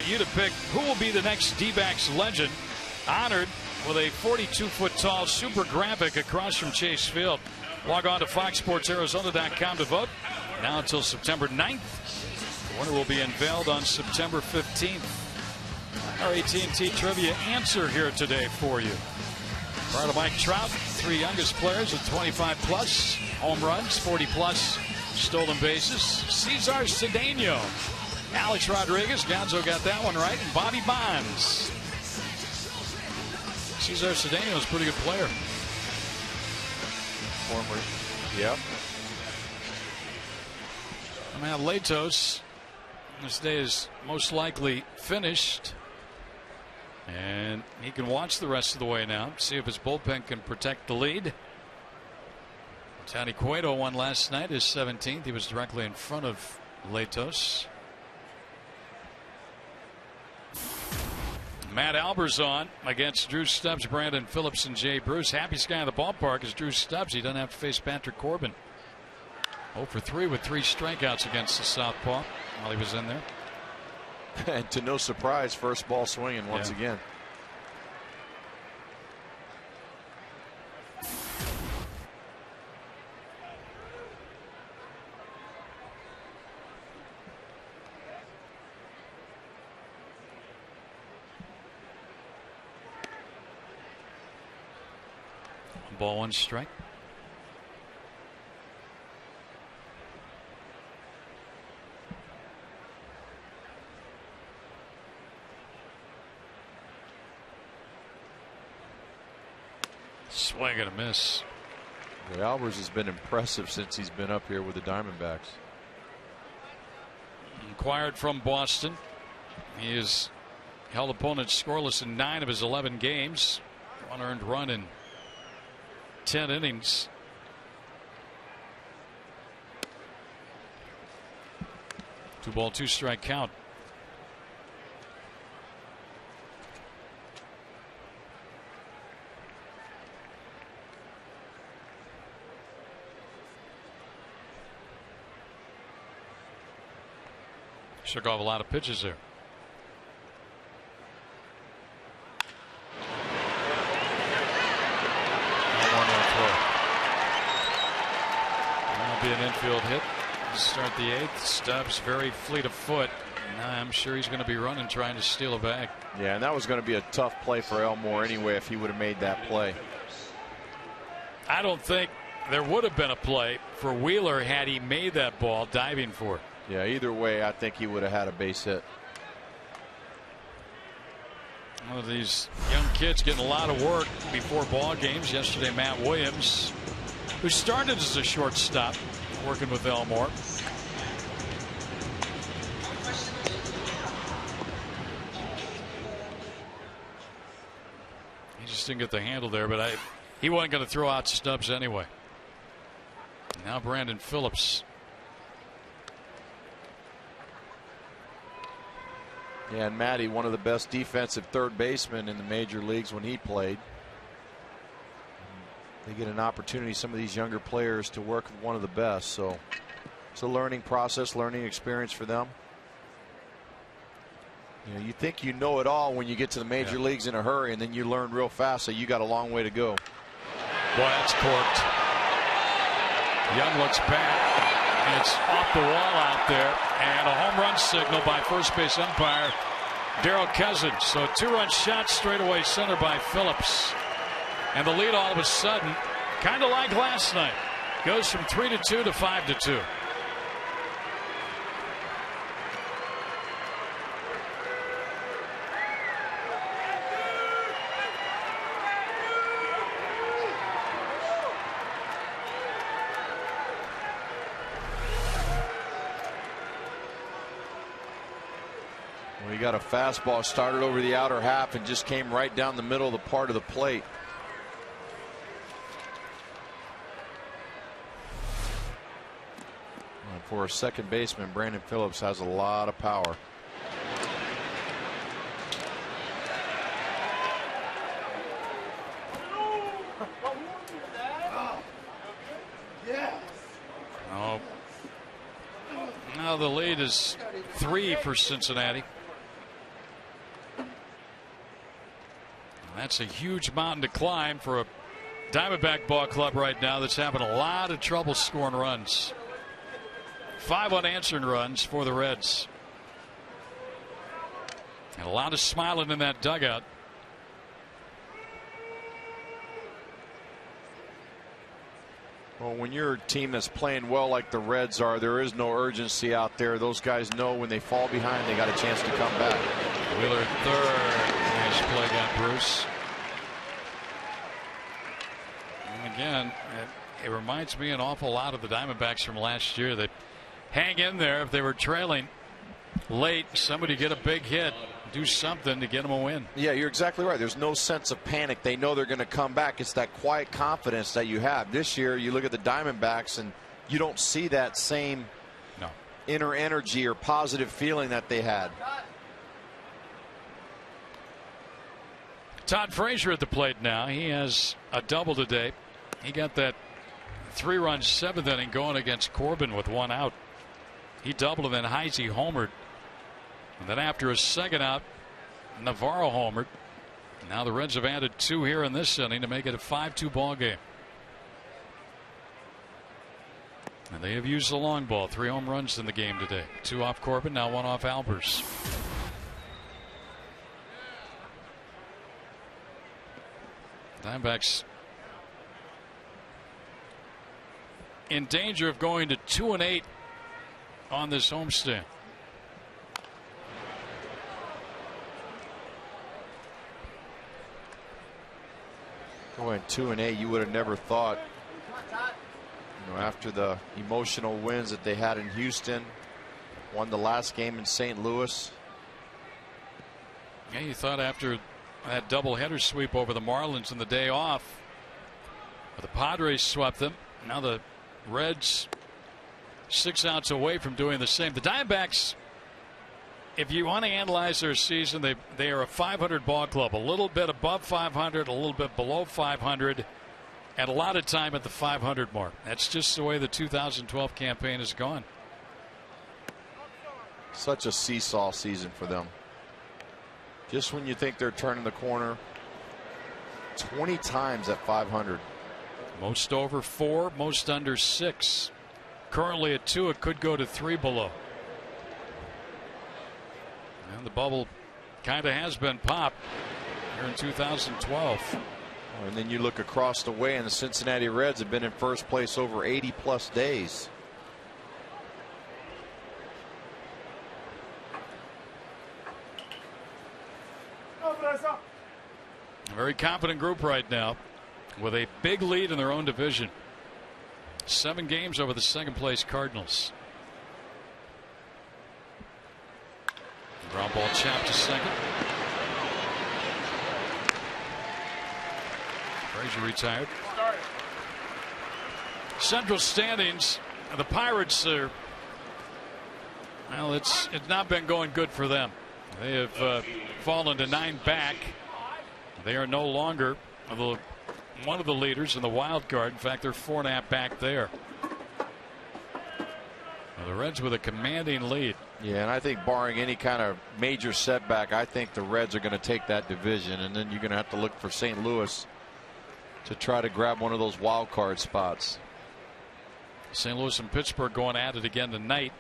you to pick who will be the next D-backs legend, honored with a 42-foot tall super graphic across from Chase Field. Log on to FoxSportsArizona.com to vote. Now until September 9th. The winner will be unveiled on September 15th. Our AT&T Trivia answer here today for you. Prior to Mike Trout, 3 youngest players with 25-plus home runs, 40-plus stolen bases. Cesar Cedeno, Alex Rodriguez, Gonzo got that one right, and Bobby Bonds. Cesar Cedeno is a pretty good player.
Former. Yep.
Matt Latos, this day is most likely finished. And he can watch the rest of the way now, see if his bullpen can protect the lead. Tony Cueto won last night, his 17th. He was directly in front of Latos. Matt Albers on against Drew Stubbs, Brandon Phillips, and Jay Bruce. Happiest guy in the ballpark is Drew Stubbs. He doesn't have to face Patrick Corbin. 0 for 3 with 3 strikeouts against the southpaw while he was in there.
And to no surprise, first ball swinging once again.
Ball 1 strike. Swing and a miss.
Albers has been impressive since he's been up here with the Diamondbacks.
Acquired from Boston. He has held opponents scoreless in 9 of his 11 games. 1 earned run in 10 innings. Two ball, 2 strike count. Shook off a lot of pitches there. That'll be an infield hit to start the 8th. Stubbs very fleet of foot. I'm sure he's going to be running trying to steal a bag.
Yeah, and that was going to be a tough play for Elmore anyway if he would have made that play.
I don't think there would have been a play for Wheeler had he made that ball diving for it.
Yeah, either way, I think he would have had a base hit.
One of these young kids getting a lot of work before ball games. Yesterday, Matt Williams, who started as a shortstop, working with Elmore. He just didn't get the handle there, but he wasn't going to throw out Stubbs anyway. Now Brandon Phillips.
Yeah, and Matty, one of the best defensive third basemen in the major leagues when he played. They get an opportunity, some of these younger players, to work with one of the best. So it's a learning process, learning experience for them. You know, you think you know it all when you get to the major leagues in a hurry, and then you learn real fast, so you got a long way to go.
Boy, that's corked. Young looks back. And it's off the wall out there, and a home run signal by first base umpire Darrell Cousins. So a 2-run shot straight away center by Phillips, and the lead all of a sudden, kind of like last night, goes from 3-2 to 5-2.
He got a fastball, started over the outer half and just came right down the middle of the part of the plate. And for a second baseman, Brandon Phillips has a lot of power.
Oh, now the lead is 3 for Cincinnati. That's a huge mountain to climb for a Diamondback ball club right now that's having a lot of trouble scoring runs. 5 unanswered runs for the Reds. And a lot of smiling in that dugout.
Well, when you're a team that's playing well like the Reds are, there is no urgency out there. Those guys know when they fall behind, they got a chance to come back.
Wheeler at third. Nice play, got Bruce. And again, it reminds me an awful lot of the Diamondbacks from last year. They hang in there. If they were trailing late, somebody get a big hit, do something to get them a win.
Yeah, you're exactly right. There's no sense of panic. They know they're going to come back. It's that quiet confidence that you have. This year, you look at the Diamondbacks and you don't see that same inner energy or positive feeling that they had.
Todd Frazier at the plate now. He has a double today. He got that 3-run 7th inning going against Corbin with 1 out. He doubled and then HEISEY homered. And then after a second out, Navarro homered. Now the Reds have added 2 here in this inning to make it a 5-2 ball game. And they have used the long ball. 3 home runs in the game today. 2 off Corbin, now 1 off Albers. Diamondbacks in danger of going to 2-8 on this homestand.
Going 2-8, you would have never thought, after the emotional wins that they had in Houston, won the last game in St. Louis.
Yeah, you thought after that doubleheader sweep over the Marlins and the day off, but the Padres swept them. Now the Reds 6 outs away from doing the same. The Diamondbacks, if you want to analyze their season, they are a 500 ball club, a little bit above 500, a little bit below 500, and a lot of time at the 500 mark. That's just the way the 2012 campaign has gone.
Such a seesaw season for them. Just when you think they're turning the corner, 20 times at 500.
Most over 4, most under 6. Currently at 2, it could go to 3 below. And the bubble kind of has been popped here in 2012.
And then you look across the way, and the Cincinnati Reds have been in first place over 80+ days.
A very confident group right now with a big lead in their own division. 7 games over the second place Cardinals. Ground ball chopped to second. Frazier retired. Central standings, the Pirates are, well, it's not been going good for them. They have fallen to 9 back. They are no longer one of the leaders in the wild card. In fact, they're 4.5 back there. Now the Reds with a commanding lead.
Yeah, and I think barring any kind of major setback, I think the Reds are going to take that division, and then you're going to have to look for St. Louis to try to grab one of those wild card spots.
St. Louis and Pittsburgh going at it again tonight.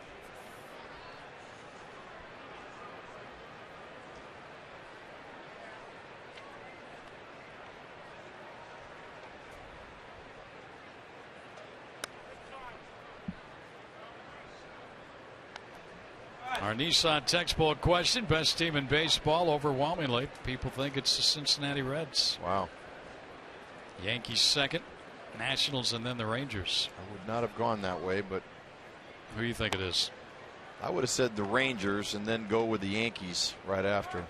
Our Nissan textbook question: best team in baseball? Overwhelmingly, people think it's the Cincinnati Reds.
Wow.
Yankees second, Nationals, and then the Rangers.
I would not have gone that way, but
who do you think it is?
I would have said the Rangers and then go with the Yankees right after.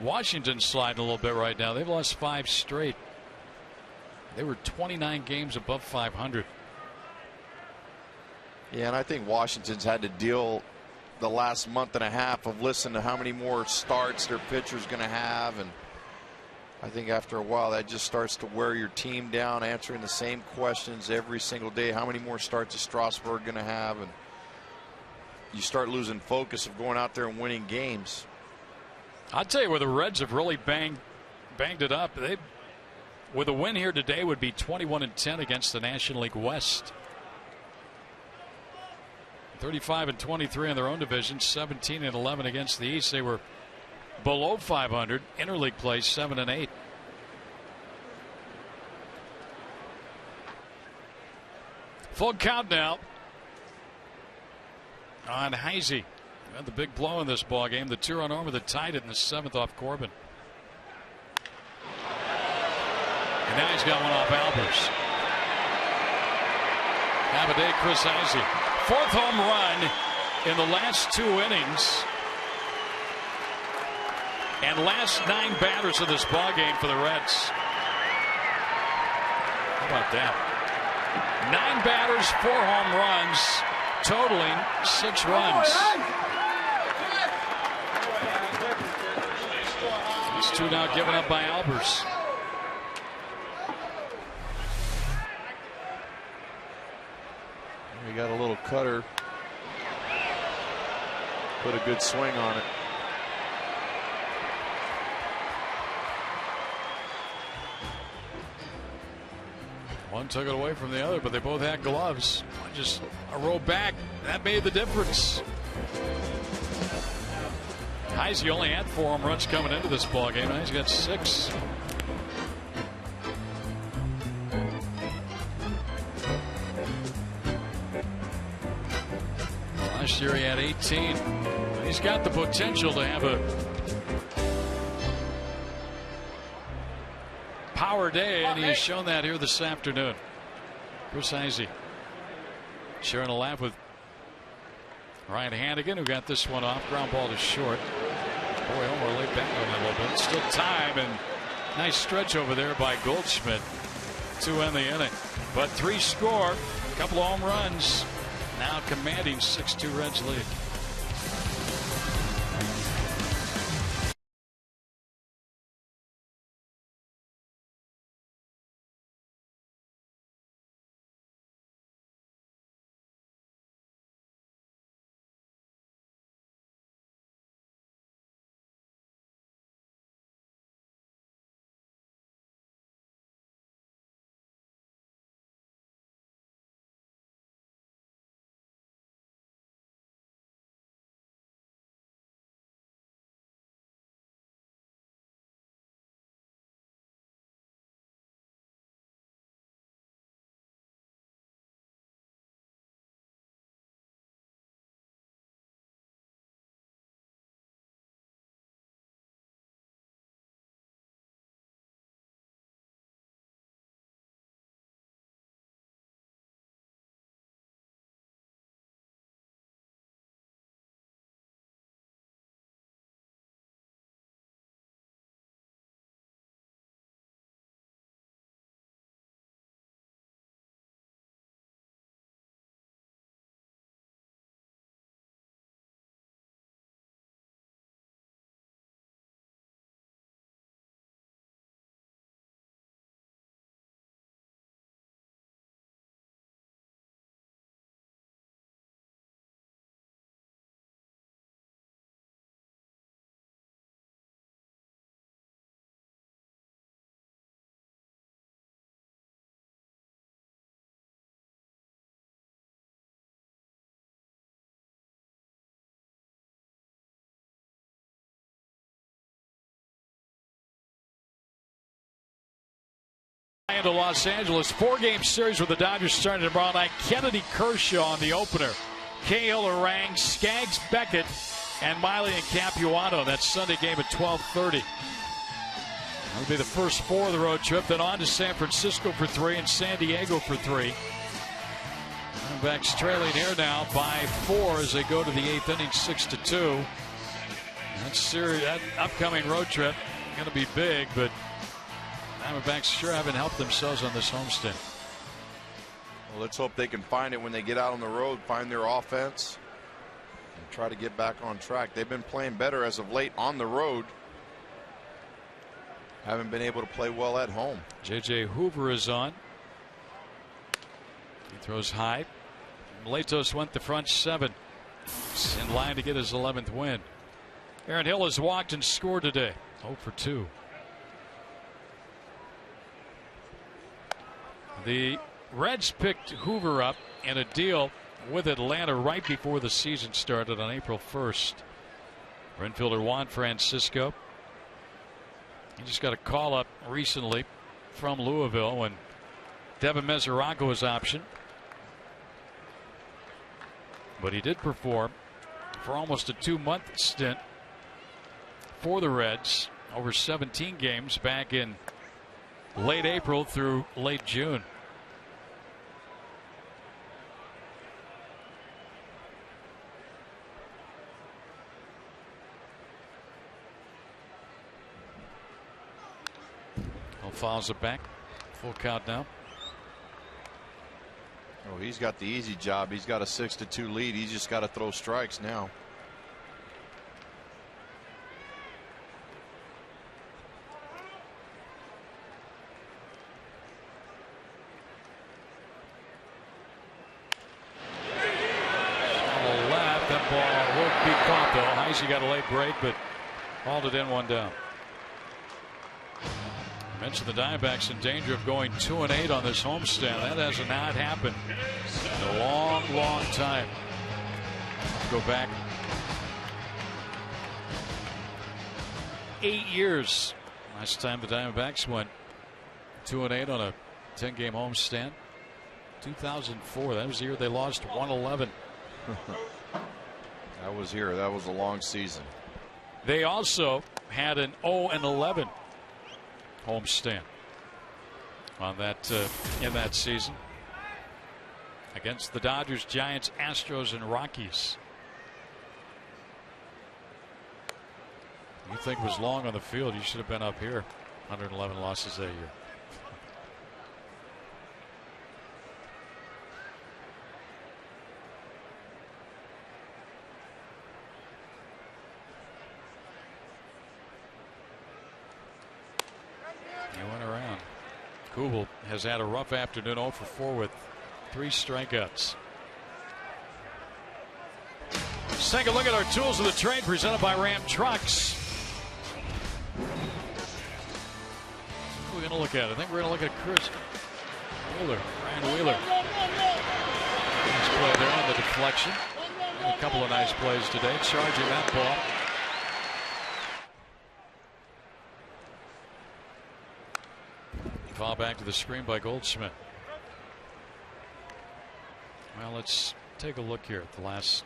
Washington's sliding a little bit right now. They've lost 5 straight. They were 29 games above 500.
Yeah, and I think Washington's had to deal the last month and a half of listening to how many more starts their pitcher's going to have, and I think after a while that just starts to wear your team down, answering the same questions every single day. How many more starts is Strasburg going to have? And you start losing focus of going out there and winning games.
I'll tell you where the Reds have really banged it up. They, with a win here today, would be 21-10 against the National League West. 35-23 in their own division, 17-11 against the East. They were below 500. Interleague play 7-8. Full count now on HEISEY. Had the big blow in this ball game. The 2-run homer that tied it in the 7th off Corbin. And now he's got one off Albers. Have a day, Chris HEISEY. 4th home run in the last 2 innings. And last 9 batters of this ball game for the Reds. How about that? 9 batters, 4 home runs, totaling 6 runs. These 2 now given up by Albers.
We got a little cutter. Put a good swing on it.
One took it away from the other, but they both had gloves. One just a row back. That made the difference. HEISEY only had 4 home runs coming into this ball game. Now he's got 6. Last year he had 18. He's got the potential to have a power day, and he has shown that here this afternoon. Chris HEISEY sharing a laugh with Ryan Hannigan, who got this one off. Ground ball to short. Boy, Elmore laid back on that a little bit. Still time, and nice stretch over there by Goldschmidt to end the inning. But 3 score, a couple of home runs. Now commanding 6-2 Reds lead. Into Los Angeles. 4-game series with the Dodgers starting tomorrow night. Kennedy Kershaw on the opener. Cahill, Orang, Skaggs, Beckett, and Miley and Capuano. That's Sunday game at 12:30. That'll be the first 4 of the road trip. Then on to San Francisco for 3 and San Diego for 3. Diamondbacks trailing here now by 4 as they go to the 8th inning, 6-2. That upcoming road trip going to be big, but Diamondbacks sure haven't helped themselves on this homestand.
Well, let's hope they can find it when they get out on the road, find their offense, and try to get back on track. They've been playing better as of late on the road. Haven't been able to play well at home.
J.J. Hoover is on. He throws high. Meletos went the front 7. He's in line to get his 11th win. Aaron Hill has walked and scored today. 0 for 2. The Reds picked Hoover up in a deal with Atlanta right before the season started on April 1st. Infielder Juan Francisco. He just got a call up recently from Louisville when Devin Mesoraco was optioned. But he did perform for almost a 2-month stint for the Reds over 17 games back in late April through late June. Fouls it back. Full count now.
Oh, he's got the easy job. He's got a 6-2 lead. He's just got to throw strikes now.
On the left, that ball will be caught though. Heisey got a late break, but hauled it in, 1 down. I mentioned the Diamondbacks in danger of going 2-8 on this homestand. That has not happened in a long time. Go back 8 years. Last time the Diamondbacks went 2-8 on a 10-game homestand. 2004. That was the year they lost 111.
That was here. That was a long season.
They also had an 0-11 homestand on that in that season against the Dodgers, Giants, Astros, and Rockies. You think was long on the field? You should have been up here. 111 losses that year. Kubel has had a rough afternoon, 0 for 4 with 3 strikeouts. Let's take a look at our tools of the trade presented by Ram Trucks. We're going to look at it. I think we're going to look at Chris Wheeler, Ryan Wheeler. Nice play there on the deflection. And a couple of nice plays today, charging that ball. Foul back to the screen by Goldschmidt. Well, let's take a look here at the last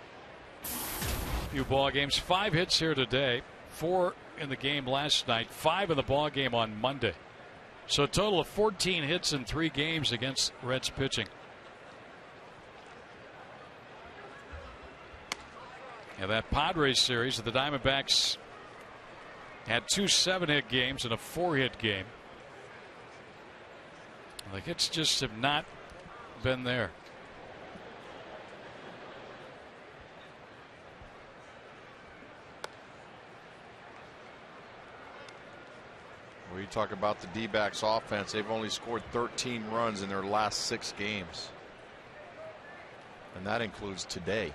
few ball games. 5 hits here today, 4 in the game last night, 5 in the ball game on Monday. So a total of 14 hits in 3 games against Reds pitching. And that Padres series, the Diamondbacks had 2 7-hit games and a 4-hit game. The hits just have not been there.
Well, you talk about the D-backs offense. They've only scored 13 runs in their last 6 games. And that includes today.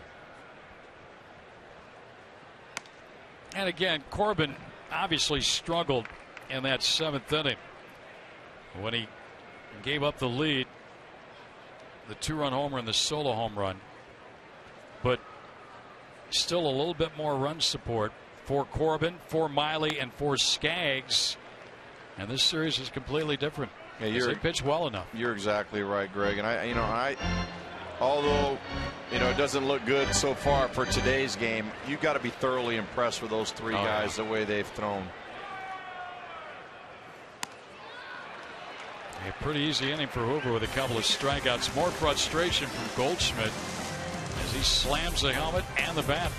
And again, Corbin obviously struggled in that 7th inning when he gave up the lead, the 2-run homer and the solo home run. But still a little bit more run support for Corbin, for Miley, and for Skaggs. And this series is completely different. Yeah, they pitch well enough.
You're exactly right, Greg. And although it doesn't look good so far for today's game, you got to be thoroughly impressed with those 3 guys, the way they've thrown.
A pretty easy inning for Hoover with a couple of strikeouts. More frustration from Goldschmidt as he slams the helmet and the bat.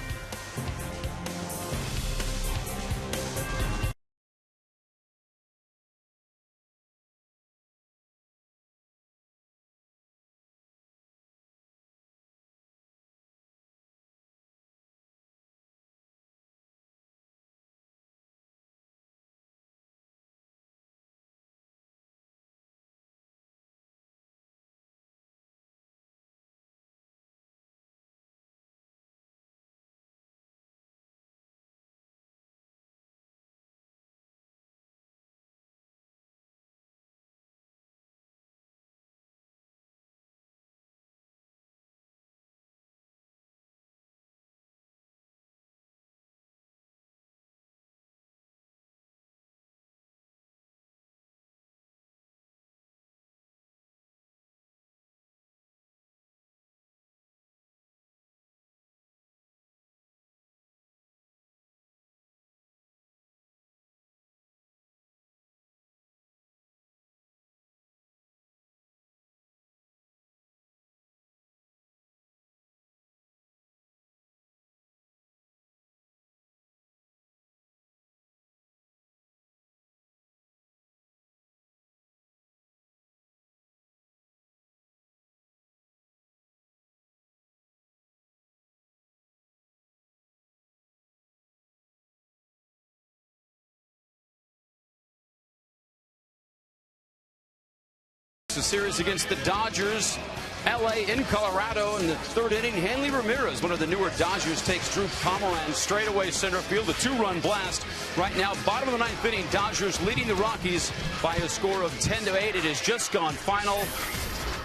the series against the Dodgers. LA in Colorado in the third inning. Hanley Ramirez, one of the newer Dodgers, takes Drew Pomeranz straight away center field. A 2-run blast. Right now, bottom of the ninth inning, Dodgers leading the Rockies by a score of 10-8. It has just gone final.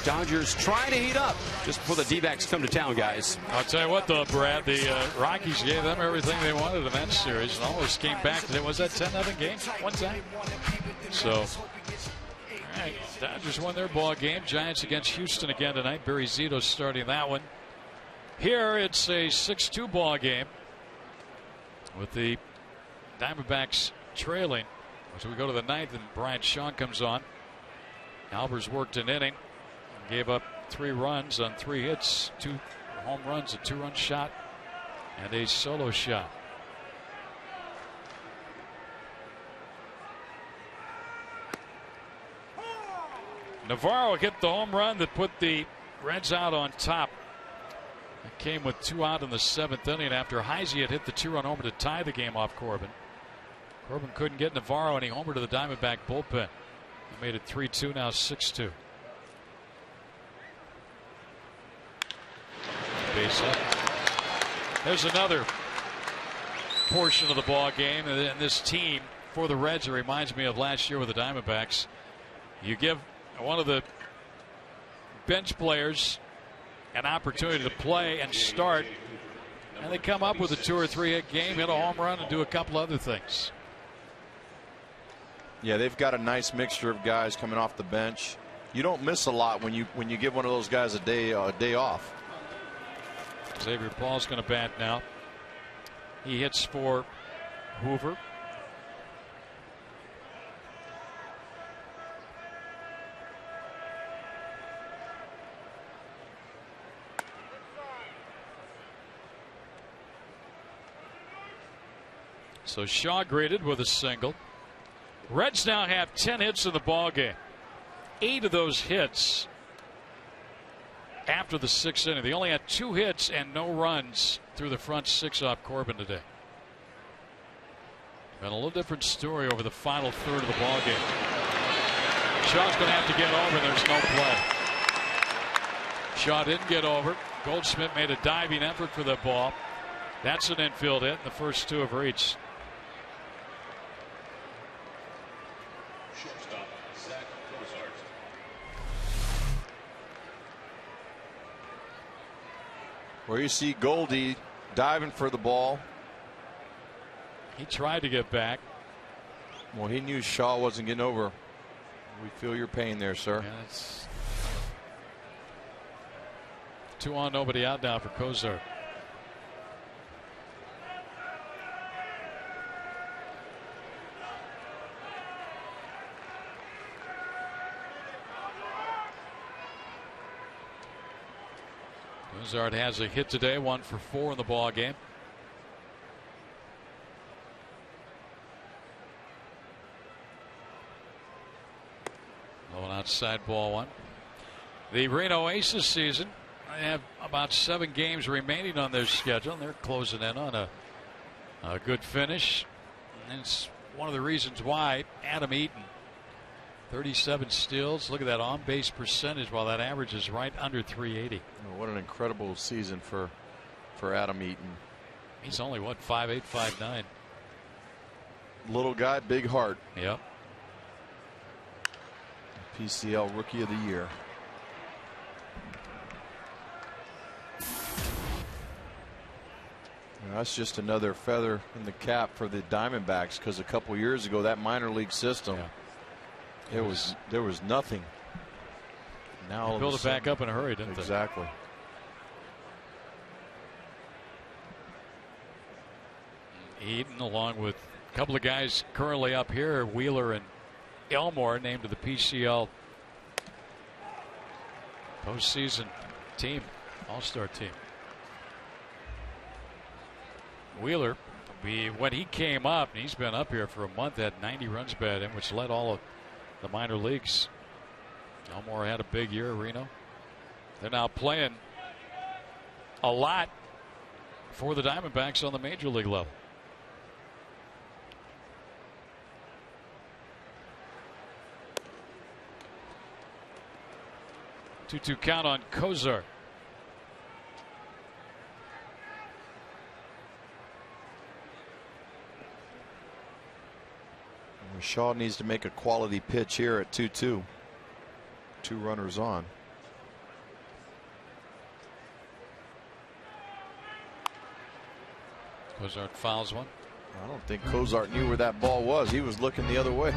Dodgers trying to heat up just before the D-backs come to town, guys.
I'll tell you what, though, Brad, the Rockies gave them everything they wanted in that series and almost came back. Was that 10-0 game one time? So, all right, Dodgers won their ball game. Giants against Houston again tonight. Barry Zito starting that one. Here it's a 6-2 ball game with the Diamondbacks trailing. So we go to the ninth, and Brian Shaw comes on. Albers worked an inning. Gave up 3 runs on 3 hits, 2 home runs, a 2-run shot, and a solo shot. Navarro hit the home run that put the Reds out on top. It came with 2 out in the 7th inning after HEISEY had hit the 2-run homer to tie the game off Corbin. Corbin couldn't get Navarro, and he homered to the Diamondback bullpen. He made it 3-2, now 6-2. Base hit. There's another portion of the ball game, and this team for the Reds, it reminds me of last year with the Diamondbacks. You give one of the bench players an opportunity to play and start, and they come up with a 2 or 3 hit game, hit a home run, and do a couple other things.
Yeah, they've got a nice mixture of guys coming off the bench. You don't miss a lot when you give one of those guys a day off.
Xavier Paul's going to bat now. He hits for Hoover. So Shaw greeted with a single. Reds now have 10 hits in the ball game. 8 of those hits after the 6th inning. They only had 2 hits and no runs through the front 6 off Corbin today. And a little different story over the final third of the ball game. Shaw's going to have to get over. There's no play. Shaw didn't get over. Goldschmidt made a diving effort for the ball. That's an infield hit. The first 2 have reached.
Shortstop, ZACK.
Where you see Goldie diving for the ball.
He tried to get back.
Well, he knew Shaw wasn't getting over. We feel your pain there, sir.
Yeah, it's 2 on, nobody out now for COZART. COZART has a hit today, 1 for 4 in the ball game. Low and outside, ball 1. The Reno Aces season, they have about 7 games remaining on their schedule, and they're closing in on a good finish. And it's one of the reasons why Adam Eaton, 37 steals. Look at that on base percentage, while that average is right under 380.
Oh, what an incredible season for Adam Eaton.
He's only, what, 5'8", 5'9".
Little guy, big heart.
Yep.
PCL Rookie of the Year. Now, that's just another feather in the cap for the Diamondbacks, because a couple years ago, that minor league system, there was nothing. Now
they built it back up in a hurry, didn't they?
Exactly.
Eaton, along with a couple of guys currently up here, Wheeler and Elmore, named to the PCL postseason team, all-star team. Wheeler, when he came up, and he's been up here for a month, had 90 runs batted in, which led all of the minor leagues. Elmore had a big year, Reno. They're now playing a lot for the Diamondbacks on the major league level. 2-2 count on COZART.
Shaw needs to make a quality pitch here at 2-2. 2 runners on.
COZART fouls one.
I don't think COZART knew where that ball was. He was looking the other way.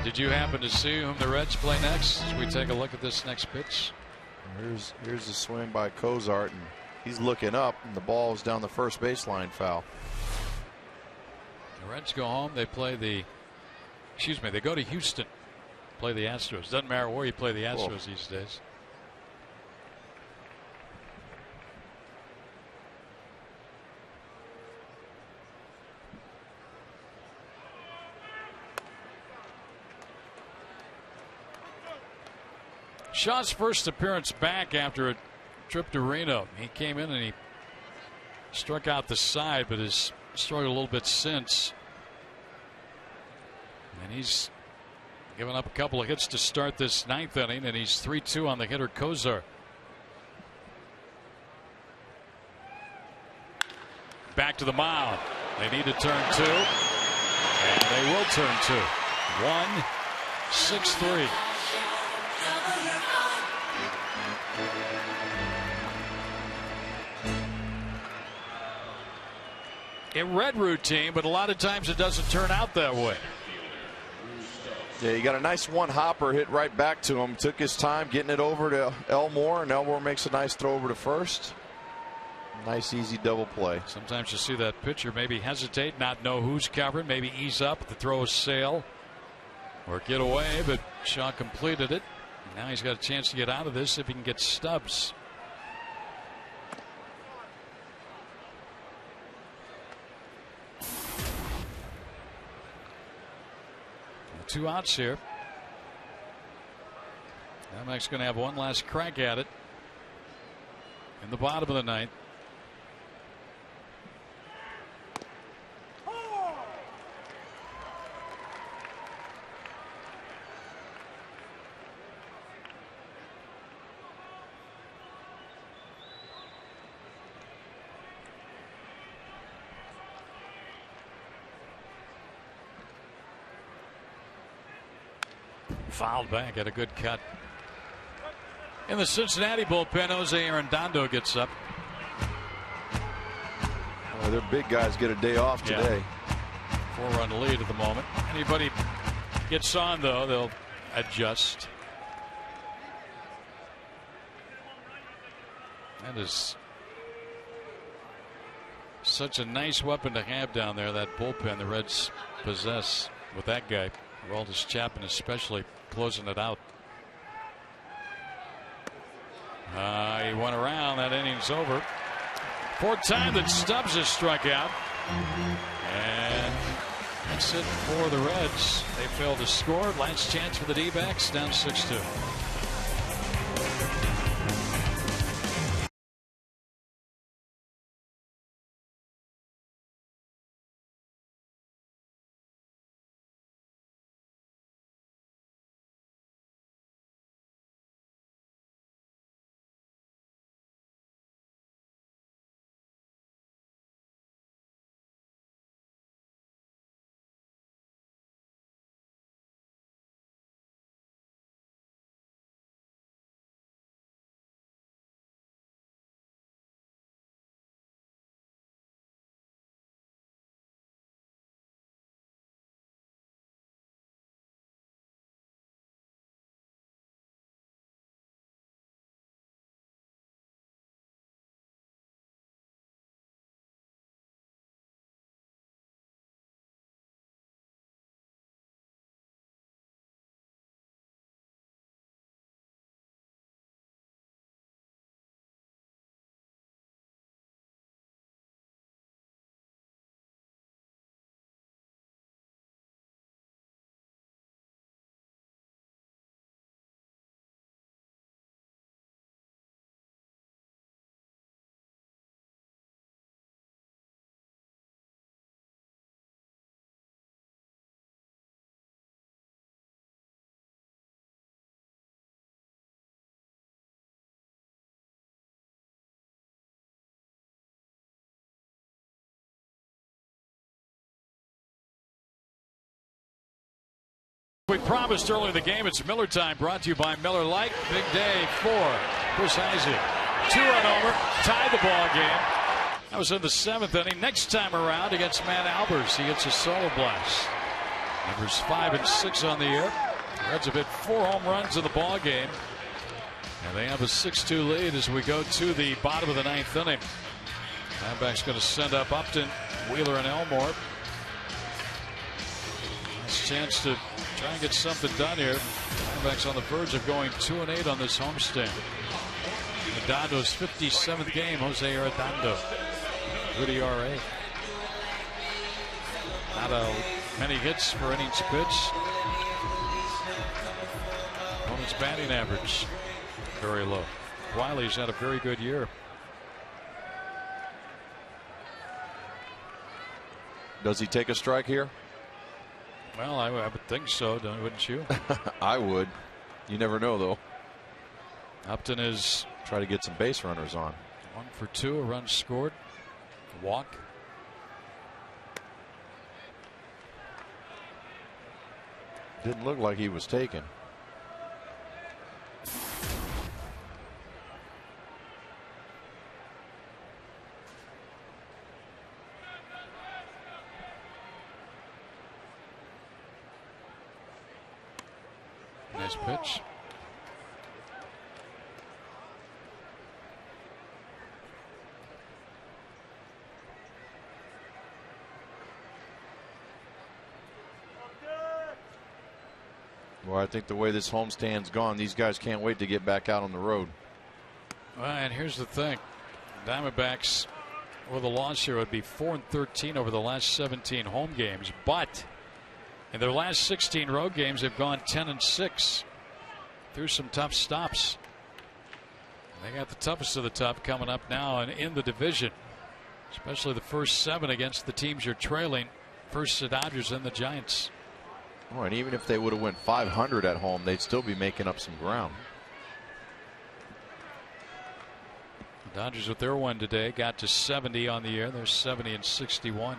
Did you happen to see whom the Reds play next as we take a look at this next pitch?
Here's the swing by COZART, and he's looking up, and the ball's down the first baseline foul.
The Reds go home. They play the, they go to Houston, play the Astros. Doesn't matter where you play the Astros these days. Shaw's first appearance back after a trip to Reno. He came in and he struck out the side, but has struggled a little bit since. And he's given up a couple of hits to start this 9th inning, and he's 3-2 on the hitter COZART. Back to the mound. They need to turn 2, and they will turn 2. 1-6-3. A Red routine, but a lot of times it doesn't turn out that way.
Yeah, he got a nice one hopper hit right back to him. Took his time getting it over to Elmore, and Elmore makes a nice throw over to first. Nice easy double play.
Sometimes you see that pitcher maybe hesitate, not know who's covering, maybe ease up, the throw is sail or get away, but Shaw completed it. Now he's got a chance to get out of this if he can get Stubbs. 2 outs here. Mike's going to have one last crack at it in the bottom of the 9th. Fouled back at a good cut. In the Cincinnati bullpen, Jose Arredondo gets up.
Well, their big guys get a day off today.
4-run lead at the moment. Anybody gets on, though, they'll adjust. That is such a nice weapon to have down there, that bullpen the Reds possess with that guy. Aroldis Chapman especially closing it out. He went around. That inning's over. 4th time that Stubbs has struck out. And that's it for the Reds. They failed to score. Last chance for the D-backs, down 6-2. We promised earlier in the game, it's Miller time, brought to you by Miller Lite. Big day for Chris HEISEY. 2-run homer, tied the ball game. That was in the 7th inning. Next time around against Matt Albers, he gets a solo blast. Numbers 5 and 6 on the year. Reds have hit 4 home runs in the ball game, and they have a 6-2 lead as we go to the bottom of the 9th inning. Diamondbacks going to send up Upton, Wheeler, and Elmore. Nice chance to try and get something done here. Diamondbacks on the verge of going 2-8 on this homestand. Adondo's 57th game. Jose Arredondo. Good ERA. Not many hits for innings pitched. Opponent's batting average very low. Wiley's had a very good year.
Does he take a strike here?
Well, I would think so, wouldn't you?
I would. You never know, though.
Upton is
try to get some base runners on.
1 for 2, a run scored, a walk.
Didn't look like he was taken.
Nice pitch.
Well, I think the way this homestand's gone, these guys can't wait to get back out on the road.
Well, and here's the thing. Diamondbacks with a loss here would be 4-13 over the last 17 home games, but in their last 16 road games, they've gone 10-6 through some tough stops. They got the toughest of the tough coming up now and in the division, especially the first 7 against the teams you're trailing. First the Dodgers and the Giants.
Oh, and even if they would have went 500 at home, they'd still be making up some ground.
The Dodgers with their win today got to 70 on the year. They're 70-61.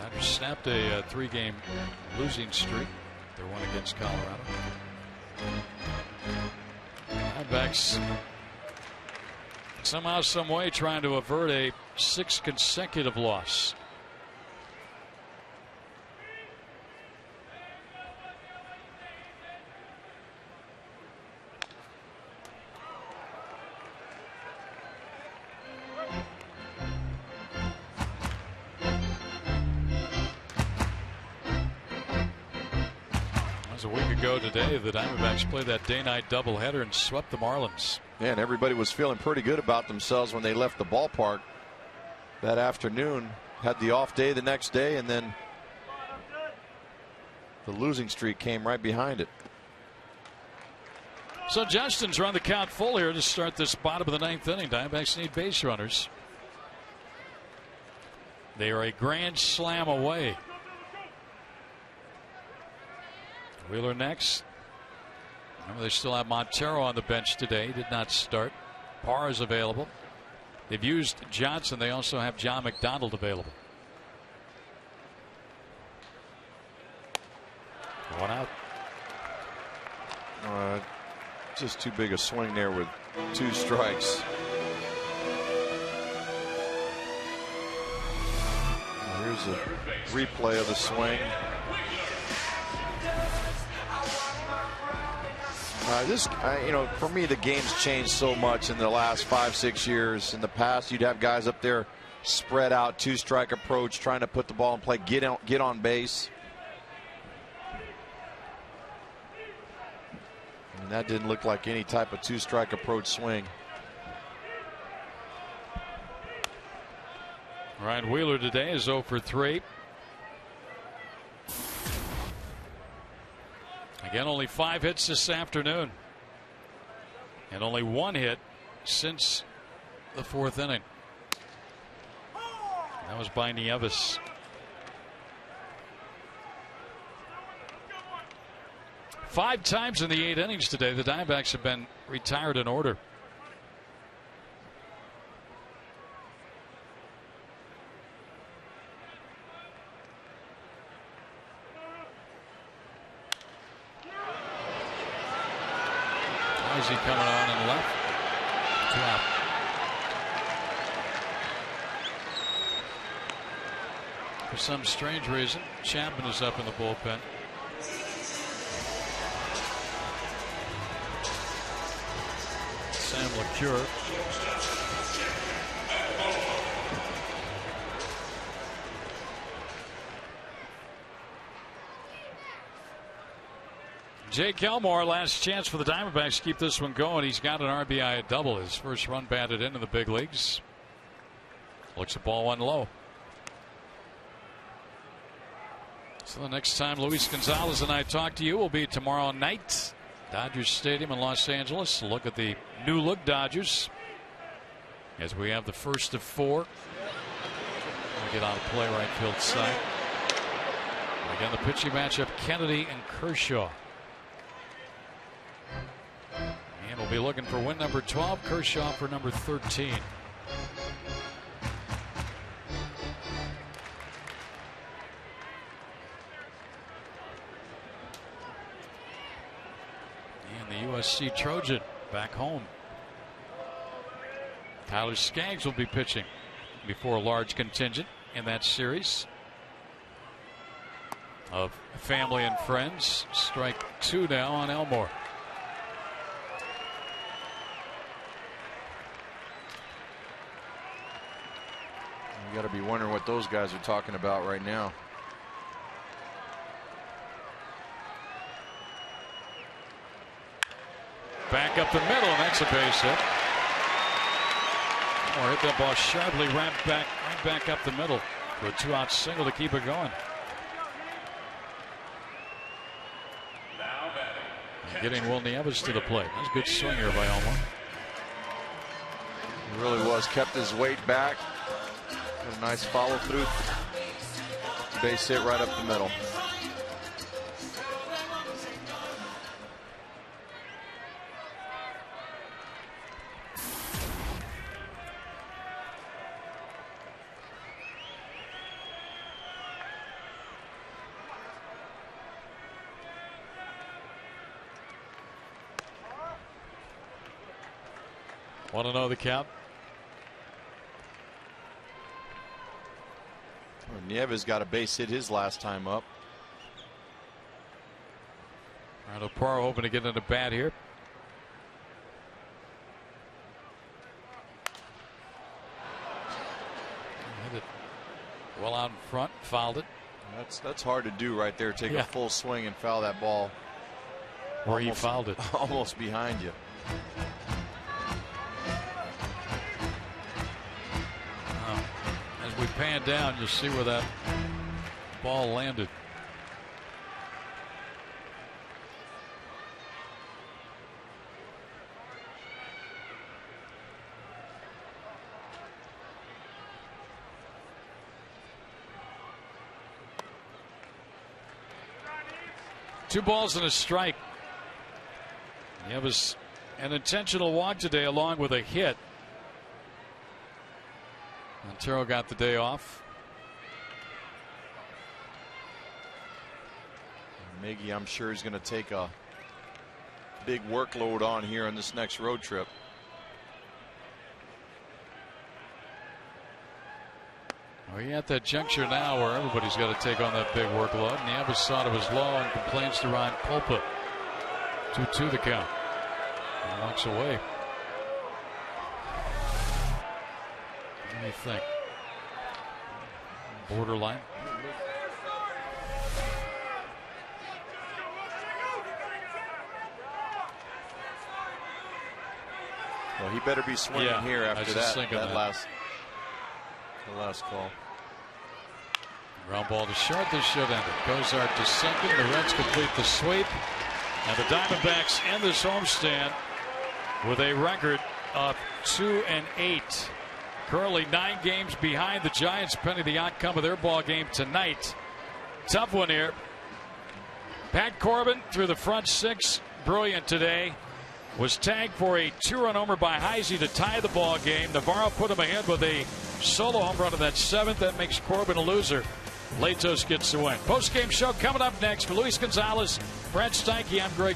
Dodgers snapped a 3-game losing streak. Their one against Colorado. Diamondbacks somehow, some way trying to avert a 6th consecutive loss. A week ago today, the Diamondbacks played that day-night doubleheader and swept the Marlins.
Yeah, and everybody was feeling pretty good about themselves when they left the ballpark that afternoon. Had the off day the next day, and then the losing streak came right behind it.
So Justin's run the count full here to start this bottom of the 9th inning. Diamondbacks need base runners. They are a grand slam away. Wheeler next. Remember, they still have Montero on the bench today. He did not start. Parr is available. They've used Johnson. They also have John McDonald available. 1 out.
Just too big a swing there with 2 strikes. Here's a replay of the swing. For me, the game's changed so much in the last 5-6 years. In the past, you'd have guys up there spread out, 2-strike approach, trying to put the ball in play, get on base. And that didn't look like any type of 2-strike approach swing.
Ryan Wheeler today is 0 for 3. Again, only 5 hits this afternoon. And only 1 hit since the 4th inning. That was by Nieves. 5 times in the 8 innings today, the Diamondbacks have been retired in order. HEISEY coming on and left. 2 out. For some strange reason, Chapman is up in the bullpen. Sam LeCure. Jake Elmore, last chance for the Diamondbacks to keep this one going. He's got an RBI double, his first run batted into the big leagues. Looks at ball 1 low. So the next time Luis Gonzalez and I talk to you will be tomorrow night, Dodgers Stadium in Los Angeles. Look at the new look Dodgers as we have the first of 4. We'll get on play right field side. Again, the pitching matchup, Kennedy and Kershaw. And we'll be looking for win number 12, Kershaw for number 13. And the USC Trojan back home. Tyler Skaggs will be pitching before a large contingent in that series of family and friends. Strike 2 now on Elmore.
You got to be wondering what those guys are talking about right now.
Back up the middle, and that's a base hit. Or hit that ball sharply right back up the middle for a 2-out single to keep it going. Getting Will Nieves to the plate. That's a good swing here by Elmore.
He really was. Kept his weight back. Got a nice follow through. Base hit right up the middle.
Want to know the count?
Nieves got a base hit his last time up.
Paro hoping to get into bat here. Hit it well out in front, fouled it.
That's hard to do right there. Take a full swing and foul that ball.
Where he fouled it.
Almost behind you.
As we pan down, you'll see where that ball landed. Two balls and a strike. It was an intentional walk today along with a hit. Montero got the day off.
Miggy, I'm sure, is going to take a big workload on here on this next road trip.
Well, you're at that juncture now where everybody's got to take on that big workload. And Nieves thought it was low and complains to Ron Kulpa. 2-2 the count. He walks away. What do you think? Borderline.
Well, he better be swinging here after that last call.
Ground ball to short. This should end it. COZART to second. The Reds complete the sweep. And the Diamondbacks end this homestand with a record of 2-8. Currently 9 games behind the Giants, pending the outcome of their ball game tonight. Tough one here. Pat Corbin through the front six, brilliant today. Was tagged for a 2-run homer by HEISEY to tie the ball game. Navarro put him ahead with a solo home run in that seventh. That makes Corbin a loser. Latos gets the win. Post-game show coming up next. For Luis Gonzalez, Brad Steinke, I'm Greg